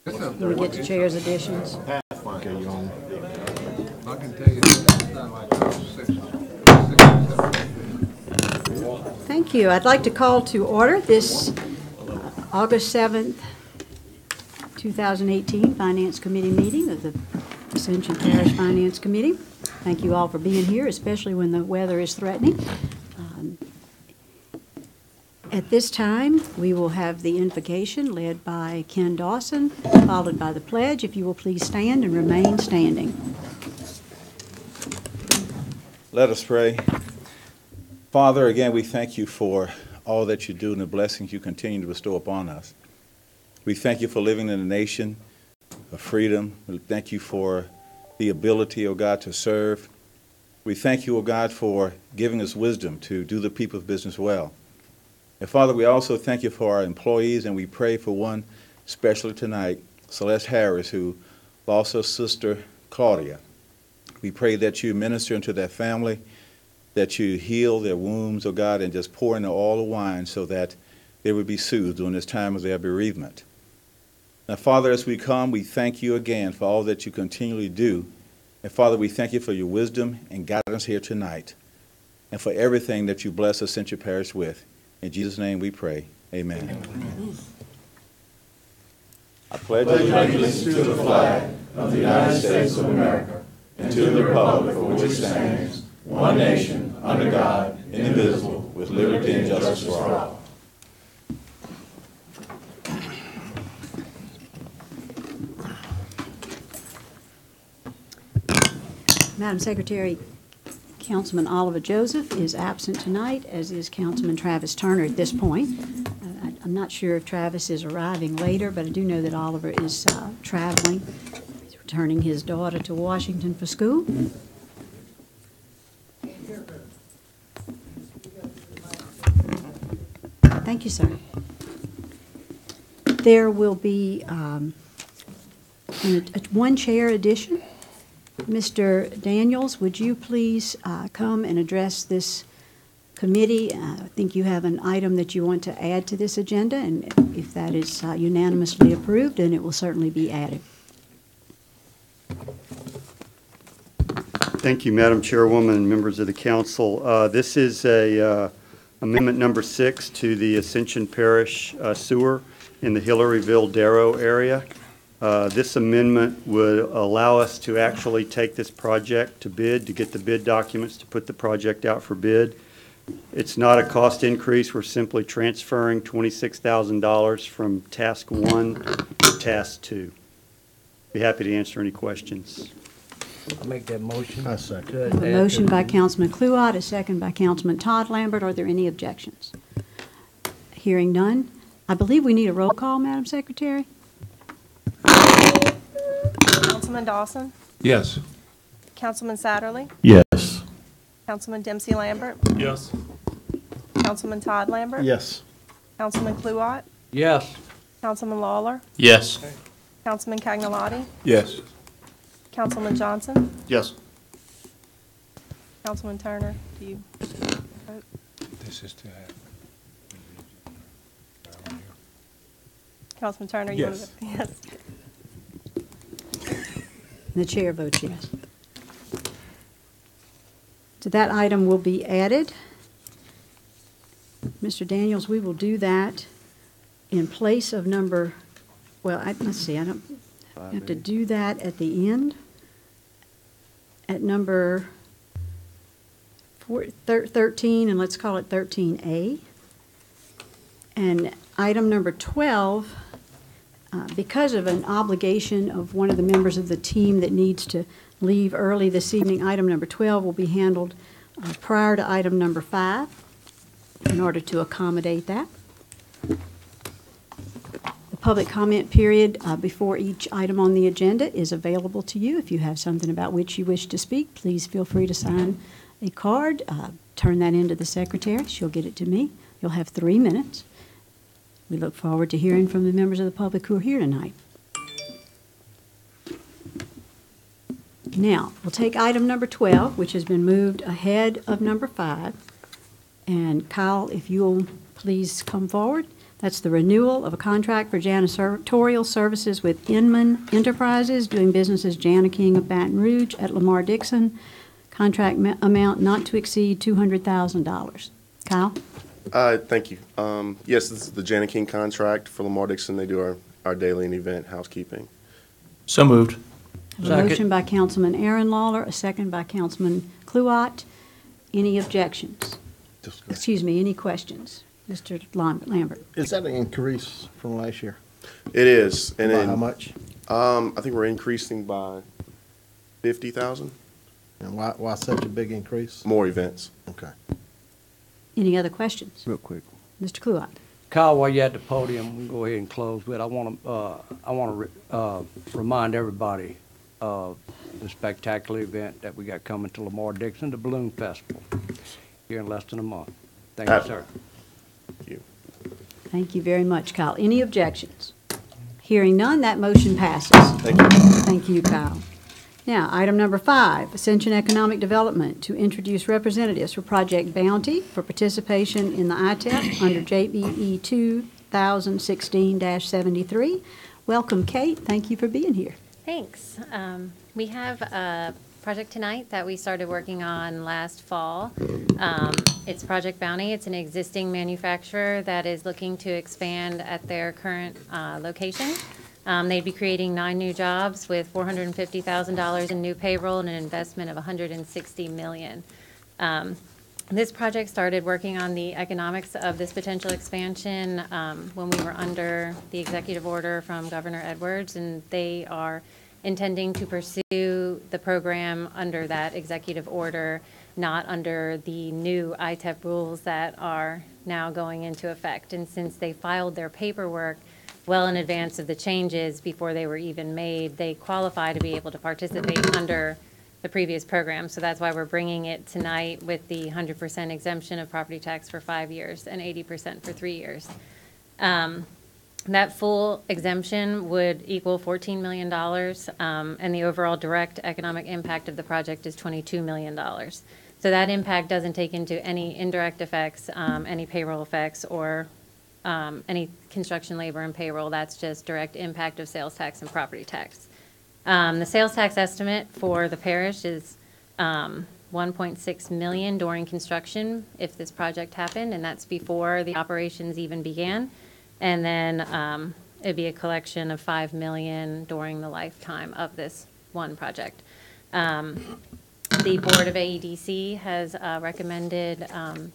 When we get to chairs additions. Okay, you on? I can tell you it's not like 6, 7. Thank you. I'd like to call to order this August 7th, 2018 Finance Committee meeting of the Ascension Parish Finance Committee. Thank you all for being here, especially when the weather is threatening. At this time, we will have the invocation led by Ken Dawson, followed by the pledge. If you will please stand and remain standing. Let us pray. Father, again, we thank you for all that you do and the blessings you continue to bestow upon us. We thank you for living in a nation of freedom. We thank you for the ability, O God, to serve. We thank you, O God, for giving us wisdom to do the people's business well. And Father, we also thank you for our employees, and we pray for one, especially tonight, Celeste Harris, who lost her sister, Claudia. We pray that you minister into their family, that you heal their wounds, oh God, and just pour into all the wine so that they would be soothed during this time of their bereavement. Now, Father, as we come, we thank you again for all that you continually do. And Father, we thank you for your wisdom and guidance here tonight, and for everything that you bless Ascension Parish with. In Jesus' name we pray. Amen. Amen. I pledge allegiance to the flag of the United States of America and to the republic for which it stands, one nation, under God, indivisible, with liberty and justice for all. Madam Secretary, Councilman Oliver Joseph is absent tonight, as is Councilman Travis Turner at this point. I'm not sure if Travis is arriving later, but I do know that Oliver is traveling. He's returning his daughter to Washington for school. Thank you, sir. There will be a one-chair addition. Mr. Daniels, would you please come and address this committee? I think you have an item that you want to add to this agenda, and if that is unanimously approved, then it will certainly be added. Thank you, Madam Chairwoman and members of the council. This is amendment number 6 to the Ascension Parish sewer in the Hillaryville-Darrow area. This amendment would allow us to actually take this project to bid, to get the bid documents, to put the project out for bid. It's not a cost increase. We're simply transferring $26,000 from Task 1 to Task 2. Be happy to answer any questions. I'll make that motion. I second. A motion by Councilman Kluot, a second by Councilman Todd Lambert. Are there any objections? Hearing none. I believe we need a roll call, Madam Secretary. Councilman Dawson? Yes. Councilman Satterley? Yes. Councilman Dempsey Lambert? Yes. Councilman Todd Lambert? Yes. Councilman Kluot? Yes. Councilman Lawler? Yes. Councilman Cagnolati? Yes. Councilman Johnson? Yes. Councilman Turner, do you vote? This is to have. Councilman Turner, you want to vote? Yes. The chair votes yes. So that item will be added. Mr. Daniels, we will do that in place of number, well, let's see, I don't have to do that at the end. At number 13, and let's call it 13A. And item number 12, because of an obligation of one of the members of the team that needs to leave early this evening, item number 12 will be handled prior to item number 5 in order to accommodate that. The public comment period before each item on the agenda is available to you. If you have something about which you wish to speak, please feel free to sign a card, turn that into the secretary. She'll get it to me. You'll have 3 minutes. We look forward to hearing from the members of the public who are here tonight. Now, we'll take item number 12, which has been moved ahead of number 5. And Kyle, if you'll please come forward. That's the renewal of a contract for janitorial services with Inman Enterprises, doing business as Jana King of Baton Rouge at Lamar Dixon. Contract amount not to exceed $200,000. Kyle? Thank you. Yes, this is the Jana King contract for Lamar Dixon. They do our daily and event housekeeping. So moved. A motion by Councilman Aaron Lawler, a second by Councilman Kluwat. Any objections? Excuse me, any questions? Mr. Lambert? Is that an increase from last year? It is. And By then, how much? I think we're increasing by 50,000 And why such a big increase? more events. Okay. Any other questions? Real quick. Mr. Kluwat? Kyle, while you're at the podium, we'll go ahead and close, but I want to remind everybody of the spectacular event that we got coming to Lamar Dixon, the Balloon Festival, here in less than a month. Thank you, sir. Thank you. Thank you very much, Kyle. Any objections? Hearing none, that motion passes. Thank you. Thank you, Kyle. Now, item number 5, Ascension Economic Development to introduce representatives for Project Bounty for participation in the ITEP under JBE 2016-73. Welcome, Kate. Thank you for being here. Thanks. We have a project tonight that we started working on last fall. It's Project Bounty. It's an existing manufacturer that is looking to expand at their current location. They'd be creating 9 new jobs with $450,000 in new payroll and an investment of $160 million. This project started working on the economics of this potential expansion when we were under the executive order from Governor Edwards, and they are intending to pursue the program under that executive order, not under the new ITEP rules that are now going into effect. And since they filed their paperwork well in advance of the changes before they were even made, they qualify to be able to participate under the previous program. So that's why we're bringing it tonight with the 100% exemption of property tax for 5 years and 80% for 3 years. That full exemption would equal $14 million, and the overall direct economic impact of the project is $22 million. So that impact doesn't take into any indirect effects, any payroll effects, or any construction labor and payroll. That's just direct impact of sales tax and property tax. The sales tax estimate for the parish is $1.6 million during construction if this project happened, and that's before the operations even began. And then it'd be a collection of $5 million during the lifetime of this one project. The Board of AEDC has recommended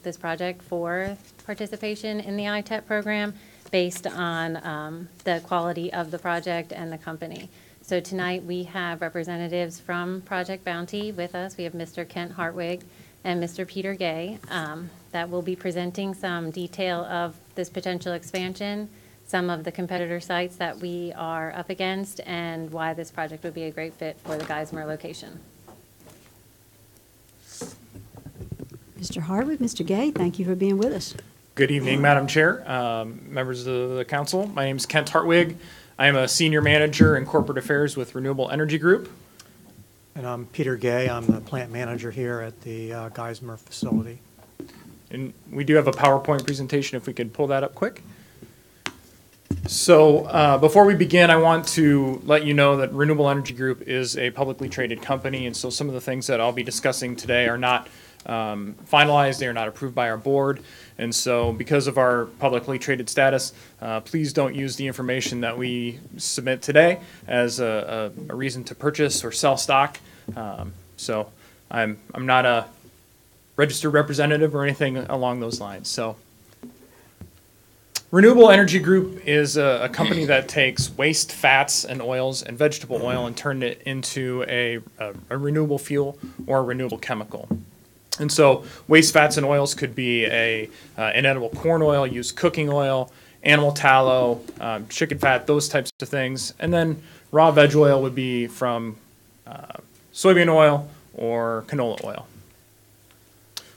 this project for participation in the ITEP program based on the quality of the project and the company. So tonight we have representatives from Project Bounty with us. We have Mr. Kent Hartwig and Mr. Peter Gay that will be presenting some detail of this potential expansion, some of the competitor sites that we are up against, and why this project would be a great fit for the Geismar location. Mr. Hartwig, Mr. Gay, thank you for being with us. Good evening, Madam Chair, members of the council. My name is Kent Hartwig. I am a senior manager in corporate affairs with Renewable Energy Group. And I'm Peter Gay. I'm the plant manager here at the Geismar facility. And we do have a PowerPoint presentation if we could pull that up quick. So before we begin, I want to let you know that Renewable Energy Group is a publicly traded company, and so some of the things that I'll be discussing today are not finalized. They are not approved by our board. And so because of our publicly traded status, please don't use the information that we submit today as a reason to purchase or sell stock. So I'm not a registered representative or anything along those lines. So Renewable Energy Group is a company that takes waste fats and oils and vegetable oil and turn it into a renewable fuel or a renewable chemical. And so waste fats and oils could be inedible corn oil, used cooking oil, animal tallow, chicken fat, those types of things. And then raw veg oil would be from soybean oil or canola oil.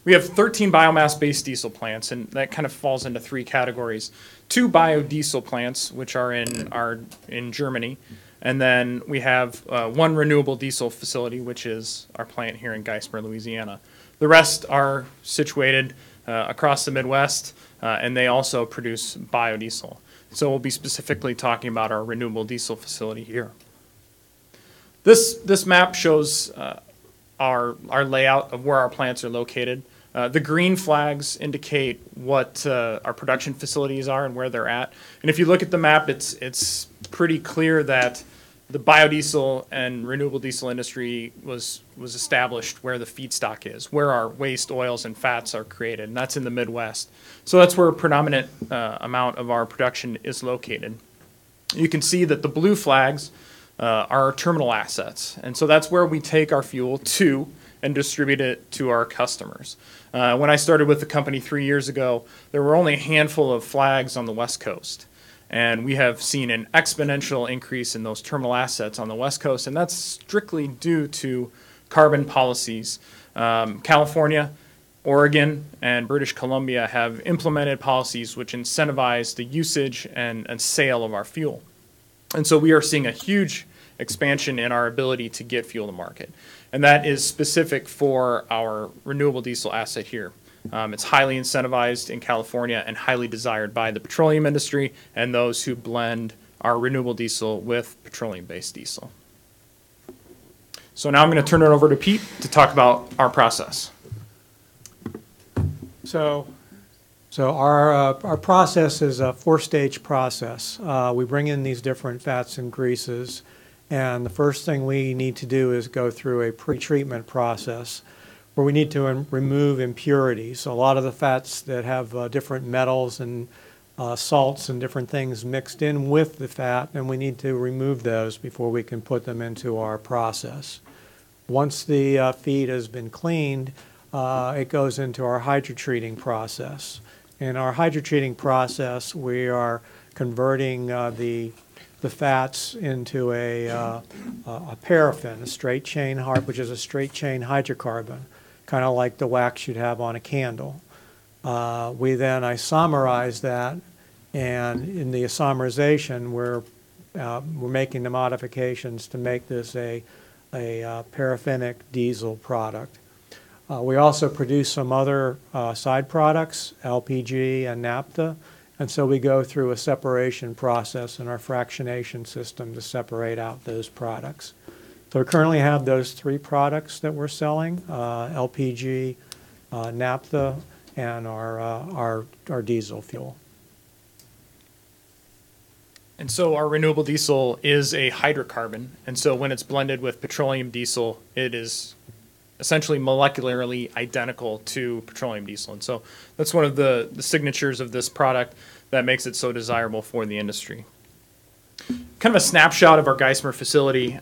We have 13 biomass-based diesel plants, and that kind of falls into 3 categories. 2 biodiesel plants, which are in Germany, and then we have 1 renewable diesel facility, which is our plant here in Geismar, Louisiana. The rest are situated across the Midwest, and they also produce biodiesel. So we'll be specifically talking about our renewable diesel facility here. This map shows our layout of where our plants are located. The green flags indicate what our production facilities are and where they're at. And if you look at the map, it's pretty clear that the biodiesel and renewable diesel industry was established where the feedstock is, where our waste oils and fats are created, and that's in the Midwest. So that's where a predominant amount of our production is located. You can see that the blue flags are our terminal assets, and so that's where we take our fuel to and distribute it to our customers. When I started with the company 3 years ago, there were only a handful of flags on the West Coast. And we have seen an exponential increase in those terminal assets on the West Coast, and that's strictly due to carbon policies. California, Oregon, and British Columbia have implemented policies which incentivize the usage and sale of our fuel. And so we are seeing a huge expansion in our ability to get fuel to market. And that is specific for our renewable diesel asset here. It's highly incentivized in California and highly desired by the petroleum industry and those who blend our renewable diesel with petroleum-based diesel. So now I'm going to turn it over to Pete to talk about our process. So our process is a four-stage process. We bring in these different fats and greases, and the first thing we need to do is go through a pre-treatment process where we need to remove impurities. A lot of the fats that have different metals and salts and different things mixed in with the fat, and we need to remove those before we can put them into our process. Once the feed has been cleaned, it goes into our hydrotreating process. In our hydrotreating process, we are converting the fats into a paraffin, a straight chain, which is a straight chain hydrocarbon, kind of like the wax you'd have on a candle. We then isomerize that, and in the isomerization, we're making the modifications to make this a paraffinic diesel product. We also produce some other side products, LPG and naphtha, and so we go through a separation process in our fractionation system to separate out those products. So we currently have those three products that we're selling, LPG, naphtha, and our diesel fuel. And so our renewable diesel is a hydrocarbon, and so when it's blended with petroleum diesel, it is essentially molecularly identical to petroleum diesel. And so that's one of the signatures of this product that makes it so desirable for the industry. Kind of a snapshot of our Geismar facility.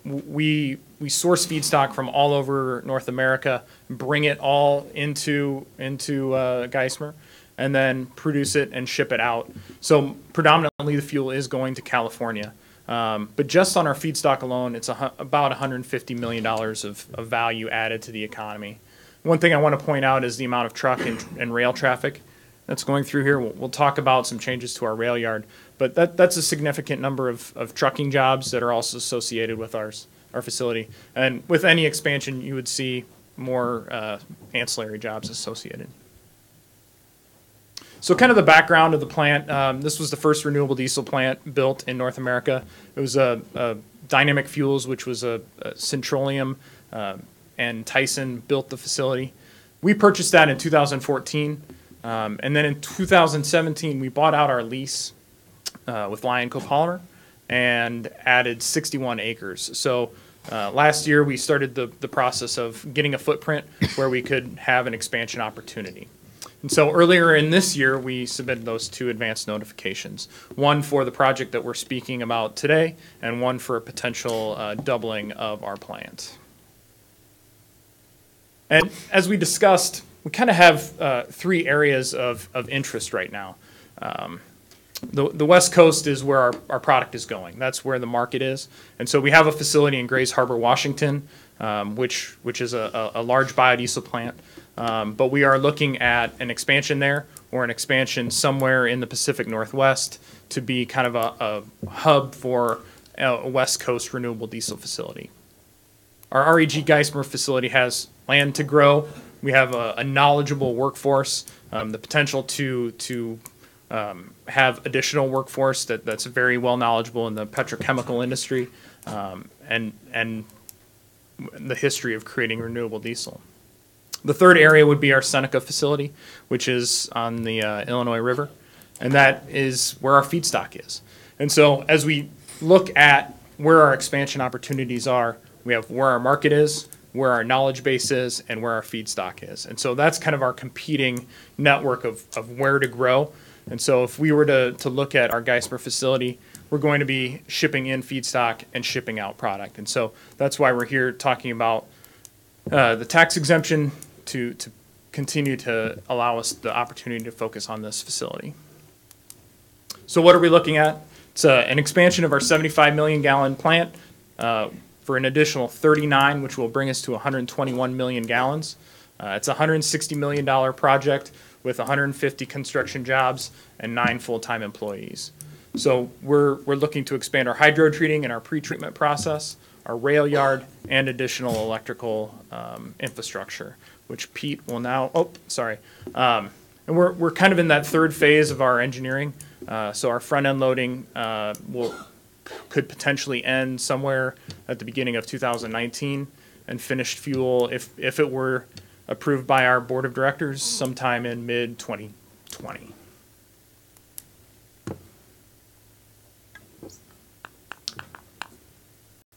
We source feedstock from all over North America, bring it all into Geismar, and then produce it and ship it out. So predominantly the fuel is going to California. But just on our feedstock alone, it's about $150 million of value added to the economy. One thing I want to point out is the amount of truck and rail traffic that's going through here. We'll talk about some changes to our rail yard, but that's a significant number of trucking jobs that are also associated with our facility. And with any expansion, you would see more ancillary jobs associated. So kind of the background of the plant, this was the first renewable diesel plant built in North America. It was a Dynamic Fuels, which was a Centrolium, and Tyson built the facility. We purchased that in 2014, and then in 2017, we bought out our lease with Lion Copolymer and added 61 acres. So last year, we started the process of getting a footprint where we could have an expansion opportunity. And so earlier in this year, we submitted those two advanced notifications, one for the project that we're speaking about today, and one for a potential doubling of our plant. And as we discussed, we kind of have three areas of interest right now. The West Coast is where our product is going. That's where the market is. And so we have a facility in Grays Harbor, Washington, which is a large biodiesel plant. But we are looking at an expansion there or an expansion somewhere in the Pacific Northwest to be kind of a hub for a West Coast renewable diesel facility. Our REG Geismar facility has land to grow We have a knowledgeable workforce, the potential to have additional workforce that's very well knowledgeable in the petrochemical industry, and the history of creating renewable diesel. The third area would be our Seneca facility, which is on the Illinois River, and that is where our feedstock is. And so as we look at where our expansion opportunities are, we have where our market is, where our knowledge base is, and where our feedstock is. And so that's kind of our competing network of where to grow. And so if we were to look at our Geismar facility, we're going to be shipping in feedstock and shipping out product. And so that's why we're here talking about the tax exemption to continue to allow us the opportunity to focus on this facility. So what are we looking at? It's an expansion of our 75 million gallon plant for an additional 39, which will bring us to 121 million gallons. It's a $160 million project with 150 construction jobs and 9 full-time employees. So we're looking to expand our hydro treating and our pretreatment process, our rail yard, and additional electrical infrastructure, which Pete will now, and we're kind of in that third phase of our engineering. So our front-end loading could potentially end somewhere at the beginning of 2019, and finished fuel, if it were approved by our board of directors, sometime in mid-2020.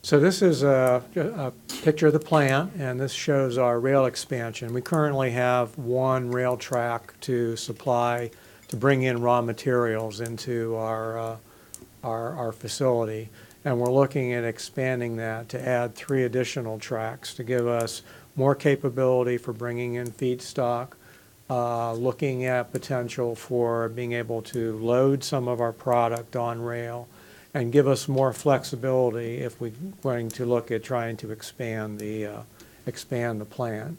So this is a picture of the plant, and this shows our rail expansion. We currently have one rail track to bring in raw materials into our facility, and we're looking at expanding that to add 3 additional tracks to give us more capability for bringing in feedstock, looking at potential for being able to load some of our product on rail, and give us more flexibility if we're going to look at trying to expand the plant.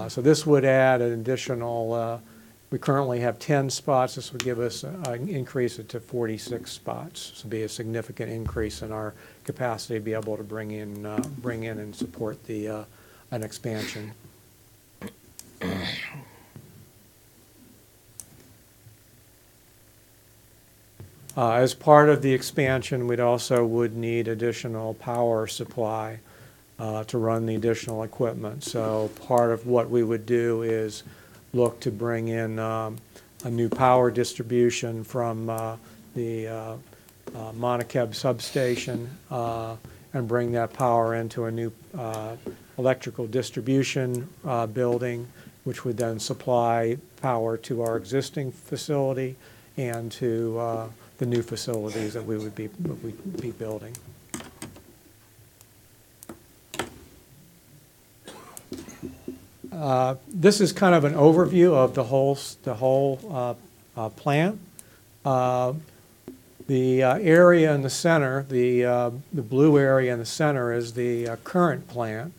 So this would add an additional, we currently have 10 spots. This would give us, increase it to 46 spots. This would be a significant increase in our capacity to be able to bring in and support an expansion. As part of the expansion, we'd also would need additional power supply to run the additional equipment. So part of what we would do is look to bring in a new power distribution from the Monakeb substation and bring that power into a new electrical distribution building, which would then supply power to our existing facility and to the new facilities that we would be building. This is kind of an overview of the whole plant. The area in the center, the blue area in the center, is the current plant.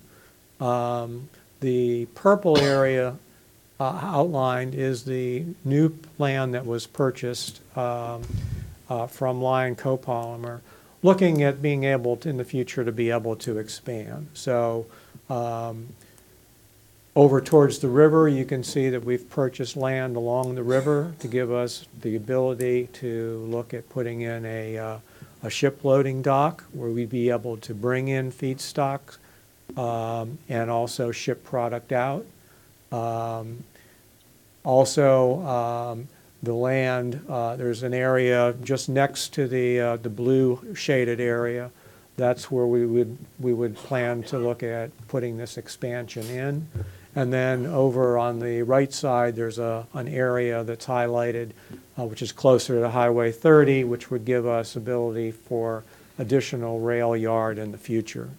The purple area outlined is the new plan that was purchased from Lion Copolymer, looking at being able to, in the future, to be able to expand. So over towards the river, you can see that we've purchased land along the river to give us the ability to look at putting in a ship loading dock where we'd be able to bring in feedstocks and also ship product out. The land, there's an area just next to the blue shaded area. That's where we would plan to look at putting this expansion in. And then over on the right side, there's an area that's highlighted, which is closer to Highway 30, which would give us ability for additional rail yard in the future.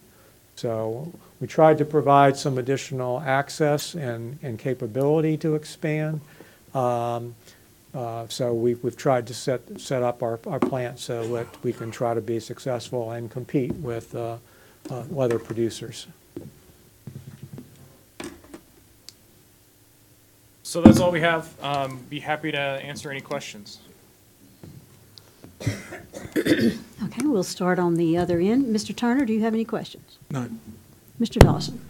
So we tried to provide some additional access and capability to expand. So we've tried to set up our plant so that we can try to be successful and compete with other producers. So that's all we have. Be happy to answer any questions. Okay, we'll start on the other end. Mr. Turner, do you have any questions? None. Mr. Dawson?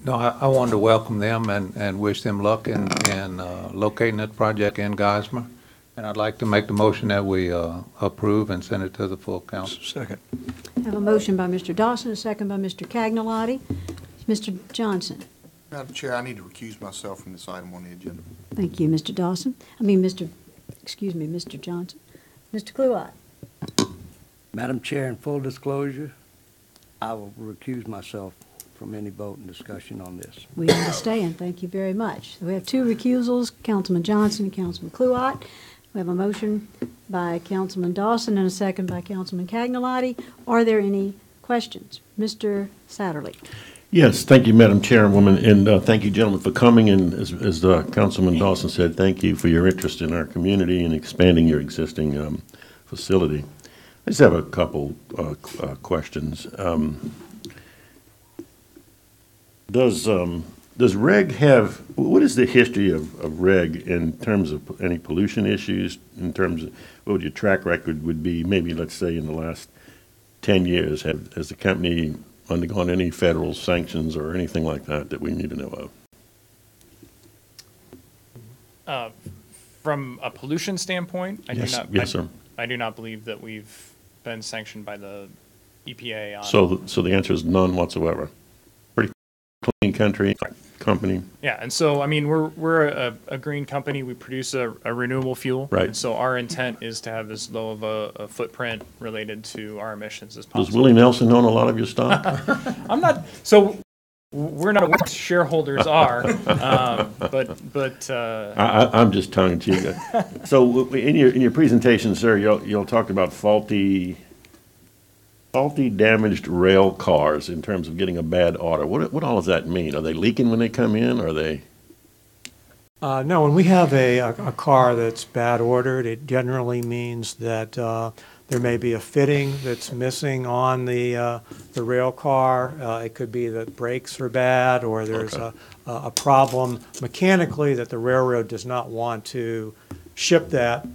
No, I wanted to welcome them and wish them luck in locating that project in Geismar. And I'd like to make the motion that we approve and send it to the full council. Second. I have a motion by Mr. Dawson, a second by Mr. Cagnolati. Mr. Johnson. Madam Chair, I need to recuse myself from this item on the agenda. Thank you, Mr. Dawson. Mr. Johnson. Mr. Cluott. Madam Chair, in full disclosure, I will recuse myself from any vote and discussion on this. We understand. Thank you very much. We have two recusals, Councilman Johnson and Councilman Cluott. We have a motion by Councilman Dawson and a second by Councilman Cagnolati. Are there any questions? Mr. Satterlee. Yes, thank you, Madam Chairwoman, and thank you, gentlemen, for coming. And as Councilman Dawson said, thank you for your interest in our community and expanding your existing facility. I just have a couple questions. Does REG have, what is the history of REG in terms of any pollution issues, in terms of what your track record would be, maybe let's say in the last 10 years? Has the company undergone any federal sanctions or anything like that that we need to know of? From a pollution standpoint, I do not believe that we've been sanctioned by the EPA on. So the answer is none whatsoever. Pretty clean company. Yeah, and so I mean we're a green company. We produce a renewable fuel, right? And so our intent is to have as low of a footprint related to our emissions as possible. Does Willie Nelson own a lot of your stock? I'm not. So we're not what shareholders are, but I'm just tongue in cheek. So in your presentation, sir, you'll talk about faulty damaged rail cars in terms of getting a bad order. What all does that mean? Are they leaking when they come in? Are they? No, when we have a car that's bad ordered, it generally means that there may be a fitting that's missing on the rail car. It could be that brakes are bad, or there's a problem mechanically that the railroad does not want to ship that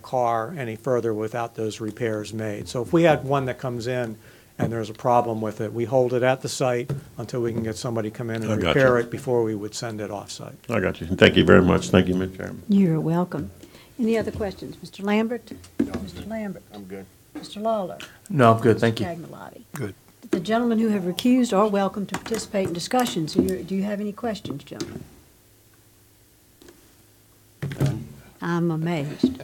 car any further without those repairs made. So if we had one that comes in and there's a problem with it, we hold it at the site until we can get somebody come in and repair it before we would send it off-site. I got you. Thank you very much. Thank you, Mr. Chairman. You're welcome. Any other questions? Mr. Lambert? No, Mr. Lambert? I'm good. Mr. Lawler? No, I'm good. Thank you. Cagnolati? Good. The gentlemen who have recused are welcome to participate in discussion. So do you have any questions, gentlemen? I'm amazed.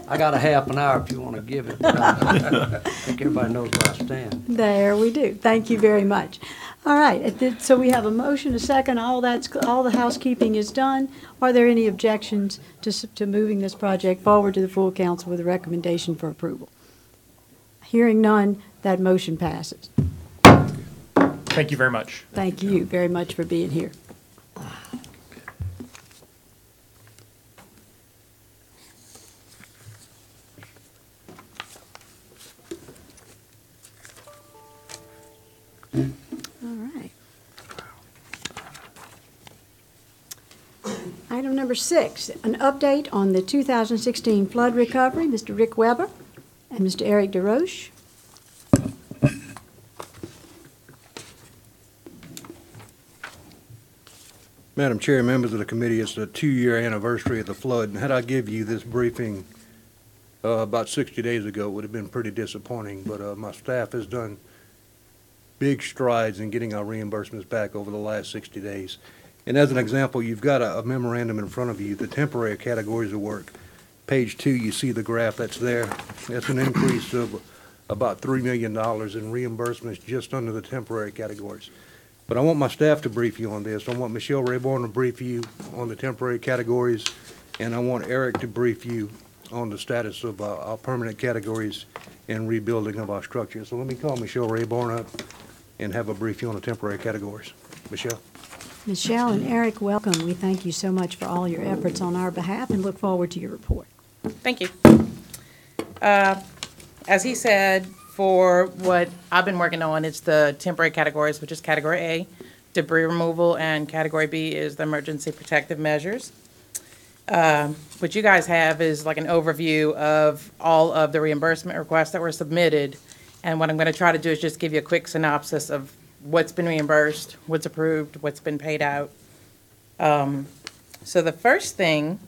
I got a half an hour if you want to give it. I think everybody knows where I stand. There we do. Thank you very much. All right, so we have a motion, a second, all the housekeeping is done. Are there any objections to moving this project forward to the full council with a recommendation for approval? Hearing none, that motion passes. thank you very much. Thank you very much for being here. All right. Item number 6, an update on the 2016 flood recovery. Mr. Rick Weber and Mr. Eric DeRoche. Madam Chair, members of the committee, it's the 2-year anniversary of the flood, and had I give you this briefing about 60 days ago, it would have been pretty disappointing, but my staff has done big strides in getting our reimbursements back over the last 60 days. And as an example, you've got a memorandum in front of you, the temporary categories of work. Page 2, you see the graph that's there. That's an increase of about $3 million in reimbursements just under the temporary categories. But I want my staff to brief you on this. I want Michelle Rayborn to brief you on the temporary categories, and I want Eric to brief you on the status of our permanent categories and rebuilding of our structure. So let me call Michelle Rayborn up and have a brief you on the temporary categories. Michelle. Michelle and Eric, welcome. We thank you so much for all your efforts on our behalf and look forward to your report. Thank you. As he said, for what I've been working on, it's the temporary categories, which is Category A, debris removal, and Category B is the emergency protective measures. What you guys have is like an overview of all of the reimbursement requests that were submitted, and what I'm going to try to do is just give you a quick synopsis of what's been reimbursed, what's approved, what's been paid out. So the first thing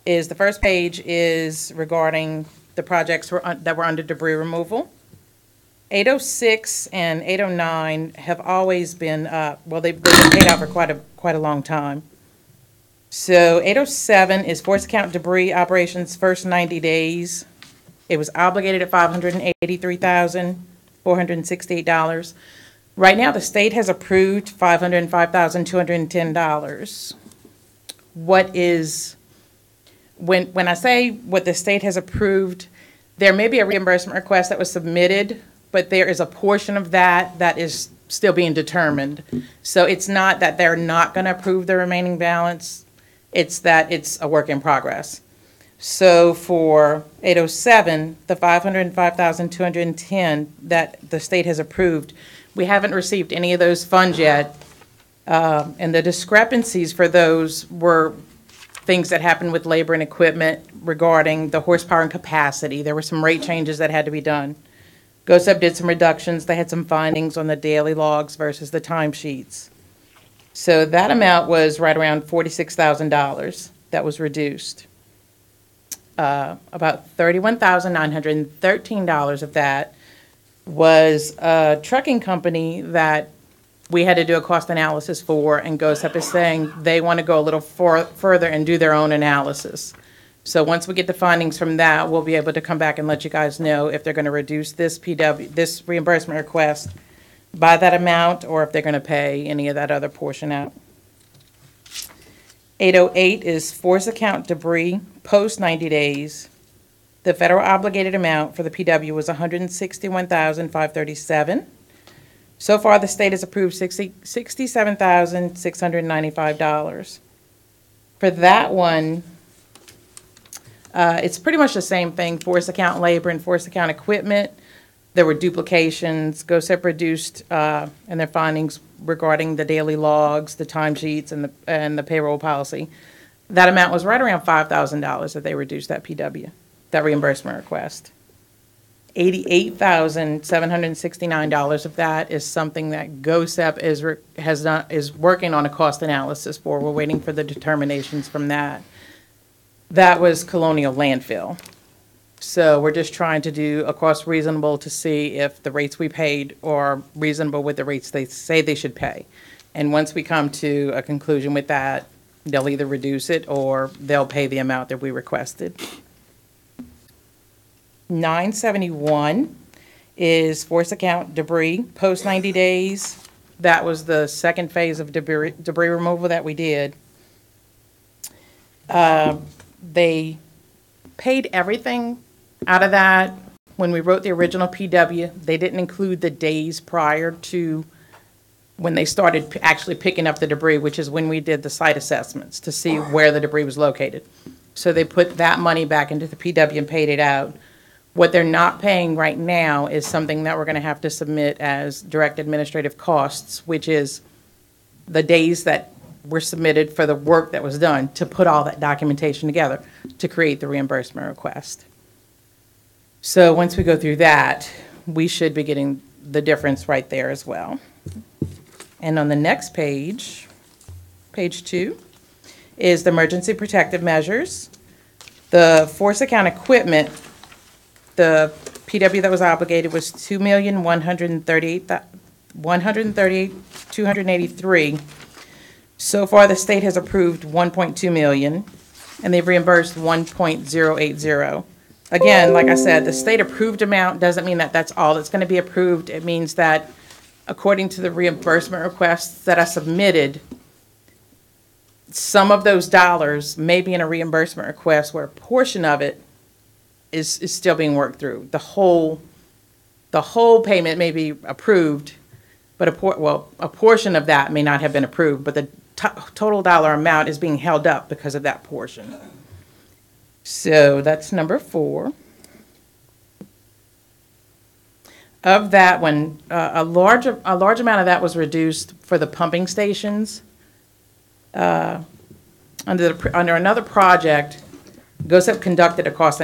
is, the first page is regarding the projects that were under debris removal. 806 and 809 have always been, well, they've been paid out for quite a long time. So 807 is force account debris operations first 90 days. It was obligated at $583,468. Right now, the state has approved $505,210. When I say what the state has approved, there may be a reimbursement request that was submitted, but there is a portion of that that is still being determined. So it's not that they're not going to approve the remaining balance, it's that it's a work in progress. So for 807, the $505,210 that the state has approved, we haven't received any of those funds yet. And the discrepancies for those were things that happened with labor and equipment regarding the horsepower and capacity. There were some rate changes that had to be done. GOSEP did some reductions. They had some findings on the daily logs versus the timesheets. So that amount was right around $46,000 that was reduced. About $31,913 of that was a trucking company that we had to do a cost analysis for, and GOSEP is saying they want to go a little further and do their own analysis. So once we get the findings from that, we'll be able to come back and let you guys know if they're going to reduce this reimbursement request by that amount, or if they're going to pay any of that other portion out. 808 is force account debris post 90 days. The federal obligated amount for the PW was $161,537. So far, the state has approved $67,695. For that one, it's pretty much the same thing, force account labor and force account equipment. There were duplications. GOSEP reduced in their findings regarding the daily logs, the timesheets, and the payroll policy. That amount was right around $5,000 that they reduced that PW, that reimbursement request. $88,769 of that is something that GOSEP is working on a cost analysis for. We're waiting for the determinations from that. That was Colonial Landfill. So we're just trying to do a cost reasonable to see if the rates we paid are reasonable with the rates they say they should pay. And once we come to a conclusion with that, they'll either reduce it or they'll pay the amount that we requested. 971 is force account debris post 90 days. That was the second phase of debris removal that we did. They paid everything out of that. When we wrote the original PW, they didn't include the days prior to when they started actually picking up the debris, which is when we did the site assessments to see where the debris was located. So they put that money back into the PW and paid it out. What they're not paying right now is something that we're going to have to submit as direct administrative costs, which is the days that were submitted for the work that was done to put all that documentation together to create the reimbursement request. So once we go through that, we should be getting the difference right there as well. And on the next page, page 2, is the emergency protective measures. The force account equipment, the PW that was obligated was $2,138,283. So far, the state has approved $1.2 million, and they've reimbursed $1.080. Again, like I said, the state approved amount doesn't mean that that's all that's going to be approved. It means that according to the reimbursement requests that I submitted, some of those dollars may be in a reimbursement request where a portion of it is still being worked through. The whole payment may be approved, but a portion of that may not have been approved, but the total dollar amount is being held up because of that portion. So that's number 4. Of that one, a large amount of that was reduced for the pumping stations. Under another project, GOSEP conducted a cost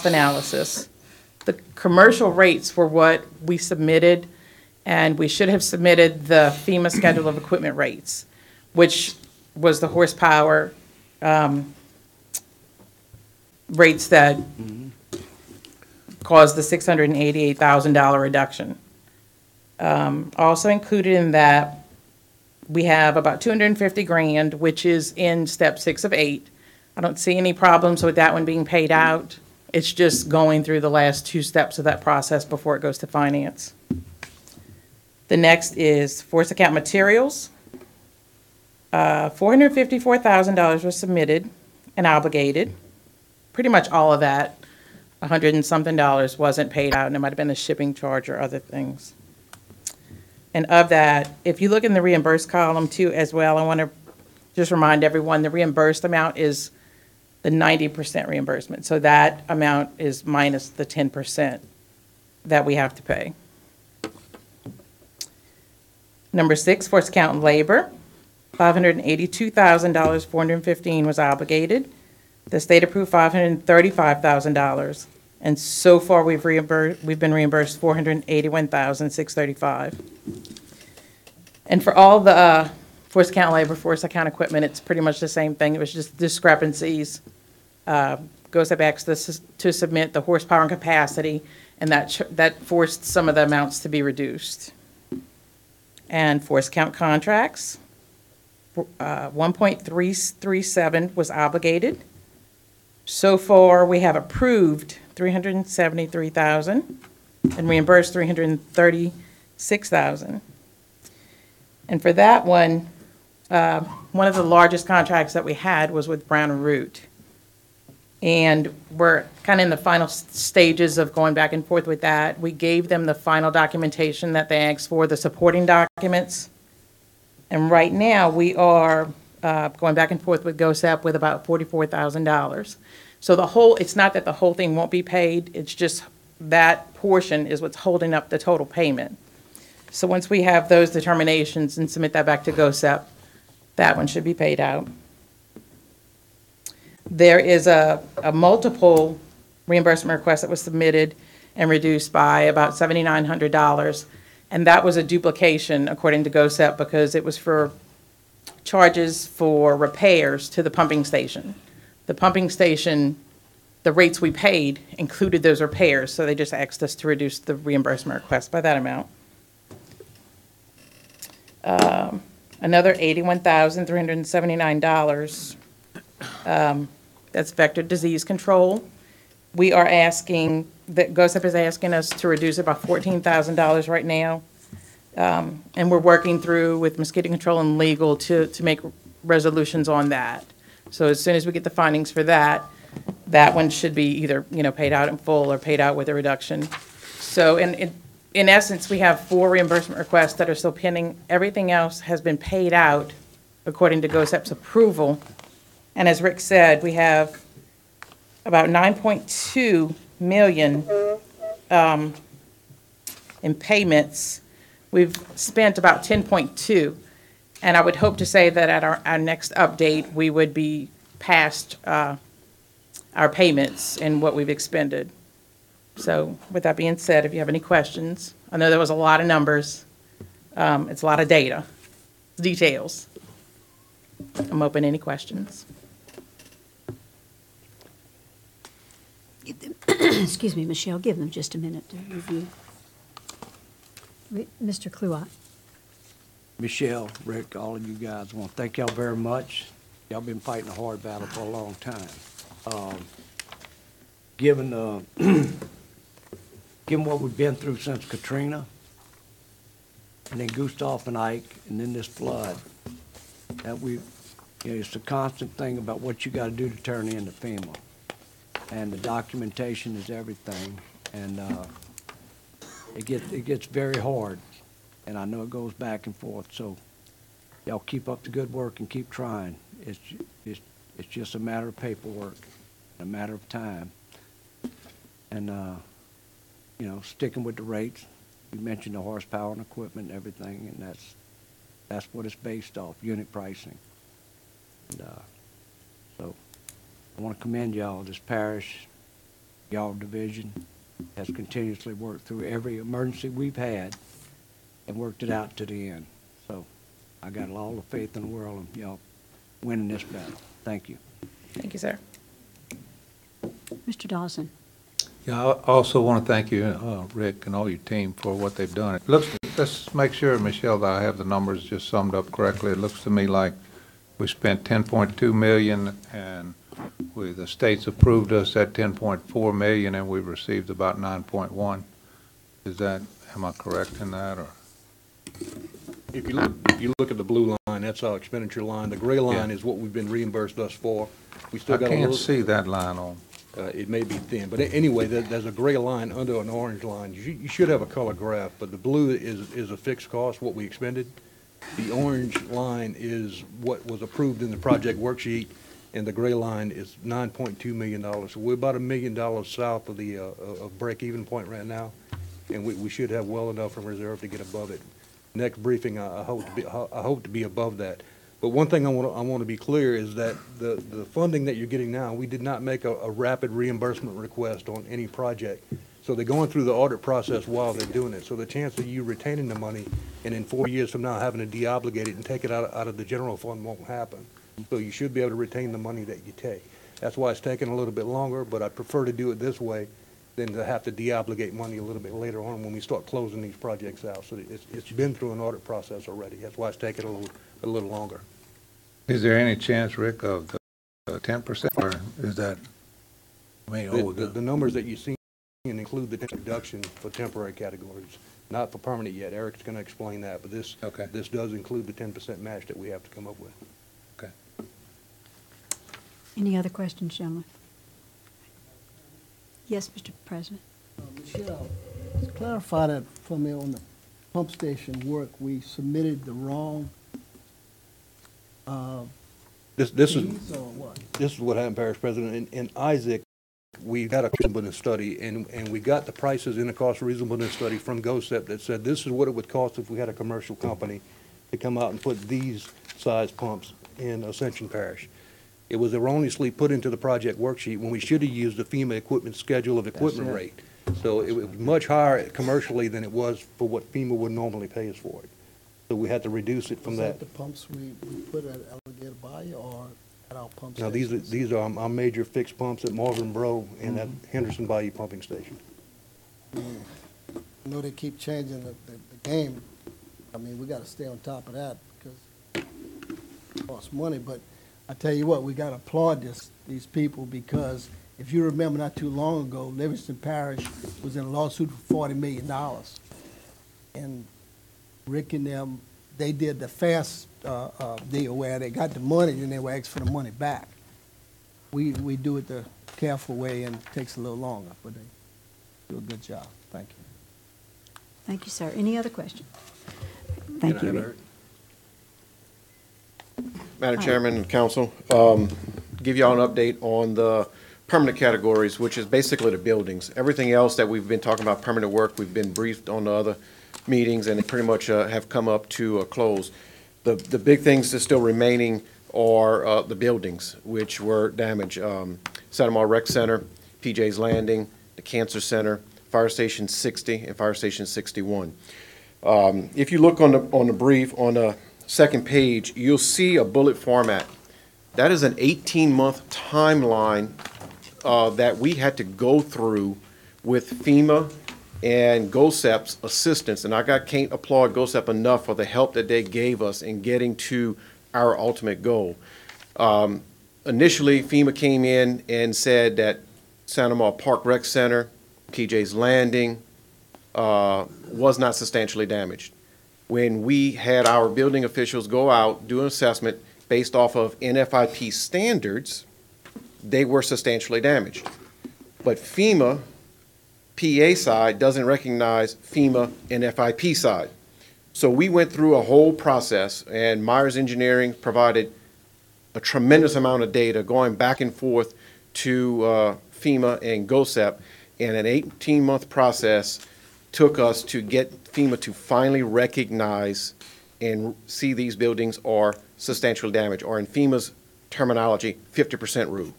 analysis. The commercial rates were what we submitted, And we should have submitted the FEMA schedule of equipment rates, which was the horsepower rates that caused the $688,000 reduction. Also included in that, we have about 250 grand, which is in step 6 of 8. I don't see any problems with that one being paid out. It's just going through the last 2 steps of that process before it goes to finance. The next is force account materials. $454,000 was submitted and obligated. Pretty much all of that, $100 and something, wasn't paid out, and it might have been a shipping charge or other things. And of that, if you look in the reimbursed column too as well, I want to just remind everyone the reimbursed amount is the 90% reimbursement. So that amount is minus the 10% that we have to pay. Number 6, force account and labor. $582,000, 415 was obligated. The state approved $535,000. And so far, we've been reimbursed $481,635. And for all the force account labor, force account equipment, it's pretty much the same thing. It was just discrepancies. GOSEP asked us to submit the horsepower and capacity, and that forced some of the amounts to be reduced. And force account contracts, 1.337 was obligated. So far, we have approved $373,000 and reimbursed $336,000. And for that one of the largest contracts that we had was with Brown and Root. And we're kind of in the final stages of going back and forth with that. We gave them the final documentation that they asked for, the supporting documents. And right now, we are going back and forth with GOSEP with about $44,000. So it's not that the whole thing won't be paid, it's just that portion is what's holding up the total payment. So once we have those determinations and submit that back to GOSEP, that one should be paid out. There is a multiple reimbursement request that was submitted and reduced by about $7,900. And that was a duplication, according to GOSEP, because it was for charges for repairs to the pumping station. The pumping station, the rates we paid included those repairs, so they just asked us to reduce the reimbursement request by that amount. Another $81,379. That's vector disease control. We are asking, that GOSEP is asking us to reduce it by $14,000 right now. And we're working through with mosquito control and legal to make resolutions on that. So as soon as we get the findings for that, that one should be either, paid out in full or paid out with a reduction. So in essence, we have 4 reimbursement requests that are still pending. Everything else has been paid out according to GOSEP's approval. And as Rick said, we have about $9.2 million in payments. We've spent about $10.2. And I would hope to say that at our next update, we would be past our payments and what we've expended. So with that being said, if you have any questions, I know there was a lot of numbers. It's a lot of data, details. I'm open to any questions. Excuse me, Michelle, give them just a minute to review. Mr. Kluot. Michelle, Rick, all of you guys, I want to thank y'all very much. Y'all been fighting a hard battle for a long time. Given what we've been through since Katrina, and then Gustav and Ike, and then this flood, that it's a constant thing about what you got to do to turn into FEMA. And the documentation is everything, and it gets very hard. And I know it goes back and forth, so y'all keep up the good work and keep trying. It's just a matter of paperwork, a matter of time. And, sticking with the rates. You mentioned the horsepower and equipment and everything, and that's what it's based off, unit pricing. And, so I want to commend y'all. This parish, y'all division, has continuously worked through every emergency we've had. and worked it out to the end. So I got all the faith in the world of y'all winning this battle. Thank you. Thank you, sir. Mr. Dawson. Yeah, I also want to thank you, Rick, and all your team for what they've done. It looks, let's make sure, Michelle, that I have the numbers just summed up correctly. It looks to me like we spent 10.2 million, and the state's approved us at 10.4 million, and we've received about 9.1. Is that, am I correct in that, or? If you look at the blue line, that's our expenditure line. The gray line is what we've been reimbursed thus far. We still I got a can't little. see that line on. It may be thin, but anyway, there's a gray line under an orange line. You should have a color graph, but the blue is a fixed cost, what we expended. The orange line is what was approved in the project worksheet, and the gray line is $9.2 million. So we're about $1 million south of the of break-even point right now, and we should have well enough in reserve to get above it. Next briefing, I hope to be above that. But one thing I want to be clear is that the funding that you're getting now, we did not make a rapid reimbursement request on any project. So they're going through the audit process while they're doing it. So the chance of you retaining the money and in 4 years from now having to deobligate it and take it out of the general fund won't happen. So you should be able to retain the money that you take. That's why it's taking a little bit longer, but I prefer to do it this way than to have to deobligate money a little bit later on when we start closing these projects out. So it's been through an audit process already. That's why it's taking a little longer. Is there any chance, Rick, of the 10%, or is that, I mean, The numbers that you see include the reduction for temporary categories, not for permanent yet. Eric's going to explain that, but this does include the 10% match that we have to come up with. Okay. Any other questions, gentlemen? Yes, Mr. President. Michelle, clarify that for me on the pump station work. We submitted the wrong This fees or what? This is what happened, Parish President. In Isaac, we got a reasonableness study, and we got the prices in the cost reasonableness study from GOSEP that said this is what it would cost if we had a commercial company to come out and put these size pumps in Ascension Parish. It was erroneously put into the project worksheet when we should have used the FEMA equipment schedule of equipment rate. So it was much higher commercially than it was for what FEMA would normally pay us for it. So we had to reduce it from Was that. the pumps we put at Alligator Bayou or at our pump Now, stations? these are our major fixed pumps at Marvin Bro and at Henderson Bayou Pumping Station. I know they keep changing the game. I mean, we got to stay on top of that because it costs money. But I tell you what, we got to applaud these people because if you remember not too long ago, Livingston Parish was in a lawsuit for $40 million. And Rick and them, they did the fast deal where they got the money and they were asked for the money back. We do it the careful way and it takes a little longer, but they do a good job. Thank you. Thank you, sir. Any other questions? Thank you, Rick. Madam Chairman and Council, give y'all an update on the permanent categories, which is basically the buildings. Everything else that we've been talking about permanent work, we've been briefed on the other meetings, and they pretty much have come up to a close. The big things that are still remaining are the buildings, which were damaged. Santa Maria Rec Center, PJ's Landing, the Cancer Center, Fire Station 60, and Fire Station 61. If you look on the brief, on the second page, you'll see a bullet format. That is an 18-month timeline that we had to go through with FEMA and GOSEP's assistance. And I can't applaud GOSEP enough for the help that they gave us in getting to our ultimate goal. Initially, FEMA came in and said that Santa Maria Park Rec Center, PJ's Landing, was not substantially damaged. When we had our building officials go out, do an assessment based off of NFIP standards, they were substantially damaged. But FEMA, PA side, doesn't recognize FEMA NFIP side. So we went through a whole process, and Myers Engineering provided a tremendous amount of data going back and forth to FEMA and GOSEP, and an 18-month process took us to get FEMA to finally recognize and see these buildings are substantially damaged, or in FEMA's terminology, 50% rule.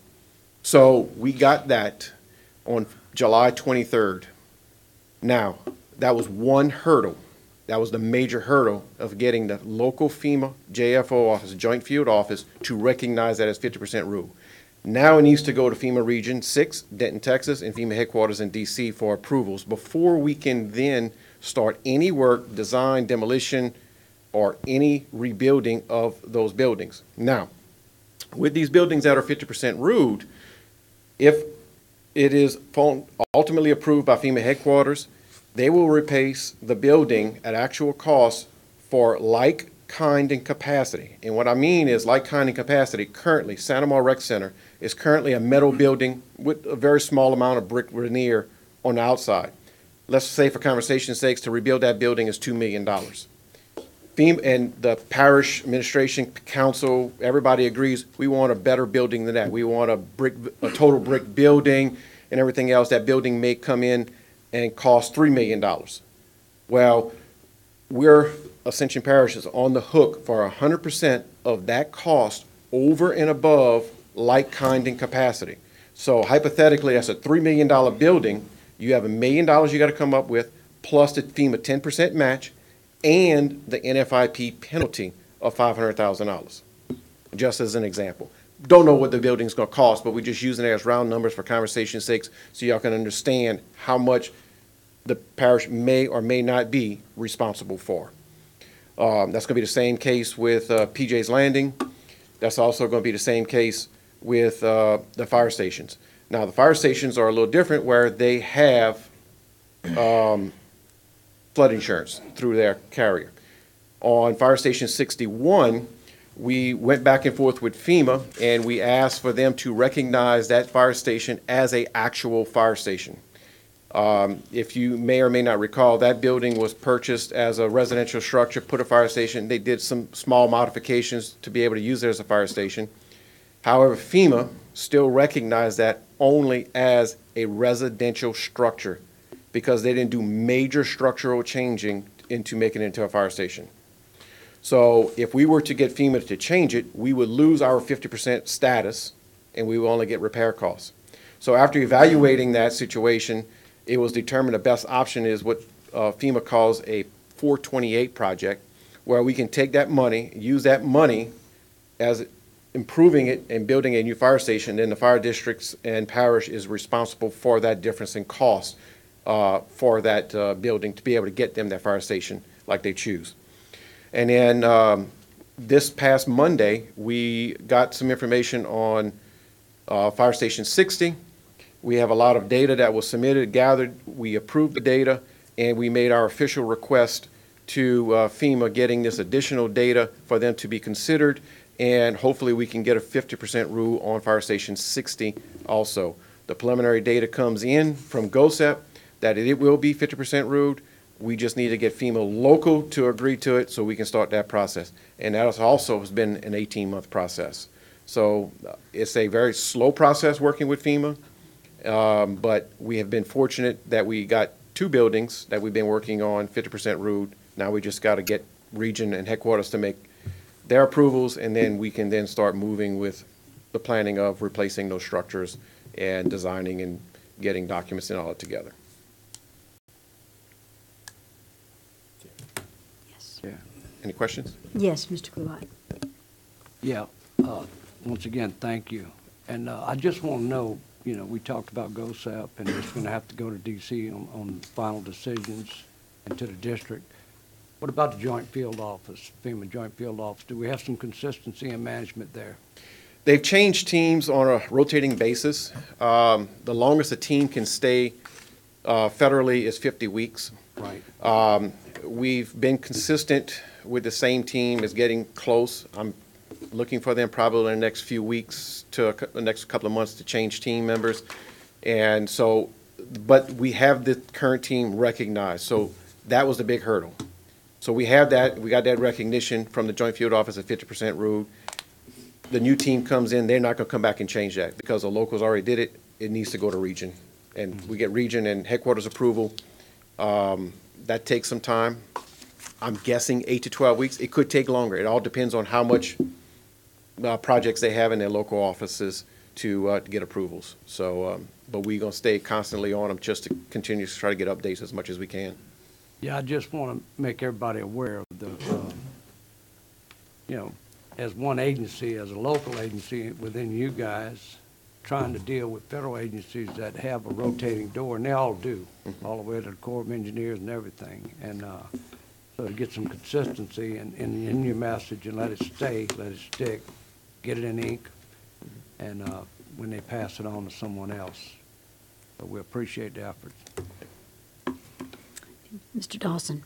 So we got that on July 23rd. Now, that was one hurdle That was the major hurdle of getting the local FEMA JFO office, Joint Field Office, to recognize that as 50% rule. Now it needs to go to FEMA Region 6, Denton, Texas, and FEMA headquarters in DC for approvals before we can then start any work, design, demolition, or any rebuilding of those buildings. Now, with these buildings that are 50% ruled, if it is ultimately approved by FEMA headquarters, they will replace the building at actual cost for like, kind, and capacity. And what I mean is like, kind, and capacity. Currently, Santa Mar Rec Center is currently a metal building with a very small amount of brick veneer on the outside. Let's say for conversation's sake, to rebuild that building is $2 million. FEMA and the Parish Administration Council, everybody agrees we want a better building than that. We want a total brick building and everything else. That building may come in and cost $3 million. Well, Ascension Parish is on the hook for 100% of that cost over and above like, kind, and capacity. So hypothetically, that's a $3 million building. You have $1 million you got to come up with, plus the FEMA 10% match, and the NFIP penalty of $500,000, just as an example. Don't know what the building's going to cost, but we're just using it as round numbers for conversation's sake so y'all can understand how much the parish may or may not be responsible for. That's going to be the same case with PJ's Landing. That's also going to be the same case with the fire stations. Now, the fire stations are a little different where they have flood insurance through their carrier. On Fire Station 61, we went back and forth with FEMA, and we asked for them to recognize that fire station as an actual fire station. If you may or may not recall, that building was purchased as a residential structure, put a fire station. They did some small modifications to be able to use it as a fire station. However, FEMA still recognized that only as a residential structure because they didn't do major structural changing into making it into a fire station. So if we were to get FEMA to change it, we would lose our 50% status and we will only get repair costs. So after evaluating that situation, it was determined the best option is what FEMA calls a 428 project, where we can take that money, use that money as improving it and building a new fire station. Then the fire districts and parish is responsible for that difference in cost for that building to be able to get them that fire station like they choose. And then this past Monday, we got some information on Fire Station 60. We have a lot of data that was submitted, gathered. We approved the data, and we made our official request to FEMA getting this additional data for them to be considered, and hopefully we can get a 50% rule on Fire Station 60 also. The preliminary data comes in from GOSEP that it will be 50% ruled. We just need to get FEMA local to agree to it so we can start that process. And that also has been an 18-month process. So it's a very slow process working with FEMA, but we have been fortunate that we got 2 buildings that we've been working on 50% ruled. Now we just got to get region and headquarters to make their approvals, and then we can then start moving with the planning of replacing those structures and designing and getting documents and all that together. Yeah. Any questions? Yes, Mr. Gulott. Yeah, once again, thank you. And I just want to know, you know, we talked about GOSEP, and it's going to have to go to DC on final decisions and to the district. What about the Joint Field Office, FEMA Joint Field Office? Do we have some consistency in management there? They've changed teams on a rotating basis. The longest a team can stay federally is 50 weeks. Right. We've been consistent with the same team. It's getting close. I'm looking for them probably in the next few weeks to the next couple of months to change team members. And so, but we have the current team recognized. So that was the big hurdle. So we have that. We got that recognition from the Joint Field Office at 50% ruled. The new team comes in. They're not going to come back and change that because the locals already did it. It needs to go to region. And we get region and headquarters approval. That takes some time. I'm guessing 8 to 12 weeks. It could take longer. It all depends on how much projects they have in their local offices to get approvals. So, but we're going to stay constantly on them just to continue to try to get updates as much as we can. Yeah, I just want to make everybody aware of the, as one agency, as a local agency within you guys, trying to deal with federal agencies that have a rotating door, and they all do, all the way to the Corps of Engineers and everything. And so to get some consistency in your message and let it stay, let it stick, get it in ink, and when they pass it on to someone else. So we appreciate the efforts. Mr. Dawson.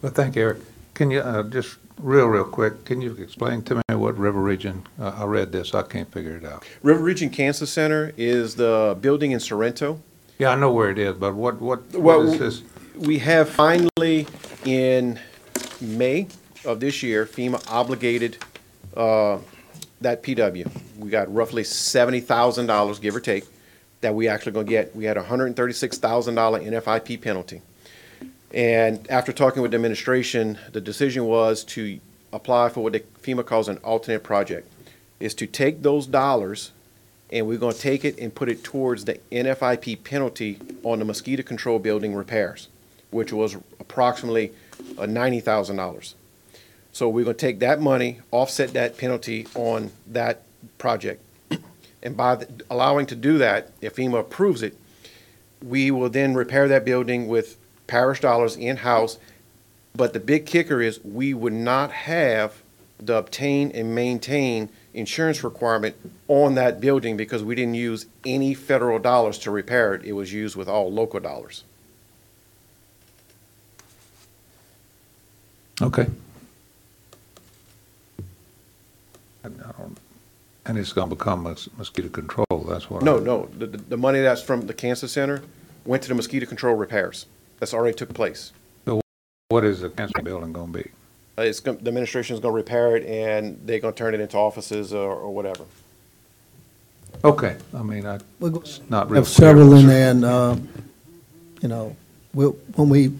Well, thank you, Eric. Can you, just real quick, can you explain to me what River Region, I read this, I can't figure it out. River Region Cancer Center is the building in Sorrento. Yeah, I know where it is, but what is this? We have finally, in May of this year, FEMA obligated that PW. We got roughly $70,000, give or take, that we actually going to get. We had a $136,000 NFIP penalty. And after talking with the administration, the decision was to apply for what the FEMA calls an alternate project, is to take those dollars and we're going to take it and put it towards the NFIP penalty on the mosquito control building repairs, which was approximately $90,000. So we're going to take that money, offset that penalty on that project. And by allowing to do that, if FEMA approves it, we will then repair that building with parish dollars in-house. But the big kicker is we would not have the obtain and maintain insurance requirement on that building because we didn't use any federal dollars to repair it. It was used with all local dollars. Okay. And it's going to become mosquito control, that's what. No. The money that's from the cancer center went to the mosquito control repairs. That's already took place. So what is the cancer building going to be? The administration is going to repair it and they're going to turn it into offices or whatever. Okay, I mean, it's not real have several clear. in there, and, when we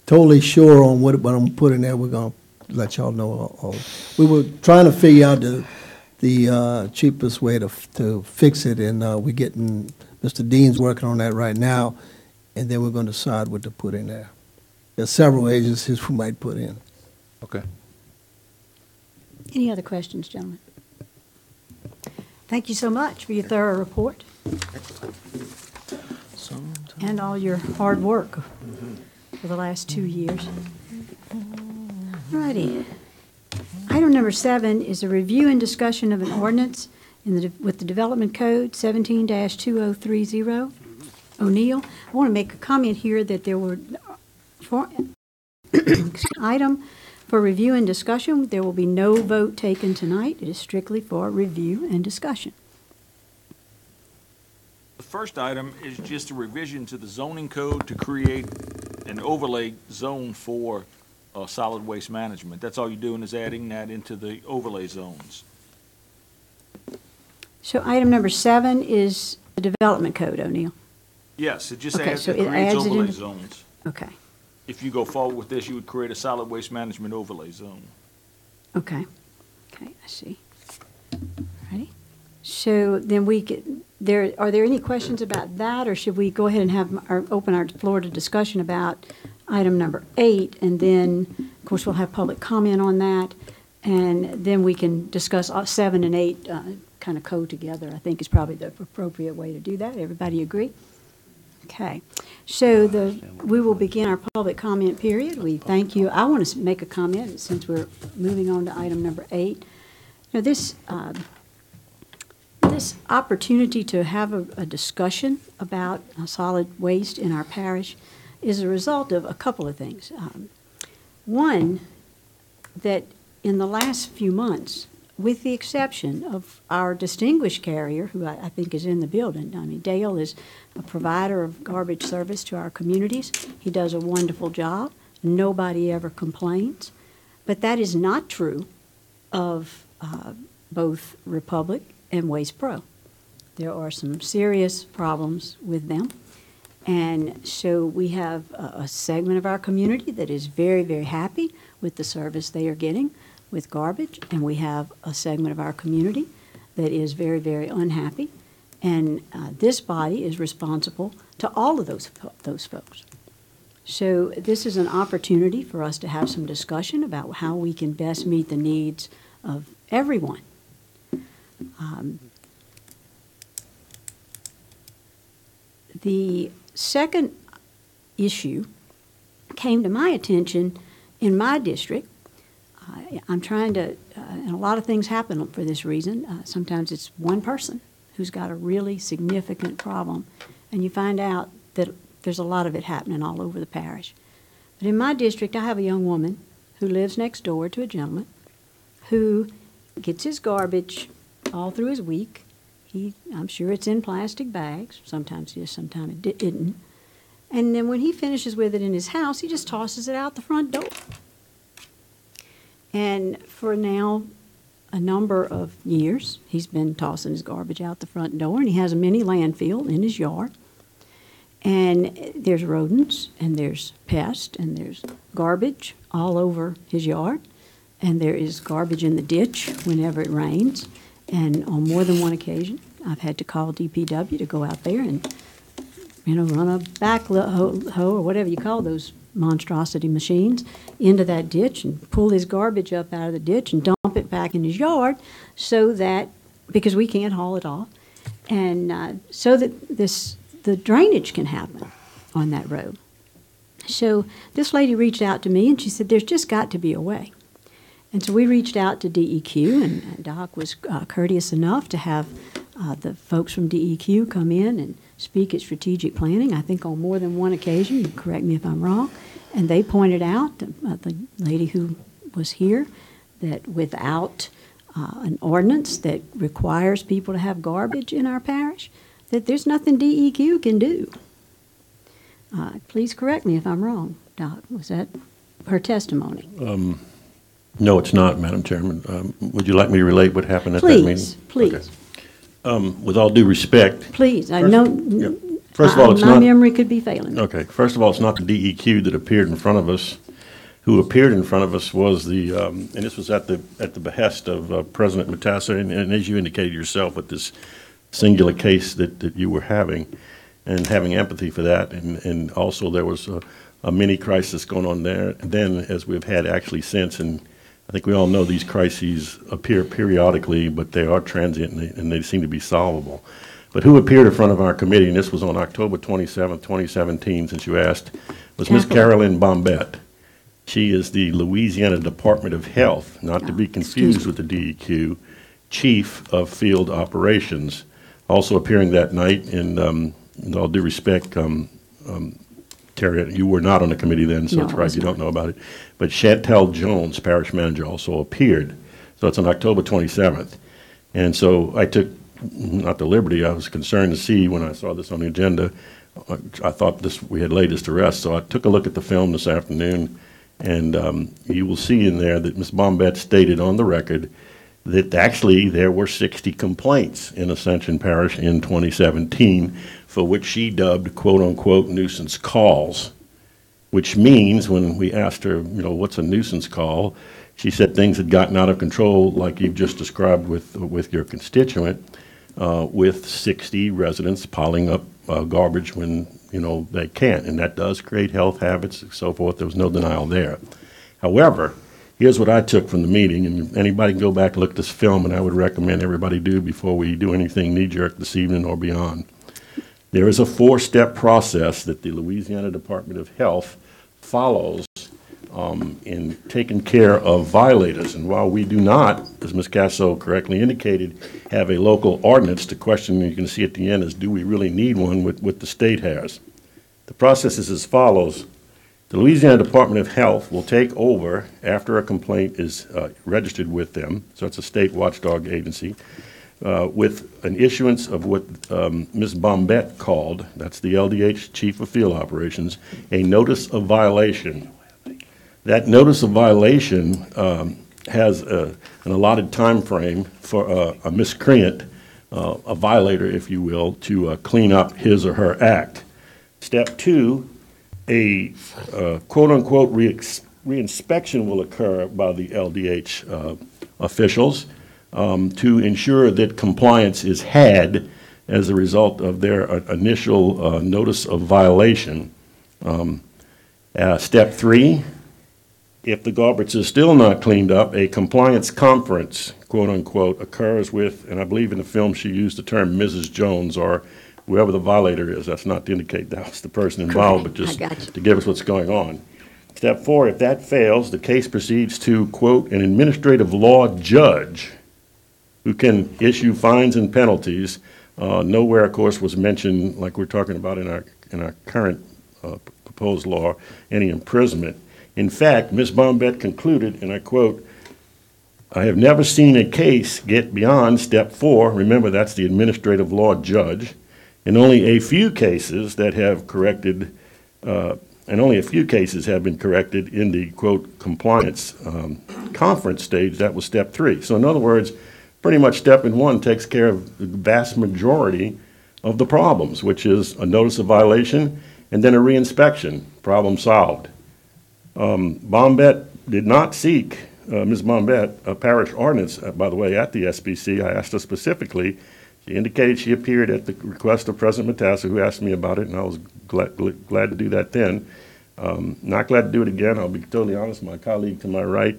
totally sure on what I'm going to put in there, we're going to let y'all know. We were trying to figure out the cheapest way to fix it, and we're getting, Mr. Dean's working on that right now, and then we're going to decide what to put in there. There's several agencies we might put in. Okay. Any other questions, gentlemen? Thank you so much for your thorough report and all your hard work for the last 2 years. All righty. Item number 7 is a review and discussion of an ordinance with the Development Code 17-2030. O'Neill, I want to make a comment here that there were item for review and discussion. There will be no vote taken tonight. It is strictly for review and discussion. The first item is just a revision to the zoning code to create an overlay zone for solid waste management. That's all you're doing is adding that into the overlay zones. So item number 7 is the Development Code, O'Neill. Yes, it just Okay, adds, so it it creates adds it overlay into- zones. Okay, If you go forward with this, you would create a solid waste management overlay zone. okay, I see. Ready? So then are there any questions about that, or should we go ahead and open our floor to discussion about item number 8, and then, of course, we'll have public comment on that, and then we can discuss 7 and 8 kind of together. I think is probably the appropriate way to do that. Everybody agree? Okay. So we will begin our public comment period. We thank you. I want to make a comment since we're moving on to item number 8. Now, this opportunity to have a discussion about solid waste in our parish is a result of a couple of things. One, that in the last few months, with the exception of our distinguished carrier, who I think is in the building. I mean, Dale is a provider of garbage service to our communities. He does a wonderful job. Nobody ever complains. But that is not true of both Republic and Waste Pro. There are some serious problems with them. And so we have a segment of our community that is very, very happy with the service they are getting with garbage, and we have a segment of our community that is very, very unhappy. And this body is responsible to all of those folks. So this is an opportunity for us to have some discussion about how we can best meet the needs of everyone. The second issue came to my attention in my district. I'm trying to, and a lot of things happen for this reason. Sometimes it's one person who's got a really significant problem, and you find out that there's a lot of it happening all over the parish. But in my district, I have a young woman who lives next door to a gentleman who gets his garbage all through his week. I'm sure it's in plastic bags. Sometimes yes, sometimes it isn't. And then when he finishes with it in his house, he just tosses it out the front door. And for now a number of years, he's been tossing his garbage out the front door, and he has a mini landfill in his yard. And there's rodents, and there's pests, and there's garbage all over his yard. And there is garbage in the ditch whenever it rains. And on more than one occasion, I've had to call DPW to go out there and, run a backhoe or whatever you call those monstrosity machines into that ditch and pull his garbage up out of the ditch and dump it back in his yard so that, because we can't haul it off, and so that the drainage can happen on that road. So this lady reached out to me and she said, there's just got to be a way. And so we reached out to DEQ, and Doc was courteous enough to have the folks from DEQ come in and speak at strategic planning, I think on more than one occasion. You can correct me if I'm wrong. And they pointed out, the lady who was here, that without an ordinance that requires people to have garbage in our parish, that there's nothing DEQ can do. Please correct me if I'm wrong, Doc. Was that her testimony? No, it's not, Madam Chairman. Would you like me to relate what happened at that meeting? Please. Okay. With all due respect. Please, I know. Yeah. First of all, it's my not. memory could be failing me. Okay. First of all, it's not the DEQ that appeared in front of us. Who appeared in front of us was the, and this was at the behest of President Matassa, and as you indicated yourself with this singular case that you were having, and having empathy for that, and also there was a mini crisis going on there. And then, as we've had actually since, and I think we all know these crises appear periodically, but they are transient and they seem to be solvable. But who appeared in front of our committee, and this was on October 27th, 2017, since you asked, was Ms. Carolyn Bombette. She is the Louisiana Department of Health, not to be confused with the DEQ, Chief of Field Operations. Also appearing that night, and with all due respect, Terry, you were not on the committee then, so it's right, you don't know about it. But Chantel Jones, Parish Manager, also appeared. So it's on October 27th. And so I took, not the liberty, I was concerned to see when I saw this on the agenda, I thought we had laid this to rest. So I took a look at the film this afternoon, and you will see in there that Ms. Bombette stated on the record that actually there were 60 complaints in Ascension Parish in 2017 for which she dubbed quote-unquote nuisance calls, which means when we asked her, what's a nuisance call, she said things had gotten out of control like you've just described with your constituent, with 60 residents piling up garbage when, they can't. And that does create health habits and so forth. There was no denial there. However, here's what I took from the meeting, and anybody can go back and look at this film, and I would recommend everybody do before we do anything knee-jerk this evening or beyond. There is a 4-step process that the Louisiana Department of Health follows in taking care of violators. And while we do not, as Ms. Casso correctly indicated, have a local ordinance, the question you can see at the end is, do we really need one with what the state has? The process is as follows. The Louisiana Department of Health will take over after a complaint is registered with them, so it's a state watchdog agency, with an issuance of what Ms. Bombette called, that's the LDH Chief of Field Operations, a notice of violation. That notice of violation has an allotted time frame for a miscreant, a violator, if you will, to clean up his or her act. Step 2, a quote-unquote reinspection will occur by the LDH officials to ensure that compliance is had as a result of their initial notice of violation. Step 3, if the garbage is still not cleaned up, a compliance conference, quote unquote, occurs with, and I believe in the film she used the term Mrs. Jones or whoever the violator is. That's not to indicate that was the person involved, but just to give us what's going on. Step 4, if that fails, the case proceeds to, quote, an administrative law judge who can issue fines and penalties. Nowhere, of course, was mentioned, like we're talking about in our current proposed law, any imprisonment. In fact, Ms. Bombette concluded, and I quote, I have never seen a case get beyond step 4. Remember, that's the administrative law judge. And only a few cases that have corrected, and only a few cases have been corrected in the, quote, compliance conference stage. That was step 3. So in other words, pretty much step 1 takes care of the vast majority of the problems, which is a notice of violation and then a reinspection. Problem solved. Bombette did not seek, Ms. Bombette, a parish ordinance, by the way, at the SBC. I asked her specifically. She indicated she appeared at the request of President Matassa, who asked me about it, and I was glad to do that then. Not glad to do it again. I'll be totally honest. My colleague to my right,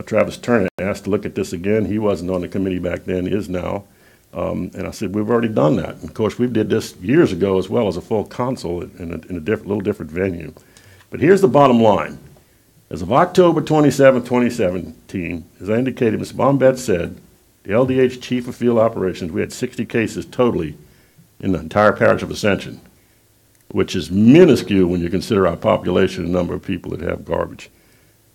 Travis Turner, asked to look at this again. He wasn't on the committee back then, is now. And I said, we've already done that. And of course, we did this years ago as well as a full council in a little different venue. But here's the bottom line. As of October 27, 2017, as I indicated, Ms. Bombette said, the LDH Chief of Field Operations, we had 60 cases totally in the entire parish of Ascension, which is minuscule when you consider our population and number of people that have garbage.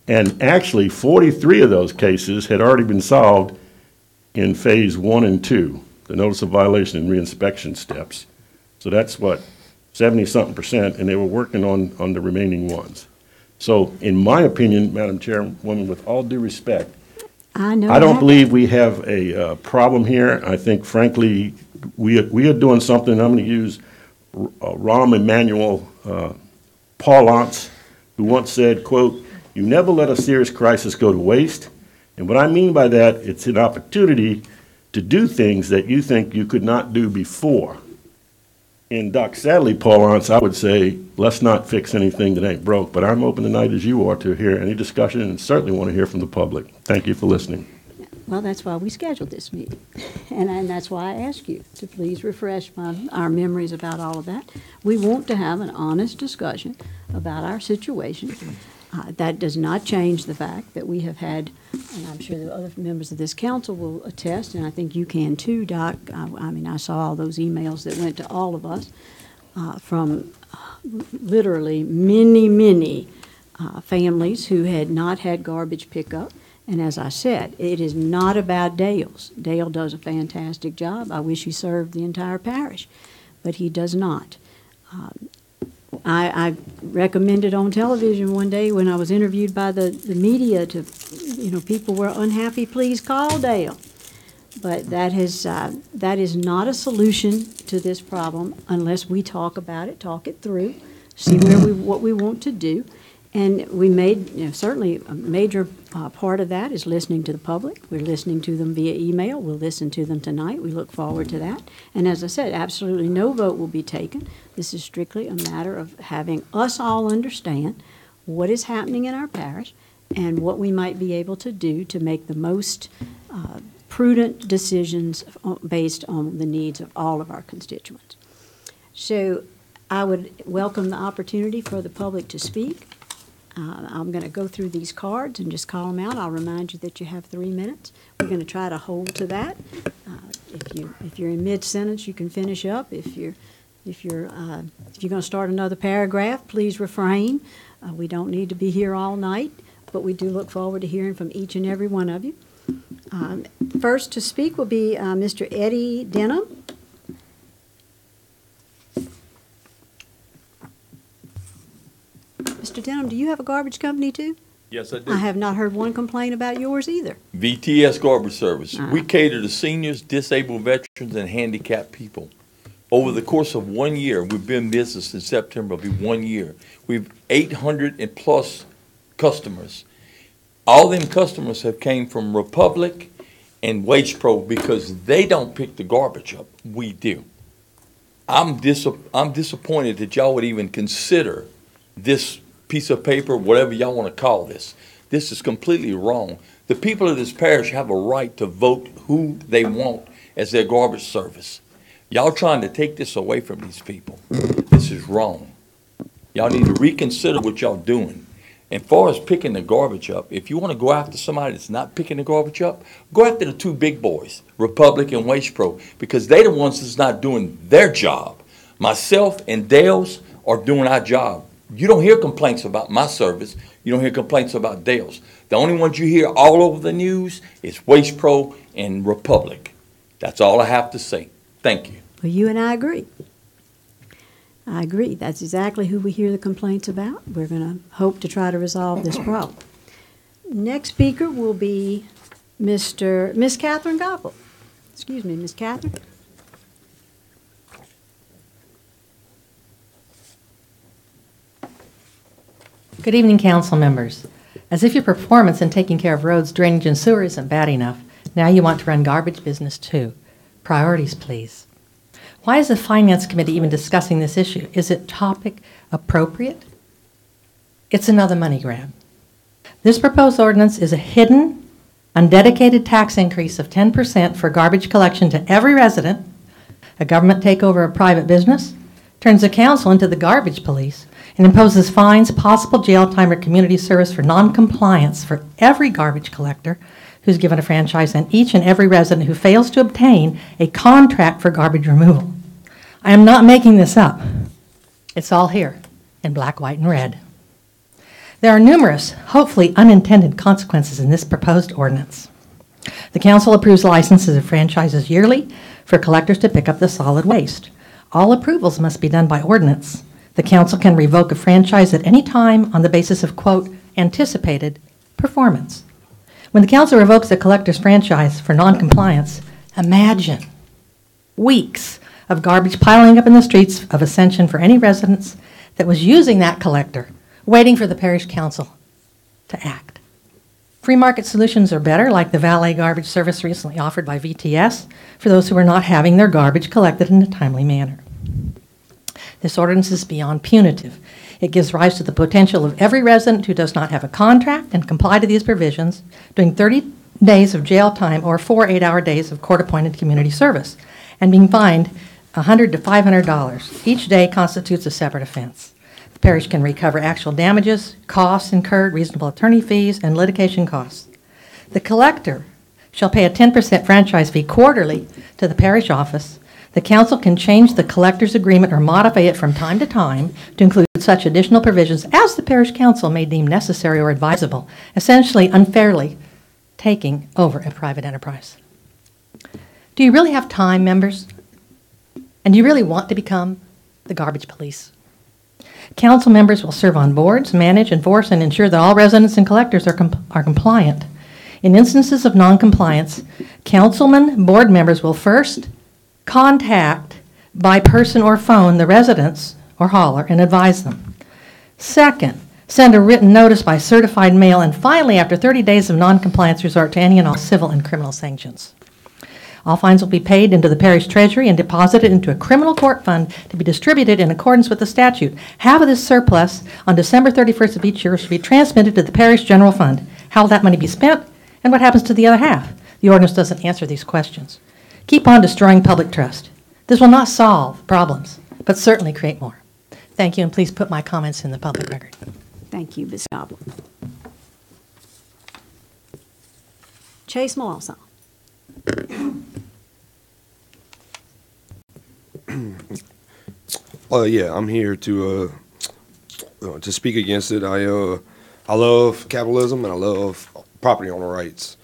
And actually, 43 of those cases had already been solved in phase 1 and 2, the notice of violation and reinspection steps. So that's what, 70-something%, and they were working on the remaining ones. So in my opinion, Madam Chairwoman, with all due respect, I don't believe we have a problem here. I think, frankly, we are doing something. I'm going to use Rahm Emanuel parlance, who once said, quote, you never let a serious crisis go to waste. And what I mean by that, it's an opportunity to do things that you think you could not do before. In Doc Sadley parlance, I would say, let's not fix anything that ain't broke. But I'm open tonight, as you are, to hear any discussion and certainly want to hear from the public. Thank you for listening. Well, that's why we scheduled this meeting. And that's why I ask you to please refresh our memories about all of that. We want to have an honest discussion about our situation. That does not change the fact that we have had, and I'm sure the other members of this council will attest, and I think you can too, Doc. I mean, I saw all those emails that went to all of us from literally many families who had not had garbage pickup. And as I said, it is not about Dale's. Dale does a fantastic job. I wish he served the entire parish, but he does not. I recommended on television one day when I was interviewed by the media to, people were unhappy, please call Dale. But that is not a solution to this problem unless we talk about it, talk it through, see what we want to do. And we made, certainly a major part of that is listening to the public. We're listening to them via email. We'll listen to them tonight. We look forward to that. And as I said, absolutely no vote will be taken. This is strictly a matter of having us all understand what is happening in our parish and what we might be able to do to make the most prudent decisions based on the needs of all of our constituents. So I would welcome the opportunity for the public to speak. I'm going to go through these cards and just call them out. I'll remind you that you have 3 minutes. We're going to try to hold to that. If you're in mid-sentence, you can finish up. If you're going to start another paragraph, please refrain. We don't need to be here all night, but we do look forward to hearing from each and every one of you. First to speak will be Mr. Eddie Denham. Mr. Denham, do you have a garbage company too? Yes, I do. I have not heard one complaint about yours either. VTS Garbage Service. We cater to seniors, disabled veterans, and handicapped people. Over the course of 1 year, we've been in business in September, it'll be 1 year. We've 800 and plus customers. All them customers have came from Republic and Waste Pro because they don't pick the garbage up. We do. I'm disappointed that y'all would even consider this piece of paper, whatever y'all want to call this. This is completely wrong. The people of this parish have a right to vote who they want as their garbage service. Y'all trying to take this away from these people. This is wrong. Y'all need to reconsider what y'all doing. And far as picking the garbage up, if you want to go after somebody that's not picking the garbage up, go after the two big boys, Republic and Waste Pro, because they're the ones that's not doing their job. Myself and Dale's are doing our job. You don't hear complaints about my service. You don't hear complaints about Dale's. The only ones you hear all over the news is Waste Pro and Republic. That's all I have to say. Thank you. Well, you and I agree. I agree. That's exactly who we hear the complaints about. We're going to hope to try to resolve this problem. Next speaker will be Miss Catherine Gobble. Excuse me, Miss Catherine. Good evening, council members. As if your performance in taking care of roads, drainage, and sewer isn't bad enough, now you want to run garbage business too. Priorities, please. Why is the Finance Committee even discussing this issue? Is it topic appropriate? It's another money grab. This proposed ordinance is a hidden, undedicated tax increase of 10% for garbage collection to every resident, a government takeover of private business, turns the council into the garbage police, and imposes fines, possible jail time, or community service for non-compliance for every garbage collector who's given a franchise and each and every resident who fails to obtain a contract for garbage removal. I am not making this up. It's all here in black, white, and red. There are numerous, hopefully unintended consequences in this proposed ordinance. The council approves licenses of franchises yearly for collectors to pick up the solid waste. All approvals must be done by ordinance. The council can revoke a franchise at any time on the basis of, quote, anticipated performance. When the council revokes a collector's franchise for noncompliance, imagine weeks of garbage piling up in the streets of Ascension for any residents that was using that collector, waiting for the parish council to act. Free market solutions are better, like the valet garbage service recently offered by VTS for those who are not having their garbage collected in a timely manner. This ordinance is beyond punitive. It gives rise to the potential of every resident who does not have a contract and comply to these provisions doing 30 days of jail time or 4 8-hour days of court-appointed community service and being fined $100 to $500. Each day constitutes a separate offense. The parish can recover actual damages, costs incurred, reasonable attorney fees, and litigation costs. The collector shall pay a 10% franchise fee quarterly to the parish office. The council can change the collector's agreement or modify it from time to time to include such additional provisions as the parish council may deem necessary or advisable, essentially unfairly taking over a private enterprise. Do you really have time, members? And do you really want to become the garbage police? Council members will serve on boards, manage, enforce, and ensure that all residents and collectors are compliant. In instances of noncompliance, councilmen, board members will first contact by person or phone the residents or hauler and advise them. Second, send a written notice by certified mail, and finally, after 30 days of noncompliance, resort to any and all civil and criminal sanctions. All fines will be paid into the parish treasury and deposited into a criminal court fund to be distributed in accordance with the statute. Half of this surplus on December 31st of each year should be transmitted to the parish general fund. How will that money be spent, and what happens to the other half? The ordinance doesn't answer these questions. Keep on destroying public trust. This will not solve problems, but certainly create more. Thank you, and please put my comments in the public record. Thank you, Ms. Gobble. Chase Mawson. Yeah, I'm here to speak against it. I love capitalism and I love property owner rights,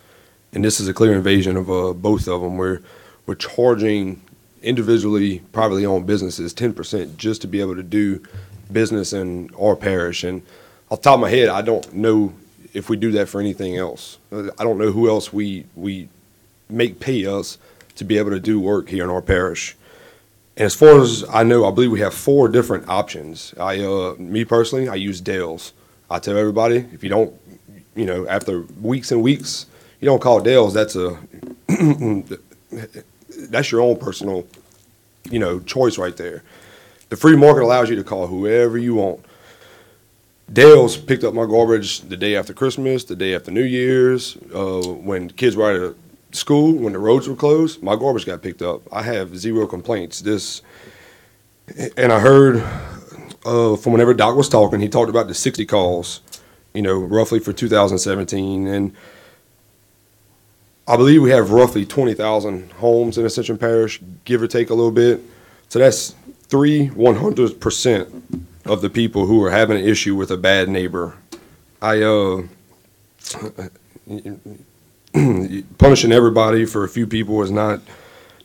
and this is a clear invasion of both of them. We're charging individually, privately owned businesses 10% just to be able to do business in our parish. And off the top of my head, I don't know if we do that for anything else. I don't know who else we make pay us to be able to do work here in our parish. And as far as I know, I believe we have 4 different options. Me personally, I use Dale's. I tell everybody, if you don't, after weeks and weeks, you don't call Dale's, that's your own personal, choice right there. The free market allows you to call whoever you want. Dale's picked up my garbage the day after Christmas, the day after New Year's, when kids were out of school, when the roads were closed, my garbage got picked up. I have zero complaints. And I heard from whenever Doc was talking, he talked about the 60 calls, roughly for 2017. And I believe we have roughly 20,000 homes in Ascension Parish, give or take a little bit. So that's 100% of the people who are having an issue with a bad neighbor. Punishing everybody for a few people is not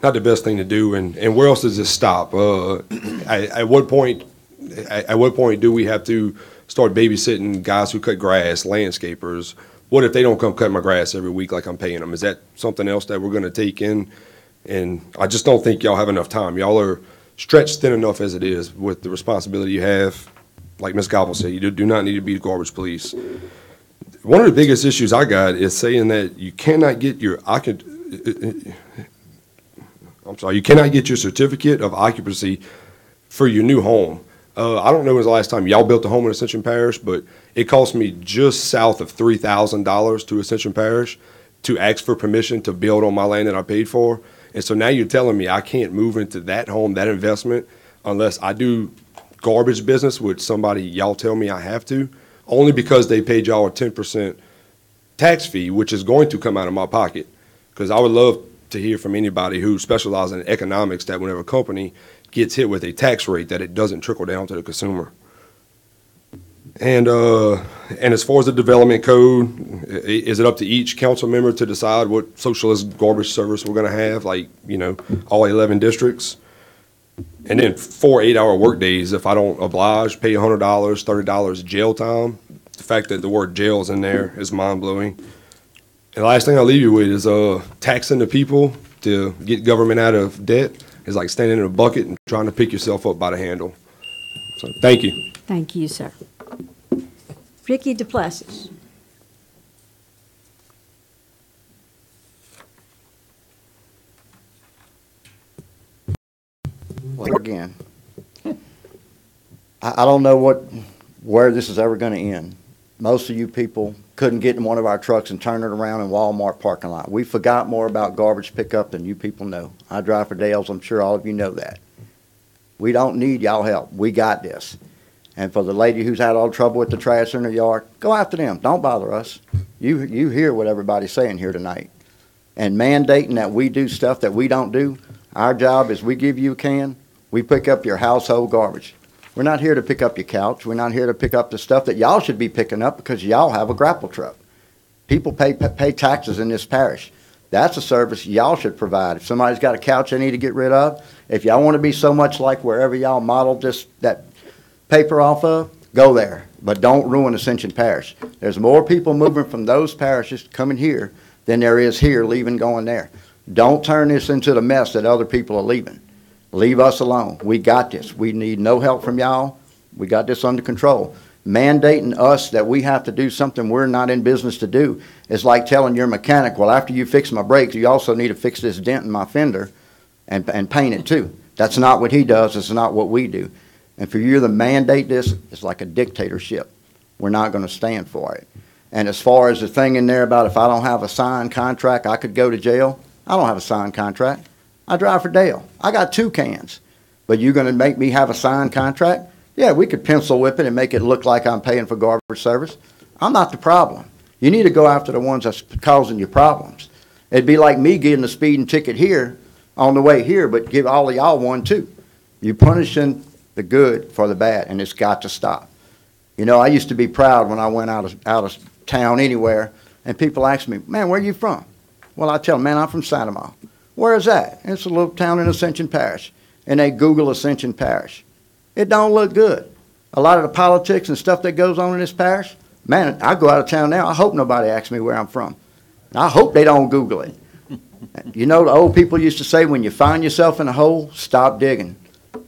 the best thing to do. And where else does this stop? At what point do we have to start babysitting guys who cut grass, landscapers? What if they don't come cut my grass every week like I'm paying them? Is that something else that we're going to take in? And I just don't think y'all have enough time. Y'all are stretched thin enough as it is with the responsibility you have. Like Ms. Gobble said, you do not need to be garbage police. One of the biggest issues I got is saying that you cannot get your you cannot get your certificate of occupancy for your new home. I don't know when was the last time y'all built a home in Ascension Parish, but it cost me just south of $3,000 to Ascension Parish to ask for permission to build on my land that I paid for. And so now you're telling me I can't move into that home, that investment, unless I do garbage business with somebody y'all tell me I have to, only because they paid y'all a 10% tax fee, which is going to come out of my pocket. Because I would love to hear from anybody who specializes in economics that whenever a company gets hit with a tax rate, that it doesn't trickle down to the consumer. And as far as the development code, is it up to each council member to decide what socialist garbage service we're going to have, like, all 11 districts? And then 4 8-hour work days, if I don't oblige, pay $100, $30 jail time. The fact that the word jail is in there is mind-blowing. And the last thing I'll leave you with is taxing the people to get government out of debt is like standing in a bucket and trying to pick yourself up by the handle. So thank you. Thank you, sir. Ricky DePlessis. Well, again, I don't know where this is ever going to end. Most of you people couldn't get in one of our trucks and turn it around in Walmart parking lot. We forgot more about garbage pickup than you people know. I drive for Dale's. I'm sure all of you know that. We don't need y'all help. We got this. And for the lady who's had all the trouble with the trash in her yard, go after them. Don't bother us. You hear what everybody's saying here tonight. And mandating that we do stuff that we don't do, our job is we give you a can, we pick up your household garbage. We're not here to pick up your couch. We're not here to pick up the stuff that y'all should be picking up because y'all have a grapple truck. People pay taxes in this parish. That's a service y'all should provide. If somebody's got a couch they need to get rid of, if y'all want to be so much like wherever y'all modeled that paper off of, go there. But don't ruin Ascension Parish. There's more people moving from those parishes coming here than there is here leaving going there. Don't turn this into the mess that other people are leaving. Leave us alone. We got this. We need no help from y'all. We got this under control. Mandating us that we have to do something we're not in business to do is like telling your mechanic, well, after you fix my brakes, you also need to fix this dent in my fender and paint it too. That's not what he does. It's not what we do. And for you to mandate this, it's like a dictatorship. We're not going to stand for it. And as far as the thing in there about if I don't have a signed contract, I could go to jail, I don't have a signed contract. I drive for Dale. I got 2 cans. But you're going to make me have a signed contract? Yeah, we could pencil whip it and make it look like I'm paying for garbage service. I'm not the problem. You need to go after the ones that's causing you problems. It'd be like me getting a speeding ticket here on the way here, but give all of y'all one too. You're punishing the good for the bad, and it's got to stop. I used to be proud when I went out of town anywhere, and people ask me, man, where are you from? Well, I tell them, man, I'm from Santa Maria. Where is that? It's a little town in Ascension Parish. And they Google Ascension Parish. It don't look good. A lot of the politics and stuff that goes on in this parish, man, I go out of town now, I hope nobody asks me where I'm from. And I hope they don't Google it. The old people used to say, when you find yourself in a hole, stop digging.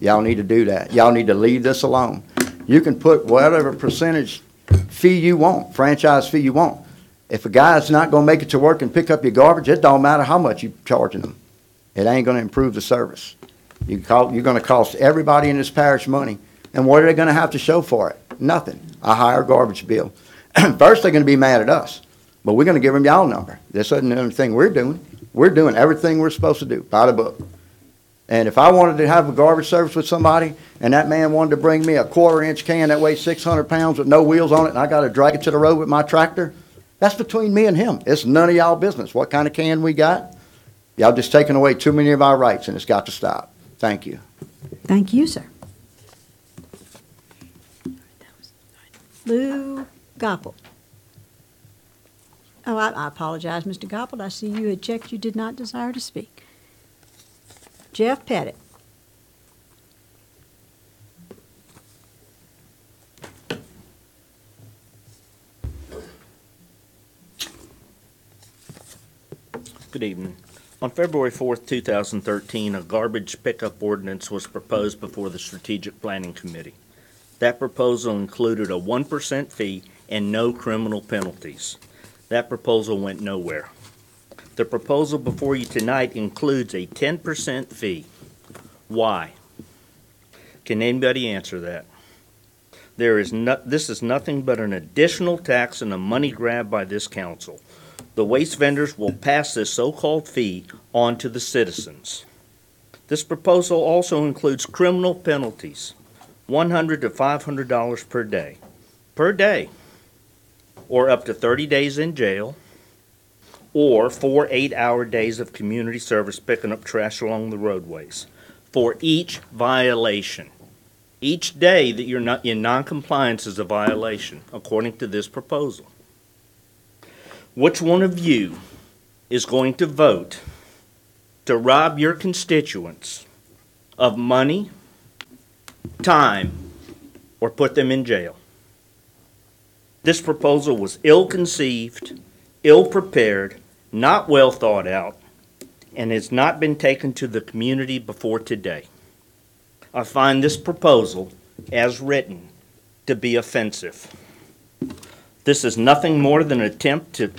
Y'all need to do that. Y'all need to leave this alone. You can put whatever percentage fee you want, franchise fee you want. If a guy's not going to make it to work and pick up your garbage, it don't matter how much you're charging them. It ain't going to improve the service. You're going to cost everybody in this parish money. And what are they going to have to show for it? Nothing. a higher garbage bill. First, they're gonna be mad at us, but we're gonna give them y'all number. This isn't anything we're doing. We're doing everything we're supposed to do, by the book. And if I wanted to have a garbage service with somebody, and that man wanted to bring me a 1/4-inch can that weighs 600 pounds with no wheels on it, and I gotta drag it to the road with my tractor, that's between me and him. It's none of y'all business. What kind of can we got? Y'all just taking away too many of our rights, and it's got to stop. Thank you. Thank you, sir. Lou Goppel. Oh, I apologize, Mr. Goppel. I see you had checked you did not desire to speak. Jeff Pettit. Good evening. On February 4th, 2013, a garbage pickup ordinance was proposed before the Strategic Planning Committee. That proposal included a 1% fee and no criminal penalties. That proposal went nowhere. The proposal before you tonight includes a 10% fee. Why? Can anybody answer that? This is nothing but an additional tax and a money grab by this council. The waste vendors will pass this so-called fee on to the citizens. This proposal also includes criminal penalties, $100 to $500 per day. Per day. Or up to 30 days in jail, or 4 8-hour days of community service picking up trash along the roadways for each violation. Each day that you're not in non-compliance is a violation, according to this proposal. Which one of you is going to vote to rob your constituents of money, time, or put them in jail? This proposal was ill-conceived, ill-prepared, not well thought out, and has not been taken to the community before today. I find this proposal, as written, to be offensive. This is nothing more than an attempt to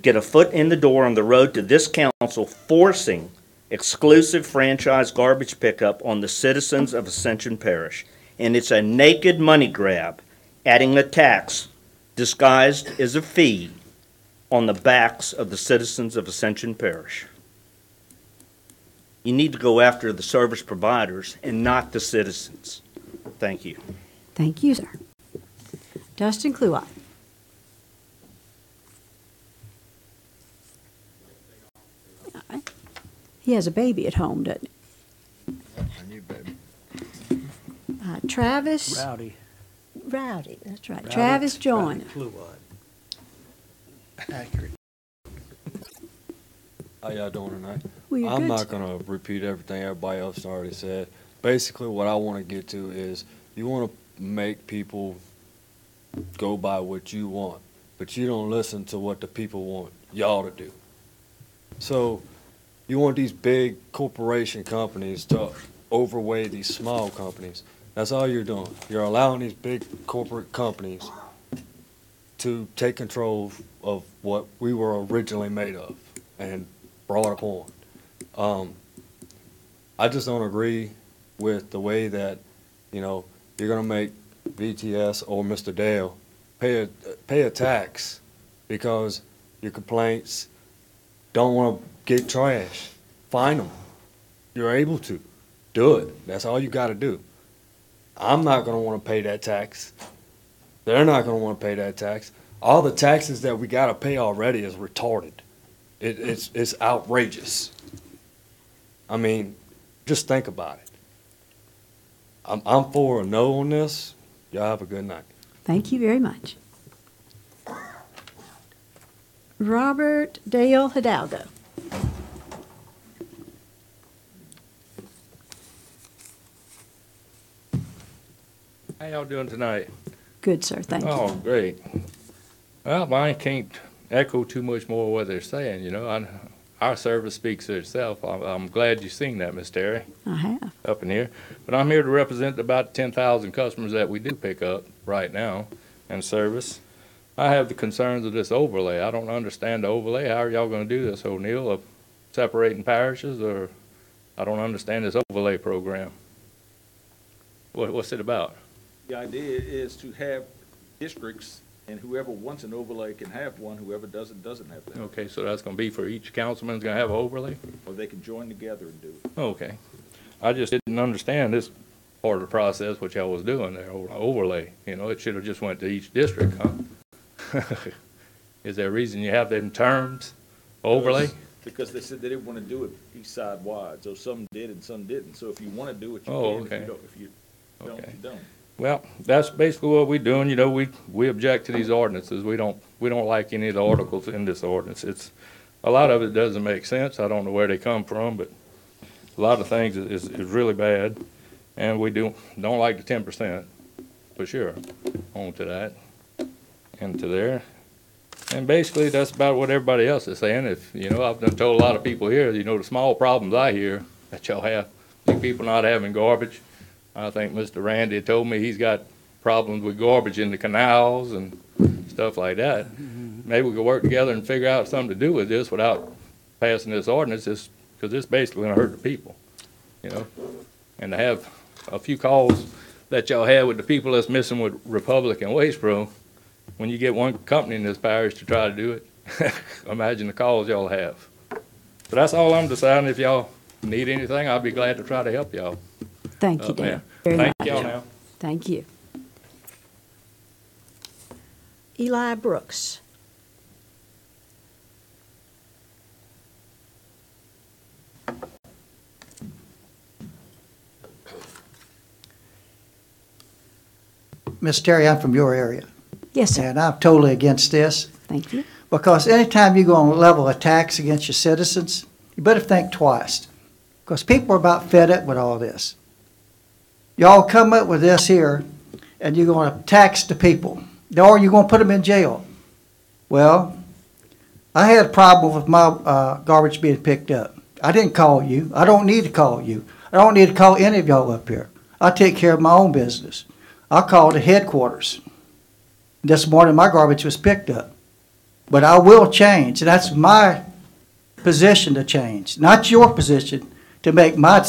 get a foot in the door on the road to this council forcing exclusive franchise garbage pickup on the citizens of Ascension Parish. And it's a naked money grab, adding a tax disguised as a fee on the backs of the citizens of Ascension Parish. You need to go after the service providers and not the citizens. Thank you. Thank you, sir. Dustin Cluott. He has a baby at home, doesn't he? A new baby. Travis. Rowdy. Rowdy, that's right. Rowdy, Travis Joyner. Accurate. How y'all doing tonight? Well, you're I'm good, not sir. going to repeat everything everybody else already said. Basically, what I want to get to is you want to make people go by what you want, but you don't listen to what the people want y'all to do. So you want these big corporation companies to overweigh these small companies. That's all you're doing. You're allowing these big corporate companies to take control of what we were originally made of and brought upon. I just don't agree with the way that, you're going to make VTS or Mr. Dale pay a tax because your complaints don't want to get trash. Find them. You're able to. Do it. That's all you got to do. I'm not going to want to pay that tax. They're not going to want to pay that tax. All the taxes that we got to pay already is retarded. It's outrageous. I mean, just think about it. I'm for a no on this. Y'all have a good night. Thank you very much. Robert Dale Hidalgo. How y'all doing tonight? Good, sir. Thank you. Oh, great. Well, I can't echo too much more what they're saying, Our service speaks for itself. I'm glad you've seen that, Miss Terry. I have. Up in here. But I'm here to represent about 10,000 customers that we do pick up right now and service. I have the concerns of this overlay. I don't understand the overlay. How are y'all going to do this, O'Neill, of separating parishes? Or I don't understand this overlay program. What's it about? The idea is to have districts, and whoever wants an overlay can have one, whoever doesn't have that. Okay, so that's gonna be for each councilman's gonna have an overlay? Or they can join together and do it. Okay. I just didn't understand this part of the process, what y'all was doing there, overlay. You know, it should have just went to each district, huh? Is there a reason you have them terms, overlay? Because they said they didn't want to do it east side wide, so some did and some didn't. So if you want to do it, you Oh, can. okay. If you don't, Okay. you don't. Well, that's basically what we're doing. You know, we object to these ordinances. We don't like any of the articles in this ordinance. A lot of it doesn't make sense. I don't know where they come from, but a lot of things is really bad. And we don't like the 10%, for sure, on to that and to there. And basically, that's about what everybody else is saying. If, you know, I've done told a lot of people here, you know, the small problems I hear that y'all have, people not having garbage. I think Mr. Randy told me he's got problems with garbage in the canals and stuff like that. Maybe we could work together and figure out something to do with this without passing this ordinance, because it's basically gonna hurt the people, you know? And to have a few calls that y'all had with the people that's missing with Republic and Waste Pro, when you get one company in this parish to try to do it, imagine the calls y'all have. So that's all I'm deciding. If y'all need anything, I'll be glad to try to help y'all. Thank you, Dan. Thank y'all now. Thank you. Eli Brooks. Miss Terry, I'm from your area. Yes, sir. And I'm totally against this. Thank you. Because anytime you go on level a tax against your citizens, you better think twice. Because people are about fed up with all this. Y'all come up with this here, and you're going to tax the people. Or you're going to put them in jail. Well, I had a problem with my garbage being picked up. I didn't call you. I don't need to call you. I don't need to call any of y'all up here. I take care of my own business. I called the headquarters. This morning my garbage was picked up. But I will change, and that's my position to change, not your position to make my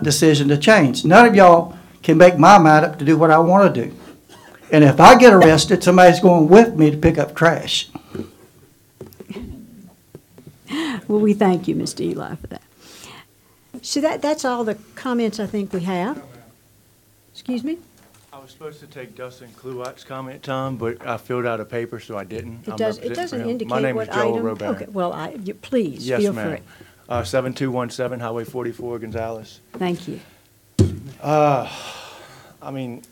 decision to change. None of y'all can make my mind up to do what I want to do. And if I get arrested, somebody's going with me to pick up trash. Well, we thank you, Mr. Eli, for that. So that's all the comments I think we have. Excuse me? I was supposed to take Dustin Kluwat's comment time, but I filled out a paper, so I didn't. It doesn't indicate My name what is Joel item. Robaron. Okay, well, please, Yes, feel ma'am. free. 7217 Highway 44, Gonzales. Thank you. I mean,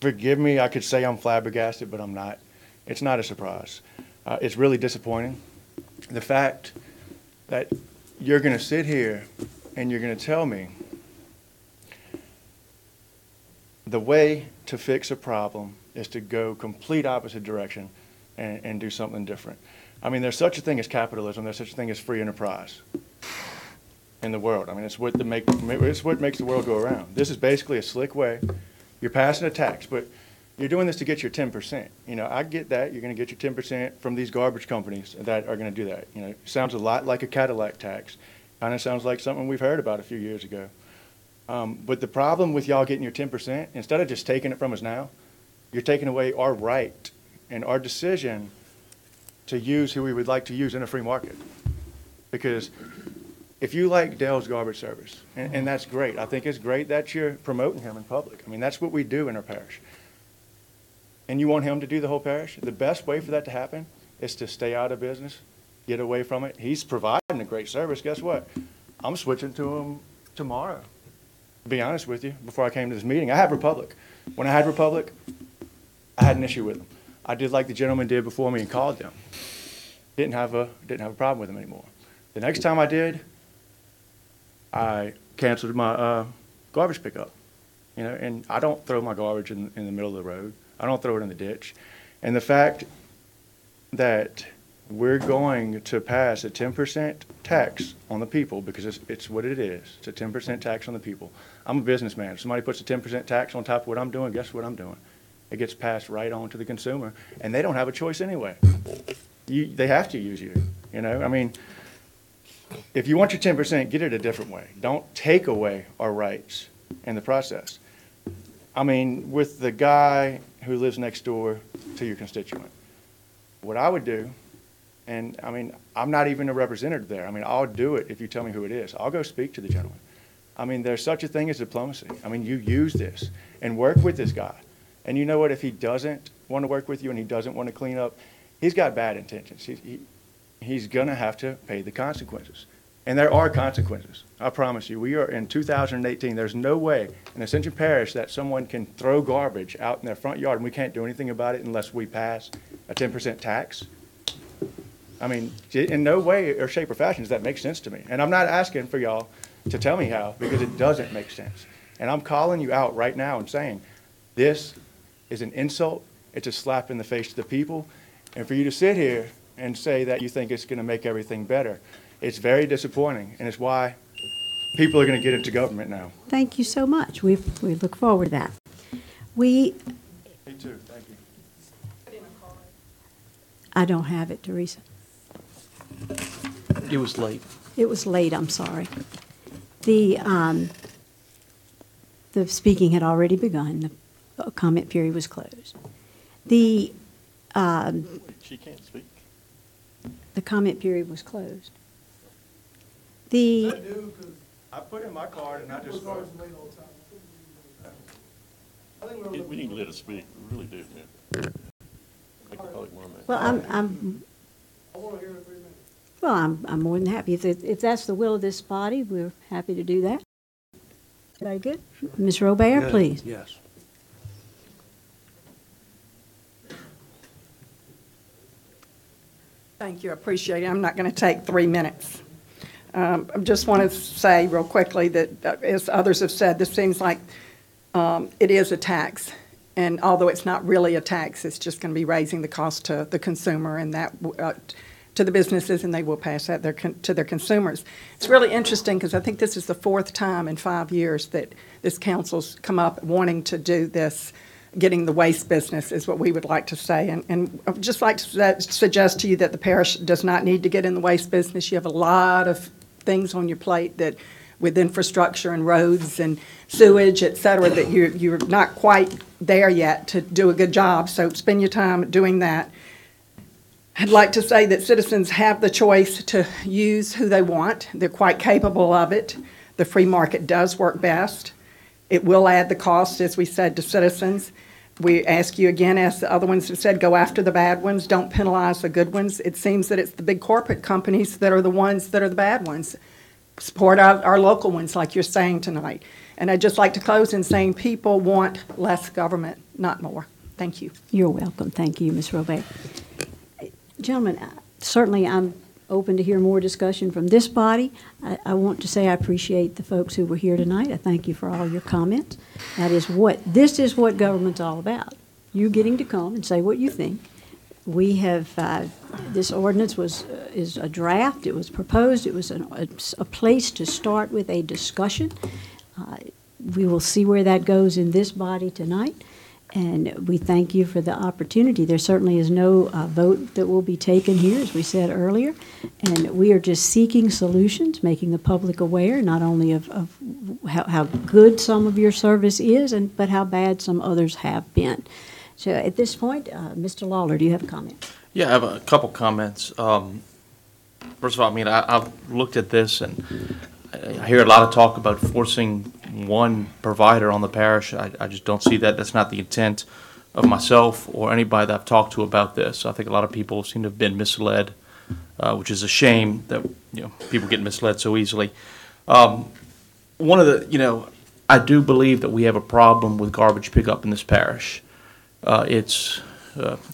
forgive me, I could say I'm flabbergasted, but I'm not. It's not a surprise. It's really disappointing. The fact that you're going to sit here and you're going to tell me the way to fix a problem is to go complete opposite direction and do something different. I mean, there's such a thing as capitalism. There's such a thing as free enterprise in the world. I mean, it's what makes the world go around. This is basically a slick way. You're passing a tax, but you're doing this to get your 10%. You know, I get that. You're going to get your 10% from these garbage companies that are going to do that. You know, it sounds a lot like a Cadillac tax. Kind of sounds like something we've heard about a few years ago. But the problem with y'all getting your 10%, instead of just taking it from us now, you're taking away our right and our decision to use who we would like to use in a free market. Because if you like Dale's garbage service, and that's great, I think it's great that you're promoting him in public. I mean, that's what we do in our parish. And you want him to do the whole parish, the best way for that to happen is to stay out of business, get away from it. He's providing a great service. Guess what? I'm switching to him tomorrow. To be honest with you, before I came to this meeting, I had Republic. When I had Republic, I had an issue with them. I did like the gentleman did before me and called them. Didn't have a problem with them anymore. The next time I did, I canceled my garbage pickup. You know, and I don't throw my garbage in the middle of the road. I don't throw it in the ditch. And the fact that we're going to pass a 10% tax on the people, because it's what it is. It's a 10% tax on the people. I'm a businessman. If somebody puts a 10% tax on top of what I'm doing, guess what I'm doing? It gets passed right on to the consumer, and they don't have a choice anyway. They have to use you, you know? I mean, if you want your 10%, get it a different way. Don't take away our rights in the process. I mean, with the guy who lives next door to your constituent, what I would do, and I mean, I'm not even a representative there. I mean, I'll do it if you tell me who it is. I'll go speak to the gentleman. I mean, there's such a thing as diplomacy. I mean, you use this and work with this guy. And you know what? If he doesn't want to work with you and he doesn't want to clean up, he's got bad intentions. He's going to have to pay the consequences. And there are consequences. I promise you. We are in 2018. There's no way in Ascension Parish that someone can throw garbage out in their front yard and we can't do anything about it unless we pass a 10% tax. I mean, in no way or shape or fashion does that make sense to me. And I'm not asking for y'all to tell me how, because it doesn't make sense. And I'm calling you out right now and saying, this is an insult. It's a slap in the face to the people. And for you to sit here and say that you think it's going to make everything better, it's very disappointing. And it's why people are going to get into government now. Thank you so much. We look forward to that. Me too. Thank you. I don't have it, Teresa. It was late. It was late, I'm sorry. The speaking had already begun. The comment period was closed. She can't speak. The comment period was closed. I put in my card and I just voted. We need to let her speak. We really do, man. Make the public more mad. Well, I'm more than happy. If that's the will of this body, we're happy to do that. Very good. Ms. Robert, Good. please. Yes. Thank you, I appreciate it. I'm not going to take 3 minutes. I just want to say real quickly that, as others have said, this seems like it is a tax. And although it's not really a tax, it's just going to be raising the cost to the consumer and that to the businesses, and they will pass that to their consumers. It's really interesting because I think this is the 4th time in 5 years that this council's come up wanting to do this. Getting the waste business is what we would like to say. And I would just like to suggest to you that the parish does not need to get in the waste business. You have a lot of things on your plate that with infrastructure and roads and sewage, et cetera, that you're not quite there yet to do a good job. So spend your time doing that. I'd like to say that citizens have the choice to use who they want. They're quite capable of it. The free market does work best. It will add the cost, as we said, to citizens. We ask you again, as the other ones have said, go after the bad ones. Don't penalize the good ones. It seems that it's the big corporate companies that are the ones that are the bad ones. Support our local ones, like you're saying tonight. And I'd just like to close in saying people want less government, not more. Thank you. You're welcome. Thank you, Ms. Robert. Gentlemen, certainly I'm open to hear more discussion from this body. I want to say I appreciate the folks who were here tonight. I thank you for all your comments. This is what government's all about. You getting to come and say what you think. We have, this ordinance is a draft. It was proposed. It was a place to start with a discussion. We will see where that goes in this body tonight. And we thank you for the opportunity. There certainly is no vote that will be taken here, as we said earlier. And we are just seeking solutions, making the public aware, not only of how good some of your service is, but how bad some others have been. So at this point, Mr. Lawler, do you have a comment? Yeah, I have a couple comments. First of all, I mean, I've looked at this and I hear a lot of talk about forcing one provider on the parish. I just don't see that. That's not the intent of myself or anybody that I've talked to about this. I think a lot of people seem to have been misled, which is a shame that people get misled so easily. One of the, I do believe that we have a problem with garbage pickup in this parish. It's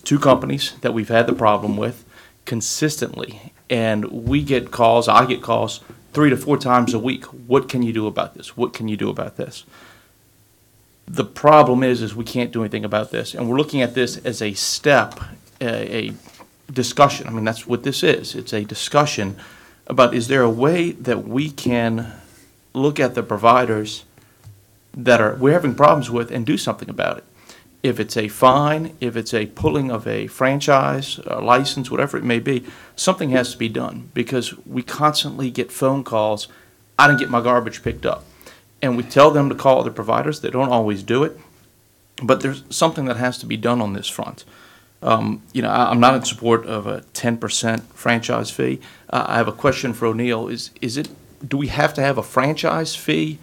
2 companies that we've had the problem with consistently, and we get calls. I get calls 3 to 4 times a week. What can you do about this? What can you do about this? The problem is we can't do anything about this, and we're looking at this as a step, a discussion. I mean, that's what this is. It's a discussion about, is there a way that we can look at the providers that we're having problems with and do something about it? If it's a fine, if it's a pulling of a franchise, a license, whatever it may be, something has to be done, because we constantly get phone calls, I didn't get my garbage picked up. And we tell them to call other providers. They don't always do it. but there's something that has to be done on this front. I'm not in support of a 10% franchise fee. I have a question for O'Neill. Do we have to have a franchise fee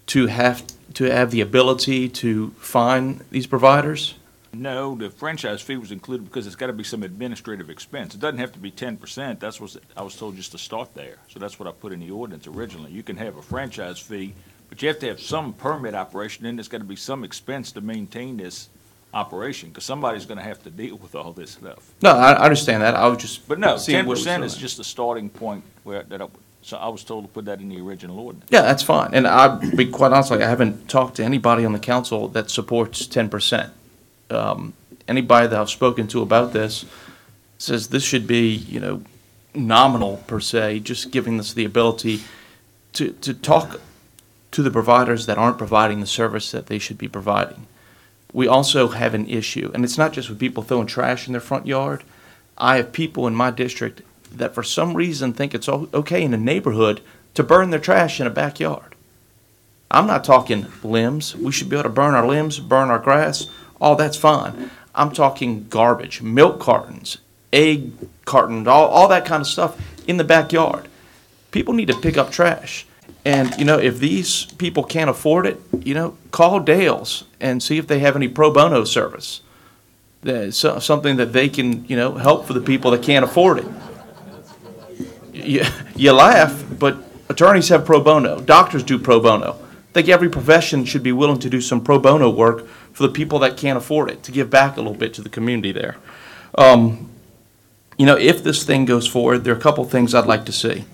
to have the ability to find these providers? No, the franchise fee was included because it's got to be some administrative expense. It doesn't have to be 10%. That's what I was told just to start there. So that's what I put in the ordinance originally. You can have a franchise fee, but you have to have some permit operation, and there's got to be some expense to maintain this operation, because somebody's going to have to deal with all this stuff. No, I understand that. I was just But no, seeing what 10% was is just a starting point so I was told to put that in the original ordinance. Yeah, that's fine. And I'll be quite honest, I haven't talked to anybody on the council that supports 10%. Anybody that I've spoken to about this says this should be, nominal per se, just giving us the ability to talk to the providers that aren't providing the service that they should be providing. We also have an issue, and it's not just with people throwing trash in their front yard. I have people in my district that for some reason think it's okay in a neighborhood to burn their trash in a backyard. I'm not talking limbs. We should be able to burn our limbs, burn our grass. All that's fine. I'm talking garbage, milk cartons, egg cartons, all that kind of stuff in the backyard. People need to pick up trash. And, if these people can't afford it, call Dale's and see if they have any pro bono service. Something that they can, help for the people that can't afford it. You laugh, but attorneys have pro bono. Doctors do pro bono. I think every profession should be willing to do some pro bono work for the people that can't afford it, to give back a little bit to the community there. If this thing goes forward, there are a couple things I'd like to see.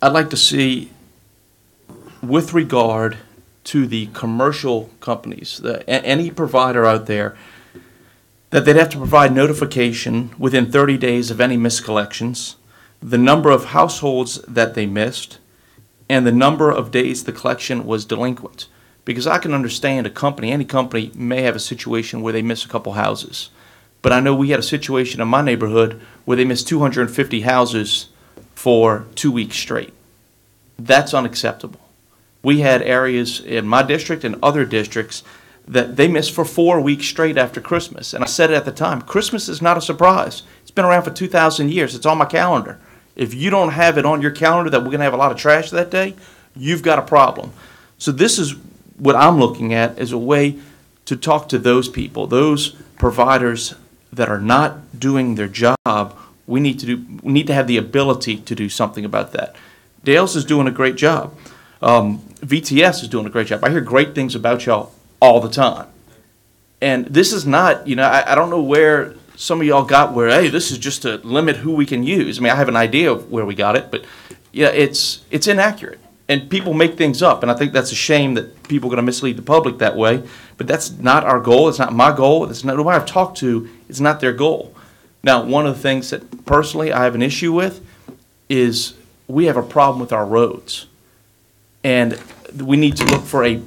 I'd like to see, with regard to the commercial companies, any provider out there, that they'd have to provide notification within 30 days of any miscollections, the number of households that they missed, and the number of days the collection was delinquent. Because I can understand any company may have a situation where they miss a couple houses. But I know we had a situation in my neighborhood where they missed 250 houses for 2 weeks straight. That's unacceptable. We had areas in my district and other districts that they missed for 4 weeks straight after Christmas. And I said it at the time, Christmas is not a surprise. It's been around for 2,000 years. It's on my calendar. If you don't have it on your calendar that we're going to have a lot of trash that day, you've got a problem. So this is what I'm looking at as a way to talk to those people, those providers that are not doing their job. We need to have the ability to do something about that. Dale's is doing a great job. VTS is doing a great job. I hear great things about y'all all the time. And this is not, I don't know where some of y'all got where, hey, this is just to limit who we can use. I mean, I have an idea of where we got it, but it's inaccurate. And people make things up, and I think that's a shame that people are going to mislead the public that way. But that's not our goal. It's not my goal. It's not nobody I've talked to. It's not their goal. Now, one of the things that personally I have an issue with is we have a problem with our roads. And we need to look for a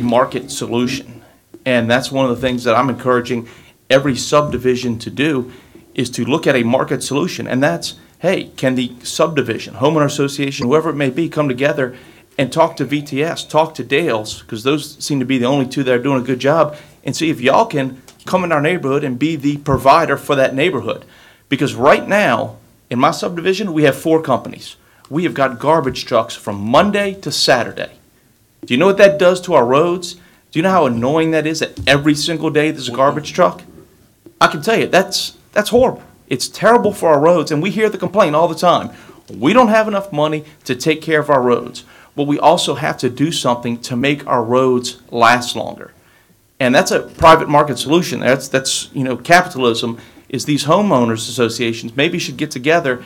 market solution. And that's one of the things that I'm encouraging every subdivision to do, is to look at a market solution. And that's, hey, can the subdivision, homeowner association, whoever it may be, come together and talk to VTS, talk to Dale's, because those seem to be the only two that are doing a good job, and see if y'all can come in our neighborhood and be the provider for that neighborhood. Because right now, in my subdivision, we have 4 companies. We have got garbage trucks from Monday to Saturday. Do you know what that does to our roads? Do you know how annoying that is, that every single day there's a garbage truck? I can tell you, that's horrible. It's terrible for our roads, and we hear the complaint all the time. We don't have enough money to take care of our roads. But we also have to do something to make our roads last longer. And that's a private market solution. That's capitalism is these homeowners associations maybe should get together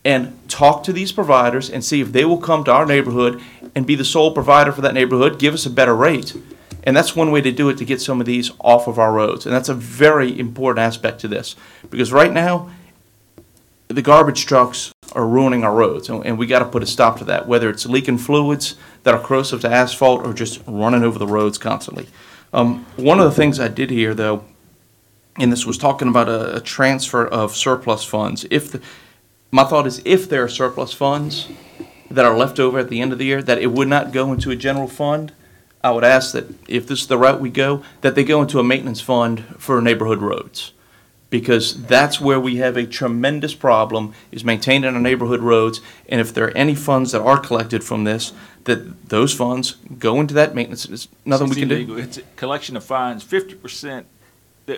and talk to these providers and see if they will come to our neighborhood and be the sole provider for that neighborhood, give us a better rate. And that's one way to do it, to get some of these off of our roads. And that's a very important aspect to this. Because right now, the garbage trucks are ruining our roads. And we got to put a stop to that, whether it's leaking fluids that are corrosive to asphalt or just running over the roads constantly. One of the things I did hear, though, and this was talking about a transfer of surplus funds. My thought is, if there are surplus funds that are left over at the end of the year, that it would not go into a general fund, I would ask that if this is the route we go, that they go into a maintenance fund for neighborhood roads. Because that's where we have a tremendous problem, is maintaining our neighborhood roads. And if there are any funds that are collected from this, that those funds go into that maintenance. There's nothing we can do. It's a collection of fines, 50%.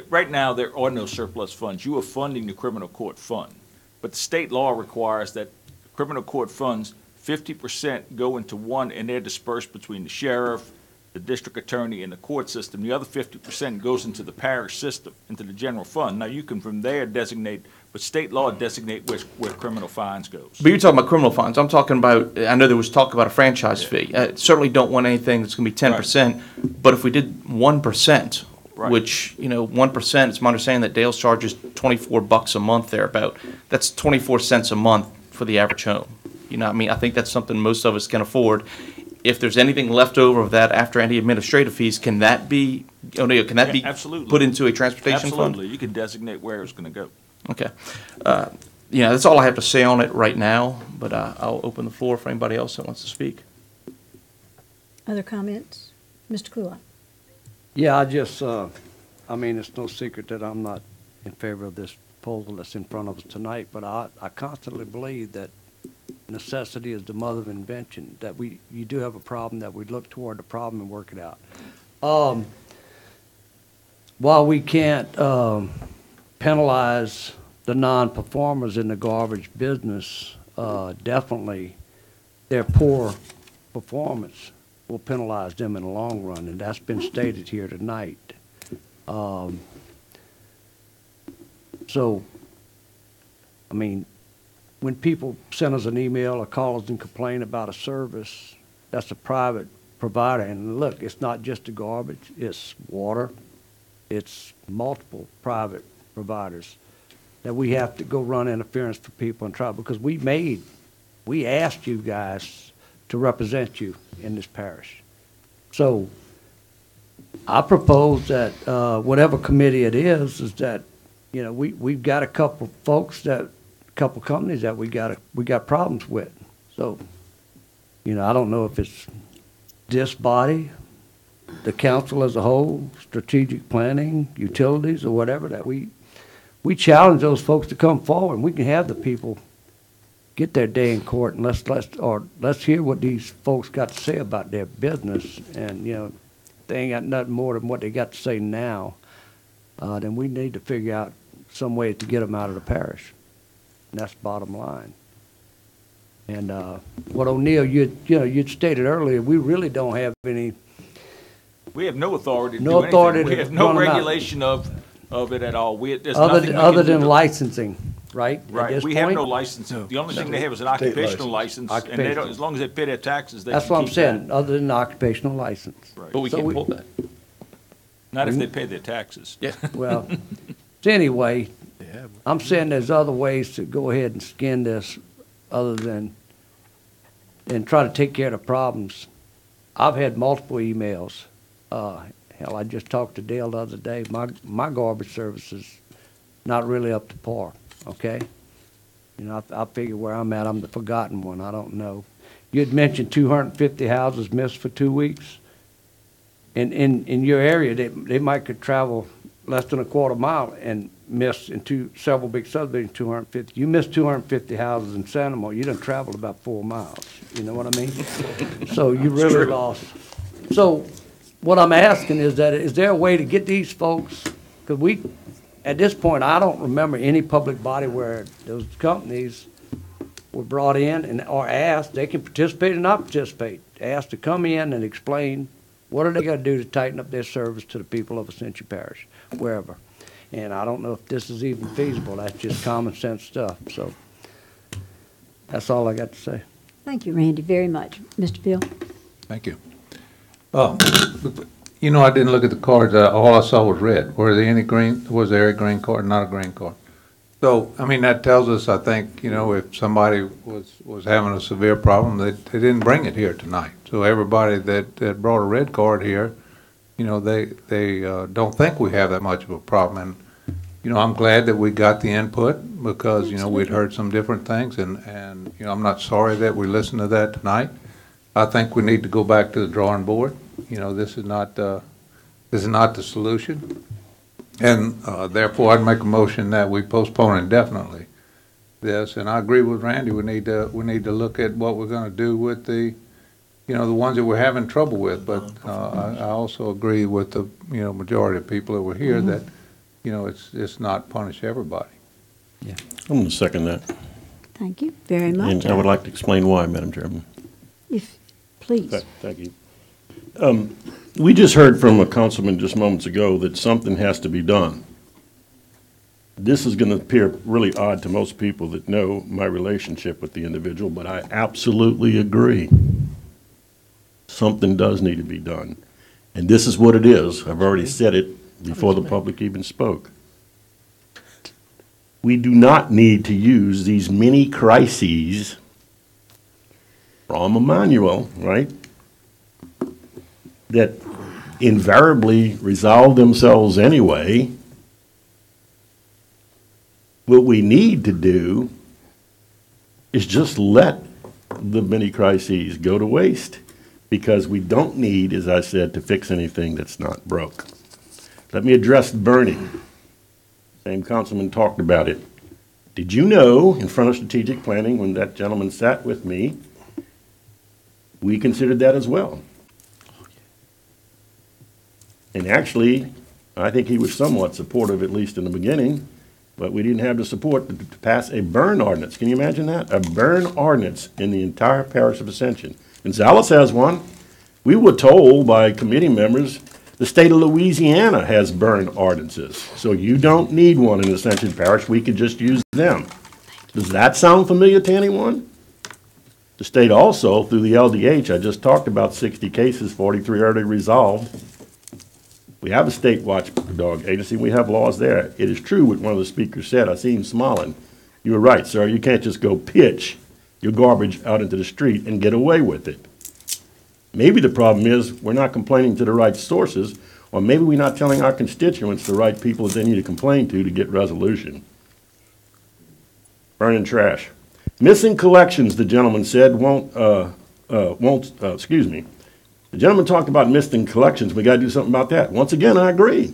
Right now, there are no surplus funds. You are funding the criminal court fund. But the state law requires that criminal court funds, 50% go into one, and they're dispersed between the sheriff, the district attorney, and the court system. The other 50% goes into the parish system, into the general fund. Now, you can from there designate, but state law designate where criminal fines goes. But you're talking about criminal fines. I'm talking about, I know there was talk about a franchise fee. Certainly don't want anything that's going to be 10%. Right. But if we did 1%, right, which, 1%, it's my understanding that Dale's charges $24 a month thereabout. That's 24 cents a month for the average home. You know what I mean? I think that's something most of us can afford. If there's anything left over of that after any administrative fees, can that be, absolutely, put into a transportation fund? Absolutely. You can designate where it's going to go. Okay. That's all I have to say on it right now, but I'll open the floor for anybody else that wants to speak. Other comments? Mr. Kulak? Yeah, it's no secret that I'm not in favor of this proposal that's in front of us tonight, but I constantly believe that necessity is the mother of invention, that you do have a problem, that we look toward the problem and work it out. While we can't penalize the non-performers in the garbage business, definitely their poor performance will penalize them in the long run, and that's been stated here tonight. When people send us an email or call us and complain about a service, that's a private provider. And look, it's not just the garbage, it's water, it's multiple private providers that we have to go run interference for people and try, because we asked you guys to represent you in this parish. So I propose that whatever committee it is that, we've got a couple companies that we got problems with. So, I don't know if it's this body, the council as a whole, strategic planning, utilities, or whatever, that we challenge those folks to come forward, and we can have the people get their day in court, and let's hear what these folks got to say about their business. And if they ain't got nothing more than what they got to say now, then we need to figure out some way to get them out of the parish. And that's the bottom line. And what O'Neill, you'd stated earlier, we really don't have any. We have no authority to do anything. We have no regulation of it at all. Other than licensing, right? Right. We have no licensing. The only thing they have is an occupational license, and they don't, as long as they pay their taxes, they can keep that. That's what I'm saying. Other than the occupational license. Right. But we can't pull that. Not if they pay their taxes. Yeah. Well, so anyway, I'm saying there's other ways to go ahead and skin this other than and try to take care of the problems. I've had multiple emails. Hell, I just talked to Dale the other day. My garbage service is not really up to par, okay? I figure where I'm at, I'm the forgotten one. I don't know. You'd mentioned 250 houses missed for 2 weeks. In your area, they might could travel less than a quarter mile and miss in several big subdivisions 250. You missed 250 houses in Santa Monica. You done traveled about 4 miles. You know what I mean? So you really lost. So what I'm asking is there a way to get these folks? Because at this point, I don't remember any public body where those companies were brought in or asked. They can participate or not participate. Asked to come in and explain what are they going to do to tighten up their service to the people of Ascension Parish, wherever. And I don't know if this is even feasible. That's just common sense stuff. So that's all I got to say. Thank you, Randy, very much. Mr. Bill? Thank you. I didn't look at the cards. All I saw was red. Was there a green card? Not a green card. So, that tells us, I think, if somebody was having a severe problem, they didn't bring it here tonight. So everybody that brought a red card here, they don't think we have that much of a problem. And, I'm glad that we got the input because, we'd heard some different things. And I'm not sorry that we listened to that tonight. I think we need to go back to the drawing board, this is not the solution. And therefore, I'd make a motion that we postpone indefinitely this. And I agree with Randy. We need to look at what we're going to do with the ones that we're having trouble with. But I also agree with the majority of people that were here that it's not punish everybody. Yeah, I'm going to second that. Thank you very much. And I would like to explain why, Madam Chairman. Please. Thank you. We just heard from a councilman just moments ago that something has to be done. This is going to appear really odd to most people that know my relationship with the individual, but I absolutely agree. Something does need to be done. And this is what it is. I've already said it before the public even spoke. We do not need to use these mini crises from a manual, right, that invariably resolve themselves anyway. What we need to do is just let the mini crises go to waste, because we don't need, as I said, to fix anything that's not broke. Let me address burning. Same councilman talked about it. Did you know, in front of strategic planning, when that gentleman sat with me, we considered that as well. And actually, I think he was somewhat supportive, at least in the beginning, but we didn't have the support to pass a burn ordinance. Can you imagine that? A burn ordinance in the entire parish of Ascension. Gonzales has one. We were told by committee members the state of Louisiana has burn ordinances. So you don't need one in Ascension Parish. We could just use them. Does that sound familiar to anyone? The state also, through the LDH, I just talked about 60 cases, 43 already resolved. We have a state watchdog agency. We have laws there. It is true what one of the speakers said. I see him smiling. You were right, sir. You can't just go pitch your garbage out into the street and get away with it. Maybe the problem is we're not complaining to the right sources, or maybe we're not telling our constituents the right people that they need to complain to get resolution. Burning trash. Missing collections, the gentleman said, excuse me. The gentleman talked about missing collections. We got to do something about that. Once again, I agree.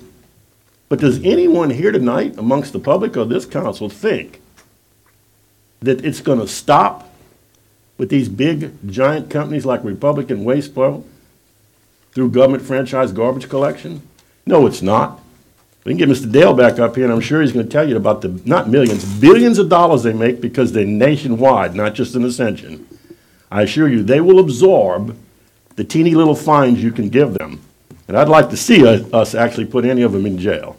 But does anyone here tonight amongst the public or this council think that it's going to stop with these big, giant companies like Republican Waste Flow through government franchise garbage collection? No, it's not. We can get Mr. Dale back up here, and I'm sure he's going to tell you about the, not millions, billions of dollars they make because they're nationwide, not just in Ascension. I assure you, they will absorb the teeny little fines you can give them. And I'd like to see us actually put any of them in jail.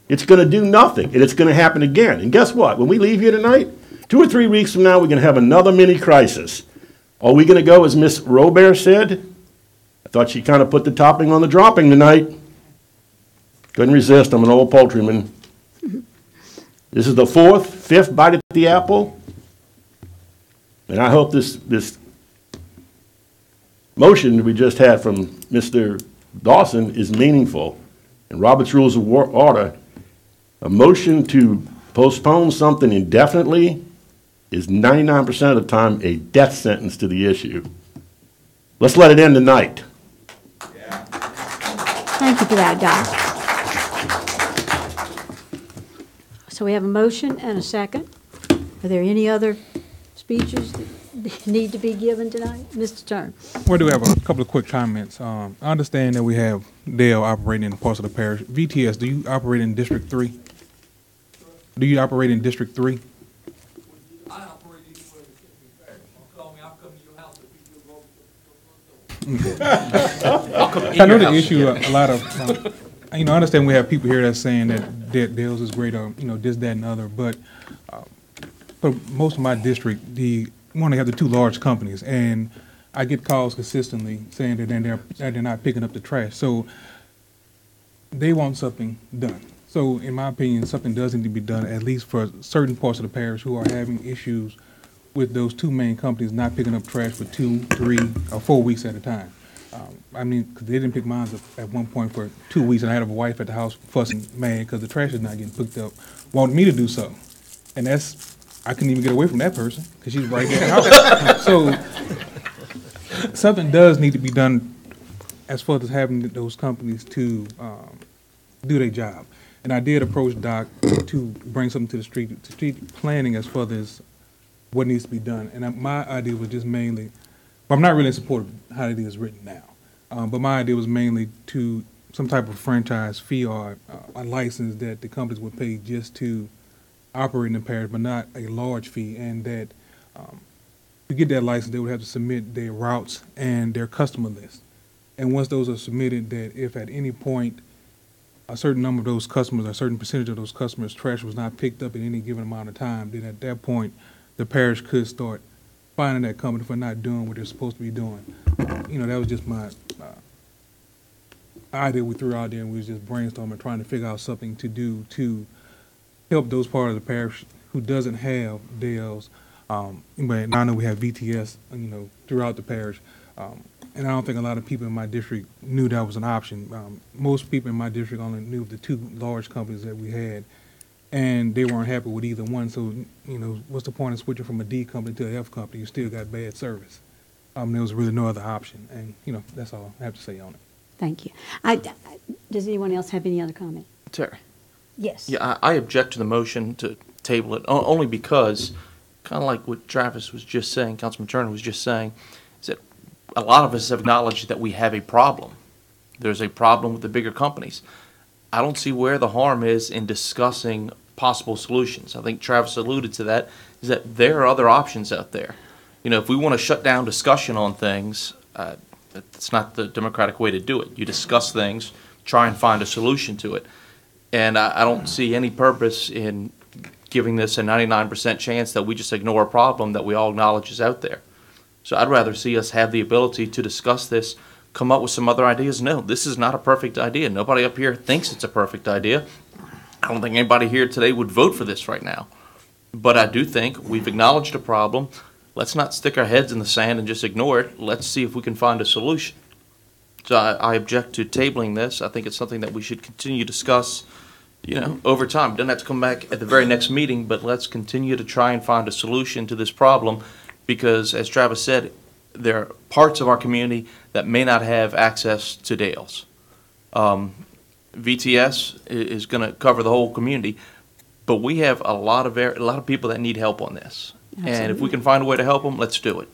It's going to do nothing, and it's going to happen again. And guess what? When we leave here tonight, 2 or 3 weeks from now, we're going to have another mini crisis. Are we going to go, as Miss Robert said? I thought she kind of put the topping on the dropping tonight. Couldn't resist. I'm an old poultryman. This is the 4th, 5th bite at the apple. And I hope this motion we just had from Mr. Dawson is meaningful. In Robert's Rules of Order, a motion to postpone something indefinitely is 99% of the time a death sentence to the issue. Let's let it end tonight. Thank you for that, Doc. So we have a motion and a second. Are there any other speeches that need to be given tonight? Mr. Turner. Well, I do have a couple of quick comments. I understand that we have Dale operating in parts of the parish. VTS, do you operate in District 3? Do you operate in District 3? I operate anywhere in the call me, I'll come to your house if you do I'll come in I know the issue, a lot of, I understand we have people here that's saying that Dale's is great, this, that, and other, but for most of my district, we only have the 2 large companies, and I get calls consistently saying that they're not picking up the trash. So they want something done. So in my opinion, something does need to be done, at least for certain parts of the parish who are having issues with those 2 main companies not picking up trash for 2, 3, or 4 weeks at a time. Because they didn't pick mine up at one point for 2 weeks, and I had a wife at the house fussing mad because the trash is not getting picked up, wanted me to do so. And I couldn't even get away from that person because she's right there. So something does need to be done as far as having those companies to do their job. And I did approach Doc to bring something to the street planning as far as what needs to be done. And my idea was just mainly, but I'm not really in support of how it is written now. But my idea was mainly to some type of franchise fee or a license that the companies would pay just to operate in the parish, but not a large fee. And that to get that license, they would have to submit their routes and their customer list. And once those are submitted, that if at any point a certain number of those customers, a certain percentage of those customers' trash was not picked up in any given amount of time, then at that point, the parish could start fining that company for not doing what they're supposed to be doing. That was just my idea we threw out there, and we was just brainstorming, trying to figure out something to do to help those part of the parish who doesn't have DALs. But I know we have VTS, throughout the parish. And I don't think a lot of people in my district knew that was an option. Most people in my district only knew of the two large companies that we had, and they weren't happy with either one. So, what's the point of switching from a D company to an F company? You still got bad service. There was really no other option, and that's all I have to say on it. Thank you. Does anyone else have any other comment? Terry? Yes. Yeah, I object to the motion to table it, only because, kind of like what Travis was just saying, Councilman Turner was just saying, is that a lot of us have acknowledged that we have a problem. There's a problem with the bigger companies. I don't see where the harm is in discussing possible solutions. I think Travis alluded to that, is that there are other options out there. If we want to shut down discussion on things, that's not the democratic way to do it. You discuss things, try and find a solution to it. And I don't see any purpose in giving this a 99% chance that we just ignore a problem that we all acknowledge is out there. So I'd rather see us have the ability to discuss this, come up with some other ideas. No, this is not a perfect idea. Nobody up here thinks it's a perfect idea. I don't think anybody here today would vote for this right now. But I do think we've acknowledged a problem. Let's not stick our heads in the sand and just ignore it. Let's see if we can find a solution. So I object to tabling this. I think it's something that we should continue to discuss, over time. It doesn't have to come back at the very next meeting, but let's continue to try and find a solution to this problem, because, as Travis said, there are parts of our community that may not have access to Dales. VTS is going to cover the whole community, but we have a lot of people that need help on this. Absolutely. And if we can find a way to help them, let's do it.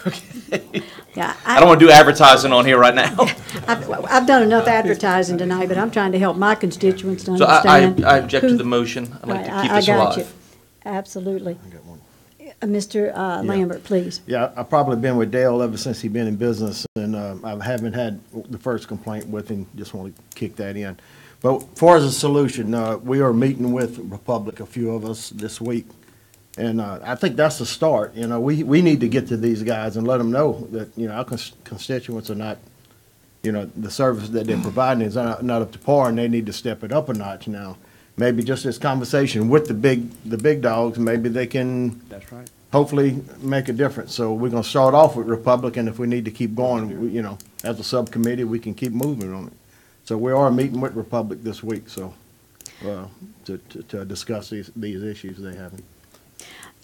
Okay. Yeah, I don't want to do advertising on here right now. I've done enough advertising tonight, but I'm trying to help my constituents to So understand. I object to the motion. I'd like to keep this alive. I got you. Absolutely. Mr. Lambert, please. Yeah, I've probably been with Dale ever since he's been in business, and I haven't had the first complaint with him. Just want to kick that in. But as far as a solution, we are meeting with Republic, a few of us this week, and I think that's the start. We need to get to these guys and let them know that our constituents are not, the service that they're providing is not up to par, and they need to step it up a notch now. Maybe just this conversation with the big dogs, maybe they can. That's right. Hopefully make a difference. So we're going to start off with Republican. If we need to keep going, as a subcommittee, we can keep moving on it. So we are meeting with Republic this week, so to discuss these issues they have.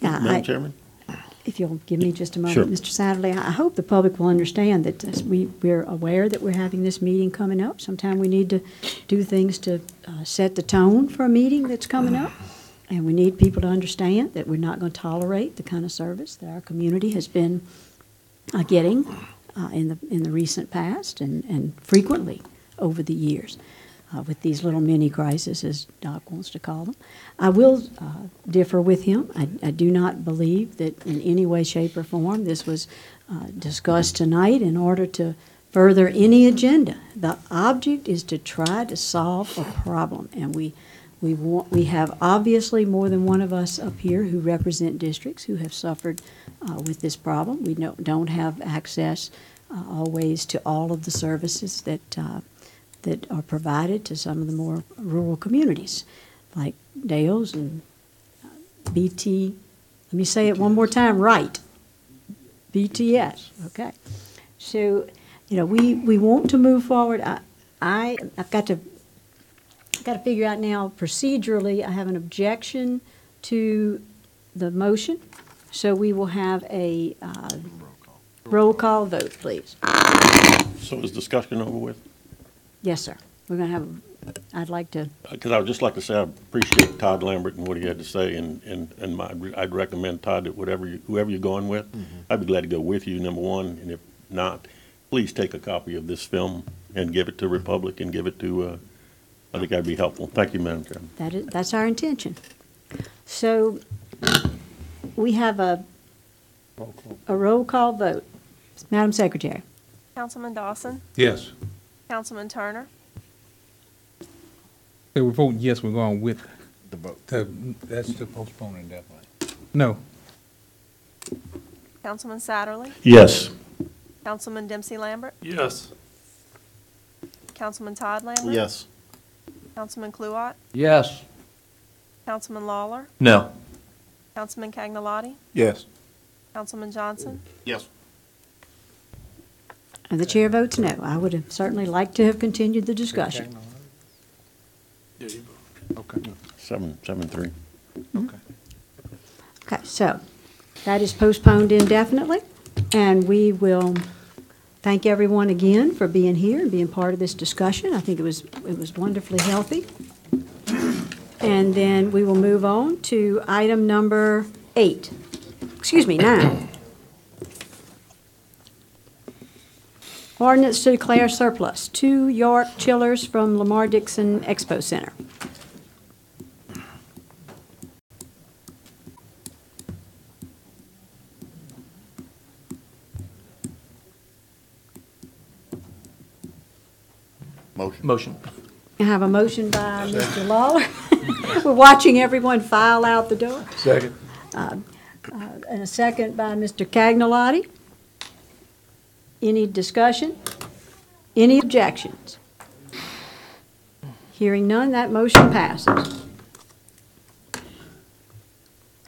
Madam Chairman? If you'll give me just a moment, Sure. Mr. Satterley, I hope the public will understand that we're aware that we're having this meeting coming up. Sometime we need to do things to set the tone for a meeting that's coming up. And we need people to understand that we're not going to tolerate the kind of service that our community has been getting in the recent past and frequently over the years with these little mini crises, as Doc wants to call them. I will differ with him. I do not believe that in any way, shape, or form this was discussed tonight in order to further any agenda. The object is to try to solve a problem, and we have obviously more than one of us up here who represent districts who have suffered with this problem. We don't have access always to all of the services that are provided to some of the more rural communities, like Dales and BT. Let me say it one more time right. BTS. Okay. So, we want to move forward. I've got to figure out now procedurally. I have an objection to the motion, so we will have a Roll call vote, please. So is discussion over with? Yes, sir. We're going to have, I'd like to, Because I would just like to say I appreciate Todd Lambert and what he had to say, and I'd recommend, Todd, that whoever you're going with, I'd be glad to go with you, number one, and if not, please take a copy of this film and give it to Republic and give it to, I think that'd be helpful. Thank you, Madam Chairman. that's our intention. So we have a roll call vote. Madam Secretary. Councilman Dawson? Yes. Councilman Turner? They were voting yes, we're going with. The vote. That's to postpone indefinitely. No. Councilman Satterley? Yes. Councilman Dempsey Lambert? Yes. Councilman Todd Lambert? Yes. Councilman Kluwat? Yes. Councilman Lawler? No. Councilman Cagnolati? Yes. Councilman Johnson? Yes. And the chair votes no. I would have certainly liked to have continued the discussion. Okay. 7-3. Okay. Okay, so that is postponed indefinitely, and we will thank everyone again for being here and being part of this discussion. I think it was wonderfully healthy. And then we will move on to item number 9. Ordinance to declare surplus 2 York chillers from Lamar Dixon Expo Center. Motion. I have a motion by Mr. Lawler. We're watching everyone file out the door. Second. And a second by Mr. Cagnolati. Any discussion? Any objections? Hearing none, that motion passes.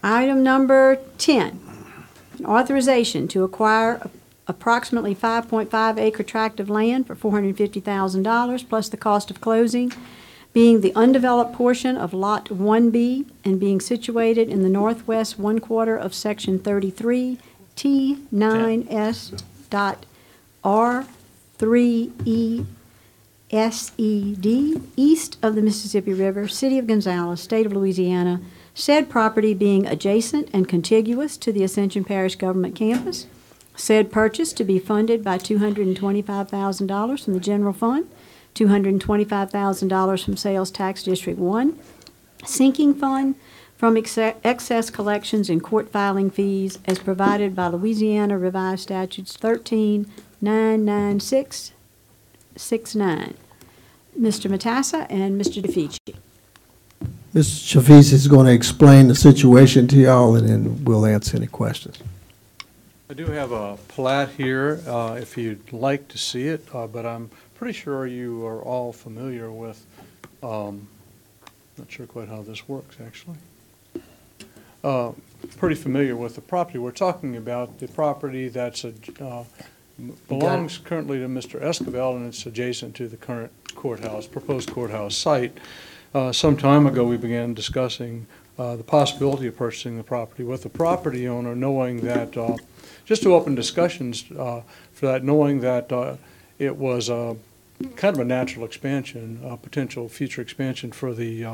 Item number 10, authorization to acquire approximately 5.5 acre tract of land for $450,000 plus the cost of closing, being the undeveloped portion of Lot 1B and being situated in the northwest 1/4 of Section 33 T9S dot R3E SED, east of the Mississippi River, City of Gonzales, State of Louisiana, said property being adjacent and contiguous to the Ascension Parish Government Campus. Said purchase to be funded by $225,000 from the general fund, $225,000 from Sales Tax District 1, sinking fund from excess collections and court filing fees as provided by Louisiana Revised Statutes 13-996-69. Mr. Matassa and Mr. DeFici. Mr. Chavis is going to explain the situation to y'all, and then we'll answer any questions. I do have a plat here, if you'd like to see it, but I'm pretty sure you are all familiar with, not sure quite how this works, actually. Pretty familiar with the property we're talking about, the property that's belongs currently to Mr. Esquivel, and it's adjacent to the current courthouse, proposed courthouse site. Some time ago, we began discussing the possibility of purchasing the property with the property owner, knowing that, just to open discussions for that, knowing that it was kind of a natural expansion, potential future expansion for the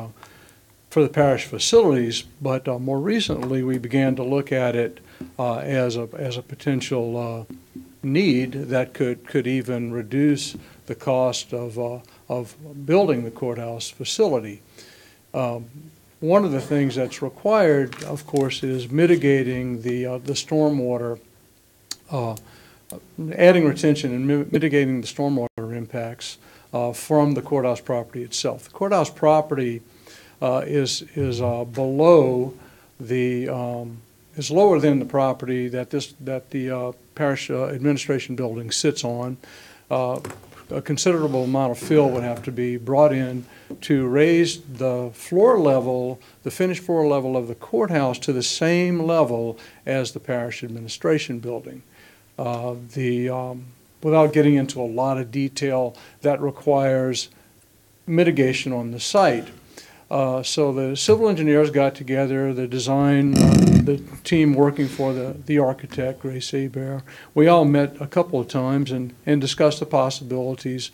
parish facilities, but more recently we began to look at it as a potential need that could even reduce the cost of building the courthouse facility. One of the things that's required, of course, is mitigating the stormwater, adding retention and mitigating the stormwater impacts from the courthouse property itself. The courthouse property is below the is lower than the property that the parish administration building sits on. A considerable amount of fill would have to be brought in to raise the floor level, the finished floor level of the courthouse to the same level as the parish administration building. Without getting into a lot of detail, that requires mitigation on the site. So the civil engineers got together, the design, the team working for the architect, Grace Abear. We all met a couple of times and discussed the possibilities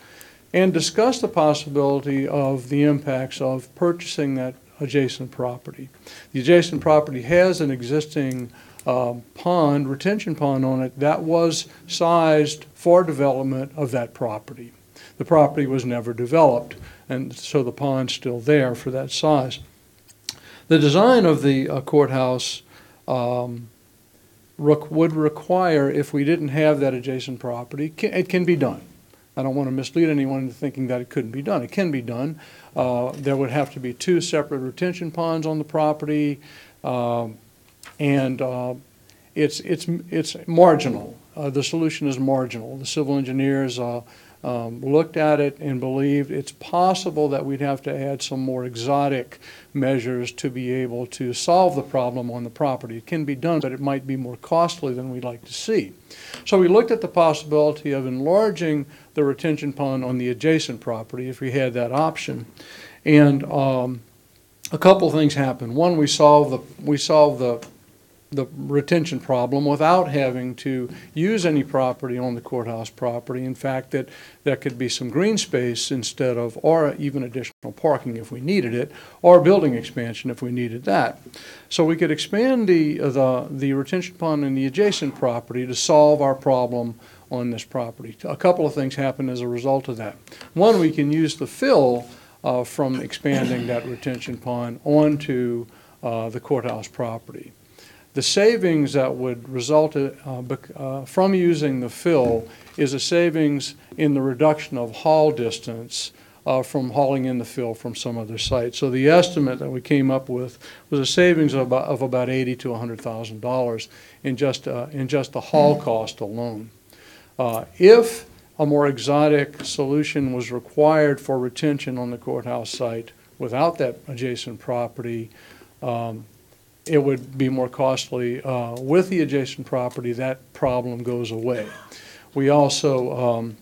and discussed the possibility of the impacts of purchasing that adjacent property. The adjacent property has an existing pond, retention pond on it that was sized for development of that property. The property was never developed, and so the pond's still there for that size. The design of the courthouse would require, if we didn't have that adjacent property, it can be done. I don't want to mislead anyone into thinking that it couldn't be done. It can be done. There would have to be 2 separate retention ponds on the property, and it's marginal. The solution is marginal. The civil engineers looked at it and believed it's possible that we'd have to add some more exotic measures to be able to solve the problem on the property. It can be done, but it might be more costly than we'd like to see. So we looked at the possibility of enlarging the retention pond on the adjacent property if we had that option. And a couple things happened. One, we solved the retention problem without having to use any property on the courthouse property. In fact, that could be some green space instead of, or even additional parking if we needed it, or building expansion if we needed that. So we could expand the retention pond in the adjacent property to solve our problem on this property. A couple of things happen as a result of that. One, we can use the fill from expanding that retention pond onto the courthouse property. The savings that would result from using the fill is a savings in the reduction of haul distance from hauling in the fill from some other site. So the estimate that we came up with was a savings of about $80,000 to $100,000 in just the haul cost alone. If a more exotic solution was required for retention on the courthouse site without that adjacent property, it would be more costly. With the adjacent property, that problem goes away. We also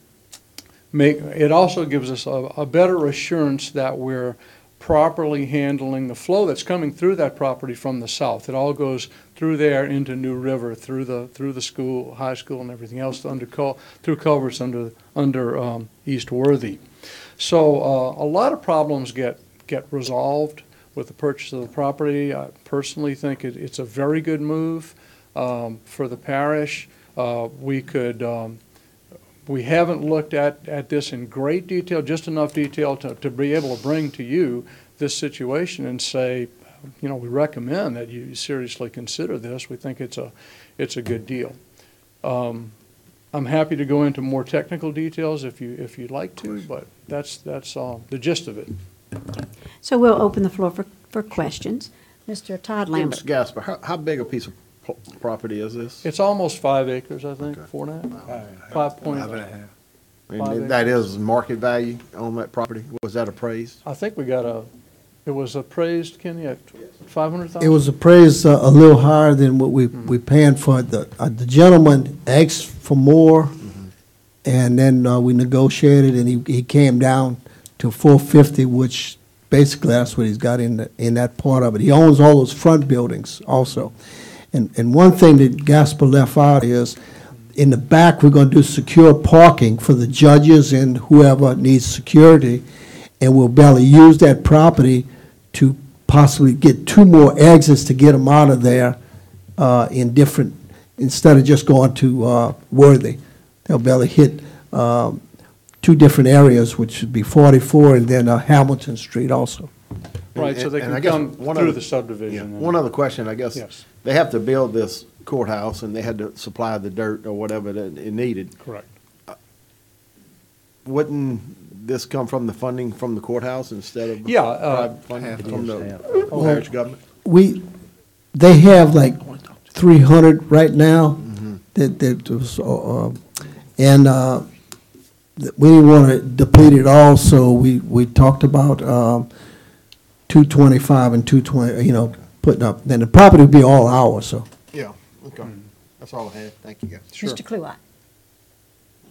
it also gives us a better assurance that we're properly handling the flow that's coming through that property from the south. It all goes through there into New River, through the school, high school, and everything else, through culverts under East Worthy. So a lot of problems get resolved with the purchase of the property. I personally think it's a very good move for the parish. We haven't looked at this in great detail, just enough detail to be able to bring to you this situation and say, we recommend that you seriously consider this. We think it's a good deal. I'm happy to go into more technical details if you'd like to, but that's the gist of it. So we'll open the floor for questions. Mr. Todd Lambert. Mr. Gasper, how big a piece of property is this? It's almost 5 acres, I think, 4.5. 5.5. And that is market value on that property? Was that appraised? I think it was appraised, Kenny, at $500,000? It was appraised a little higher than what we paying for it. The gentleman asked for more, and then we negotiated, and he came down to $450, which basically that's what he's got in that part of it. He owns all those front buildings also. And one thing that Gasper left out is, in the back, we're going to do secure parking for the judges and whoever needs security, and we'll barely use that property to possibly get 2 more exits to get them out of there instead of just going to Worthy. They'll barely hit 2 different areas, which would be 44 and then Hamilton Street also. Right, so they can come through the subdivision. Yeah, one other question, I guess. Yes. They have to build this courthouse, and they had to supply the dirt or whatever that it needed. Correct. Wouldn't this come from the funding from the courthouse instead of private funding from the parish government? They have like 300 right now. That was, we didn't want to deplete it all, so we talked about 225 and 220. Putting up. Then the property would be all ours. So. Yeah. Okay. That's all I had. Thank you, guys. Sure. Mr. Kluwat.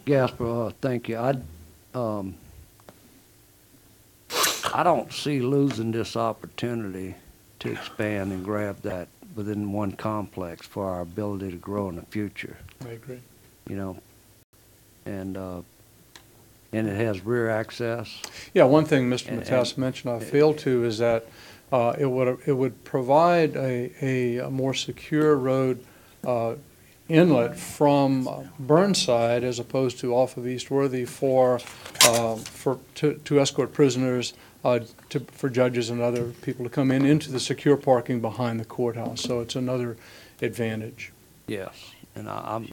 Gasper, thank you. I don't see losing this opportunity to expand and grab that within one complex for our ability to grow in the future, I agree. you know? And it has rear access. Yeah, one thing Mr. And- Matas mentioned I failed to is that it would provide a more secure road inlet from Burnside as opposed to off of East Worthy to escort prisoners, for judges and other people to come into the secure parking behind the courthouse. So it's another advantage. Yes, and I'm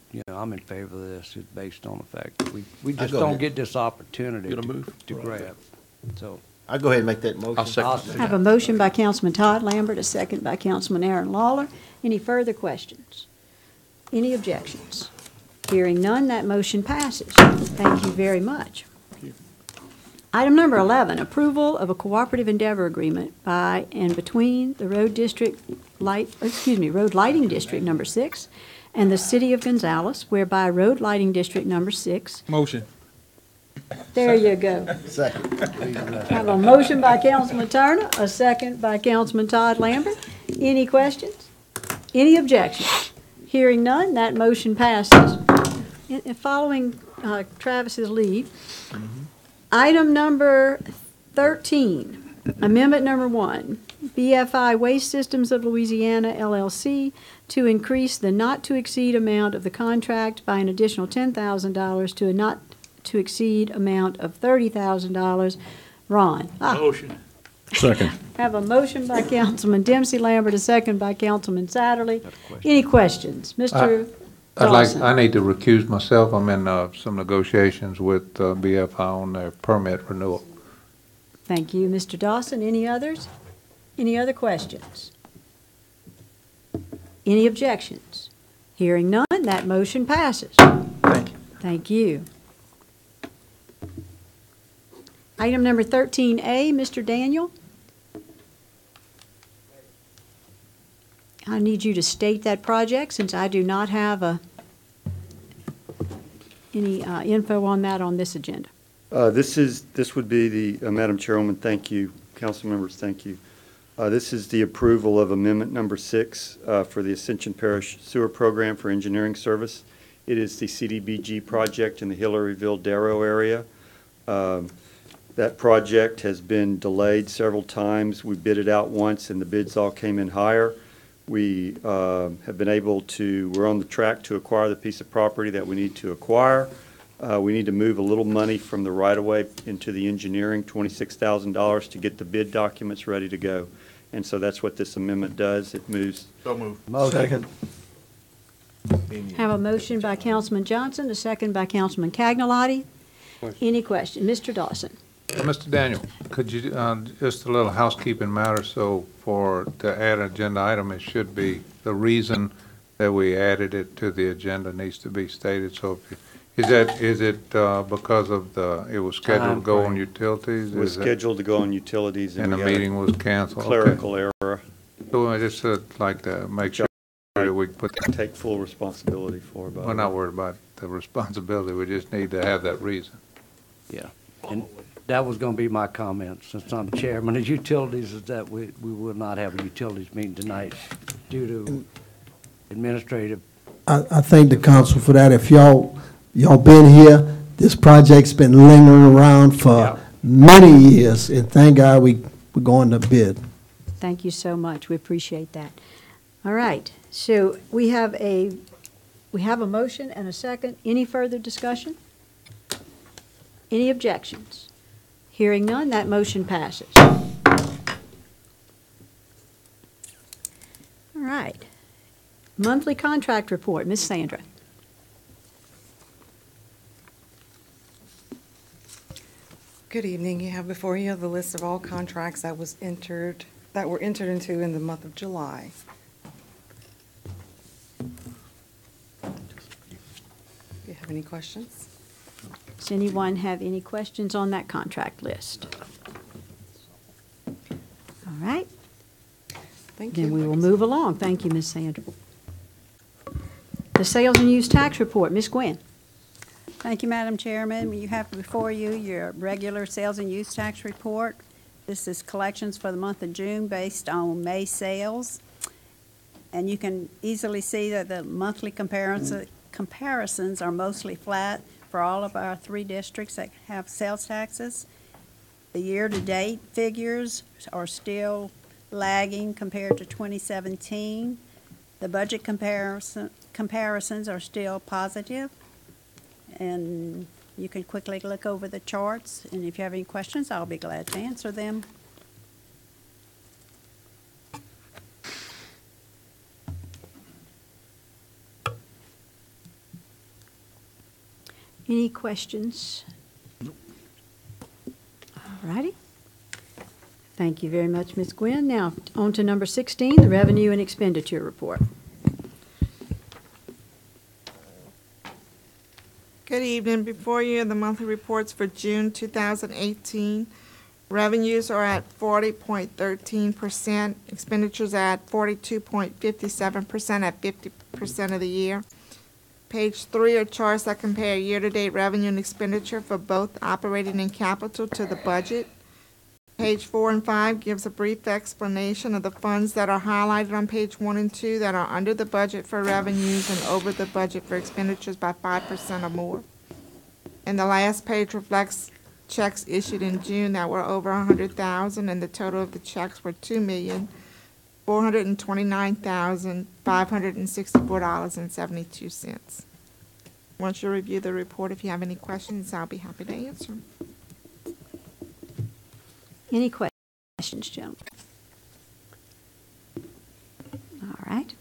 in favor of this, it's based on the fact that we just go don't ahead. get this opportunity You gonna move? to grab. So, I'll go ahead and make that motion. I'll second I it. have a motion by Councilman Todd Lambert, a second by Councilman Aaron Lawler. Any further questions? Any objections? Hearing none, that motion passes. Thank you very much. Item number 11, approval of a cooperative endeavor agreement by and between the Road Lighting District Number 6 and the City of Gonzales, whereby Road Lighting District Number 6. Motion. There you go. Second. Have a motion by Councilman Turner, a second by Councilman Todd Lambert. Any questions? Any objections? Hearing none, that motion passes. And following Travis's lead, item number 13, amendment number 1, BFI Waste Systems of Louisiana, LLC, to increase the not-to-exceed amount of the contract by an additional $10,000 to a not-to-exceed amount of $30,000. Ron? Motion. Second. Have a motion by Councilman Dempsey Lambert, a second by Councilman Satterly. Any questions? Mr. Dawson? I need to recuse myself. I'm in some negotiations with BFI on their permit renewal. Thank you, Mr. Dawson. Any others? Any other questions? Any objections? Hearing none, that motion passes. Thank you. Thank you. Item number 13A, Mr. Daniel. I need you to state that project since I do not have any info on that on this agenda. This would be the, Madam Chairwoman, thank you, council members, thank you. This is the approval of amendment number 6 for the Ascension Parish Sewer Program for Engineering Service. It is the CDBG project in the Hillaryville-Darrow area. That project has been delayed several times. We bid it out once and the bids all came in higher. We have been able to, we're on the track to acquire the piece of property that we need to acquire. We need to move a little money from the right-of-way into the engineering, $26,000 to get the bid documents ready to go. And so that's what this amendment does. It moves. So move. Second. Have a motion by Councilman Johnson, a second by Councilman Cagnalotti. Any question? Mr. Dawson? Mr. Daniel, could you, just a little housekeeping matter, so to add an agenda item, it should be the reason that we added it to the agenda needs to be stated. So is it because of it was scheduled to go on utilities? It was scheduled to go on utilities and the meeting was canceled? Clerical Okay. error. So I just like to make sure that we Take full responsibility for it. We're not worried about the responsibility, we just need to have that reason. yeah, and that was gonna be my comment, since I'm chairman of utilities, is that we will not have a utilities meeting tonight due to administrative. I thank the council for that. If y'all been here, this project's been lingering around for many years, and thank God we're going to bid. Thank you so much. We appreciate that. All right. So we have a motion and a second. Any further discussion? Any objections? Hearing none, that motion passes. All right. Monthly contract report, Ms. Sandra. Good evening. You have before you the list of all contracts that were entered into in the month of July. Do you have any questions? Does anyone have any questions on that contract list? All right. Thank you. Then we will move along. Thank you, Ms. Sandra. The sales and use tax report, Ms. Gwen. Thank you, Madam Chairman. You have before you your regular sales and use tax report. This is collections for the month of June based on May sales. And you can easily see that the monthly comparisons are mostly flat for all of our 3 districts that have sales taxes. The year-to-date figures are still lagging compared to 2017. The budget comparisons are still positive. And you can quickly look over the charts, and if you have any questions, I'll be glad to answer them. Any questions? All righty. Thank you very much, Ms. Gwynn. Now, on to number 16, the revenue and expenditure report. Good evening. Before you are the monthly reports for June 2018. Revenues are at 40.13%. Expenditures are at 42.57% at 50% of the year. Page 3 are charts that compare year-to-date revenue and expenditure for both operating and capital to the budget. Page 4 and 5 gives a brief explanation of the funds that are highlighted on page 1 and 2 that are under the budget for revenues and over the budget for expenditures by 5% or more. And the last page reflects checks issued in June that were over $100,000, and the total of the checks were $2,429,564.72. Once you review the report, if you have any questions, I'll be happy to answer them. Any questions, gentlemen? All right.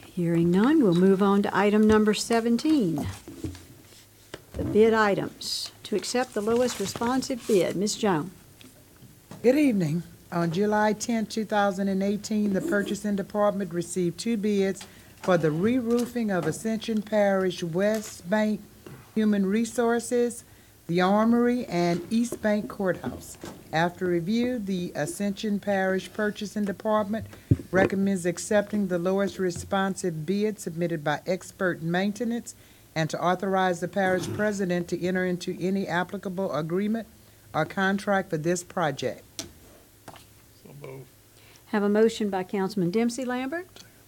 Hearing none, we'll move on to item number 17, the bid items. To accept the lowest responsive bid, Ms. Jones. Good evening. On July 10, 2018, the Purchasing Department received 2 bids for the re-roofing of Ascension Parish West Bank Human Resources, the Armory, and East Bank Courthouse. After review, the Ascension Parish Purchasing Department recommends accepting the lowest responsive bid submitted by Expert Maintenance and to authorize the parish president to enter into any applicable agreement or contract for this project. So moved. Have a motion by Councilman Dempsey Lambert,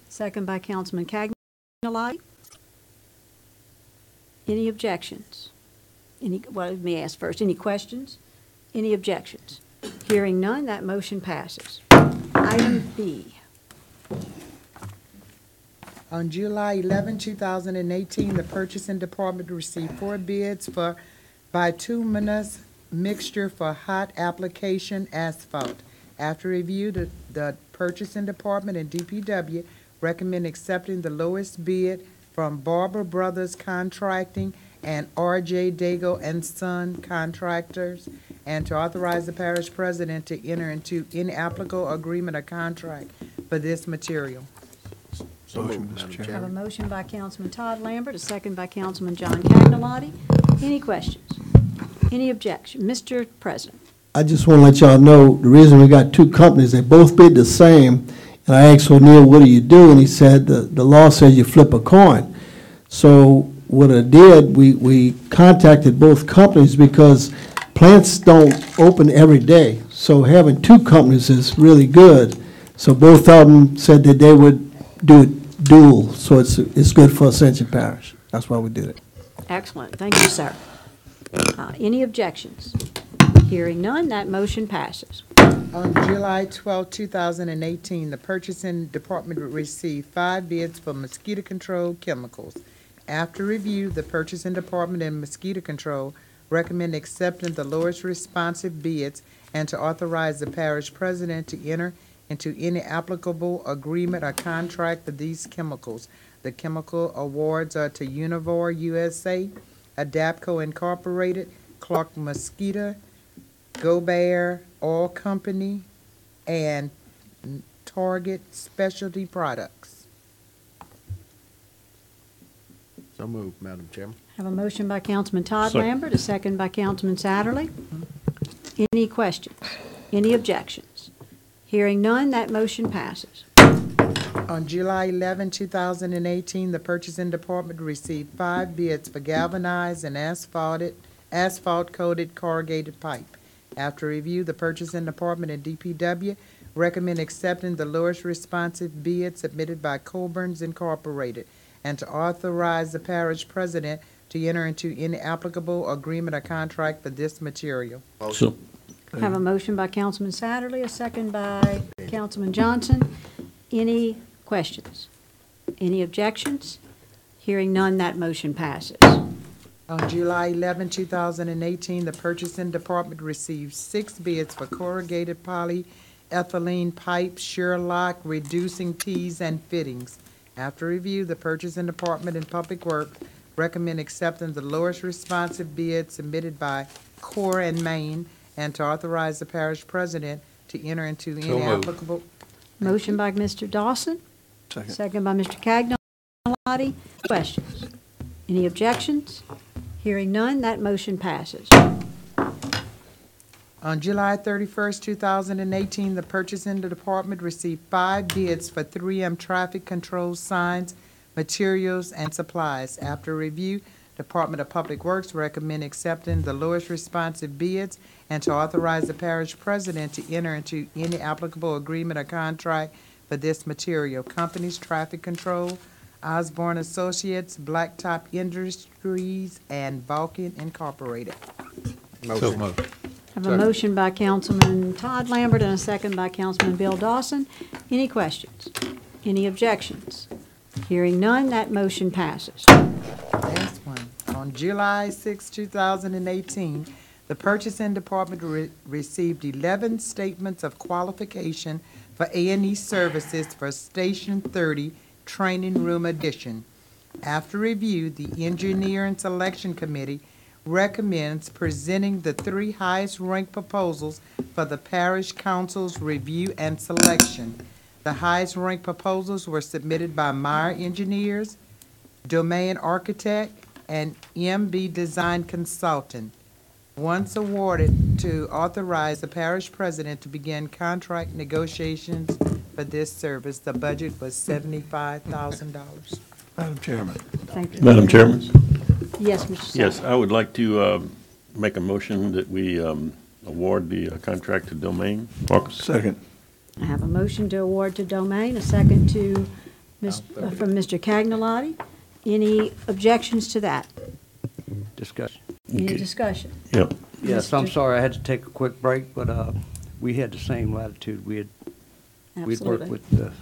second by Councilman Cagnolati. Any objections? Well, let me ask first. Any questions? Any objections? Hearing none, that motion passes. Item B. On July 11, 2018, the Purchasing Department received 4 bids for bituminous mixture for hot application asphalt. After review, the Purchasing Department and DPW recommend accepting the lowest bid from Barber Brothers Contracting and R.J. Dago and Son Contractors, and to authorize the parish president to enter into any applicable agreement or contract for this material. So moved, Madam Have a Chairman. motion by Councilman Todd Lambert, a second by Councilman John Cagnolati. Any questions? Any objection? Mr. President. I just want to let y'all know, the reason we got 2 companies, they both bid the same, and I asked O'Neill, what do you do? And he said, the law says you flip a coin. So what I did, we contacted both companies because plants don't open every day. So having 2 companies is really good. So both of them said that they would do it dual, so it's good for Ascension Parish. That's why we did it. Excellent. Thank you, sir. Any objections? Hearing none, that motion passes. On July 12, 2018, the Purchasing Department received 5 bids for mosquito control chemicals. After review, the Purchasing Department and Mosquito Control recommend accepting the lowest responsive bids and to authorize the parish president to enter into any applicable agreement or contract for these chemicals. The chemical awards are to Univor USA, Adapco Incorporated, Clark Mosquito, Go Bear Oil Company, and Target Specialty Products. So moved, Madam Chairman. Have a motion by Councilman Todd Second. Lambert, a second by Councilman Satterley. Any questions? Any objections? Hearing none, that motion passes. On July 11, 2018, the Purchasing Department received 5 bids for galvanized and asphalt-coated corrugated pipe. After review, the Purchasing Department and DPW recommend accepting the lowest responsive bid submitted by Colburn's Incorporated, and to authorize the parish president to enter into any applicable agreement or contract for this material. So, I have a motion by Councilman Satterly, a second by Councilman Johnson. Any questions? Any objections? Hearing none, that motion passes. On July 11, 2018, the Purchasing Department received 6 bids for corrugated polyethylene pipe, Sherlock, reducing tees, and fittings. After review, the Purchasing Department and Public Works recommend accepting the lowest responsive bid submitted by Core and Main, and to authorize the parish president to enter into any moved. applicable. Motion by Mr. Dawson. Second by Mr. Cagnolati. Questions? Any objections? Hearing none, that motion passes. On July 31st, 2018, the Purchasing Department received 5 bids for 3M traffic control signs, materials, and supplies. After review, Department of Public Works recommend accepting the lowest responsive bids and to authorize the parish president to enter into any applicable agreement or contract for this material. Companies: Traffic Control, Osborne Associates, Blacktop Industries, and Vulcan Incorporated. So moved. I have a motion by Councilman Todd Lambert and a second by Councilman Bill Dawson. Any questions? Any objections? Hearing none, that motion passes. Last one. On July 6, 2018, the Purchasing Department received 11 statements of qualification for A&E services for Station 30 Training Room Addition. After review, the Engineering Selection Committee recommends presenting the 3 highest-ranked proposals for the Parish Council's review and selection. The highest-ranked proposals were submitted by Meyer Engineers, Domain Architect, and MB Design Consultant. Once awarded, to authorize the parish president to begin contract negotiations for this service. The budget was $75,000. Madam Chairman. Thank you. Madam Chairman. Yes, Mr. Yes, I would like to make a motion that we award the contract to Domain. Second. I have a motion to award to Domain, a second to from Mr. Cagnolati. Any objections to that? Discussion. Any Okay. discussion? Yep. Yes, I'm Mr. sorry, I had to take a quick break, but we had the same latitude. We'd worked Absolutely. with the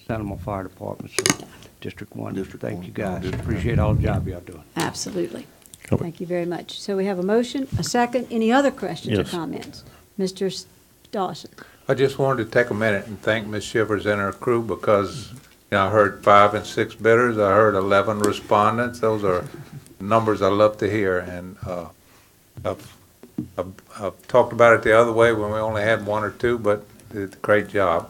Santamon Fire Department, so District 1. Thank you, guys. Appreciate all the job y'all doing. Absolutely. Thank you very much. So we have a motion, a second. Any other questions or Yes. comments? Mr. Dawson. I just wanted to take a minute and thank Ms. Shivers and her crew because, I heard 5 and 6 bidders. I heard 11 respondents. Those are numbers I love to hear. And I've talked about it the other way when we only had 1 or 2, but it's a great job.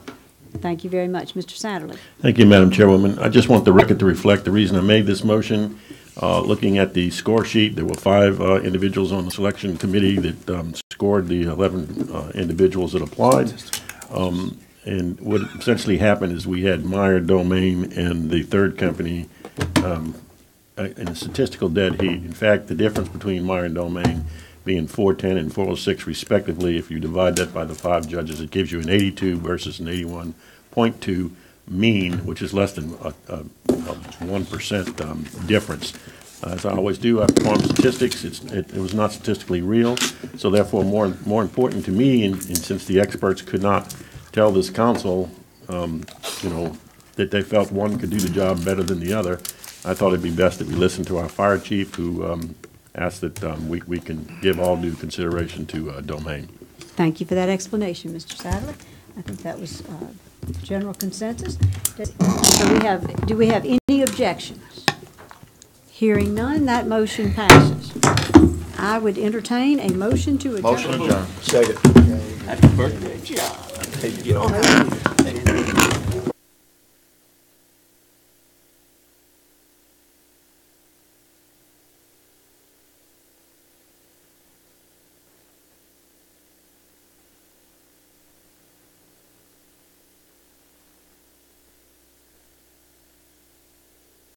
Thank you very much. Mr. Satterly. Thank you, Madam Chairwoman. I just want the record to reflect the reason I made this motion. Looking at the score sheet, there were 5 individuals on the selection committee that scored the 11 individuals that applied. And what essentially happened is we had Meyer, Domain, and the third company in a statistical dead heat. In fact, the difference between Meyer and Domain being 410 and 406 respectively, if you divide that by the 5 judges, it gives you an 82 versus an 81.2 mean, which is less than a 1% difference. As I always do, I perform statistics. It was not statistically real, so therefore more important to me, and since the experts could not tell this council, that they felt one could do the job better than the other, I thought it'd be best that we listen to our fire chief, who asked that we can give all due consideration to Domain. Thank you for that explanation, Mr. Sadler. I think that was general consensus. So do we have any objections? Hearing none, that motion passes. I would entertain a motion to adjourn. Motion adjourned. Second. Happy birthday, John. Get on.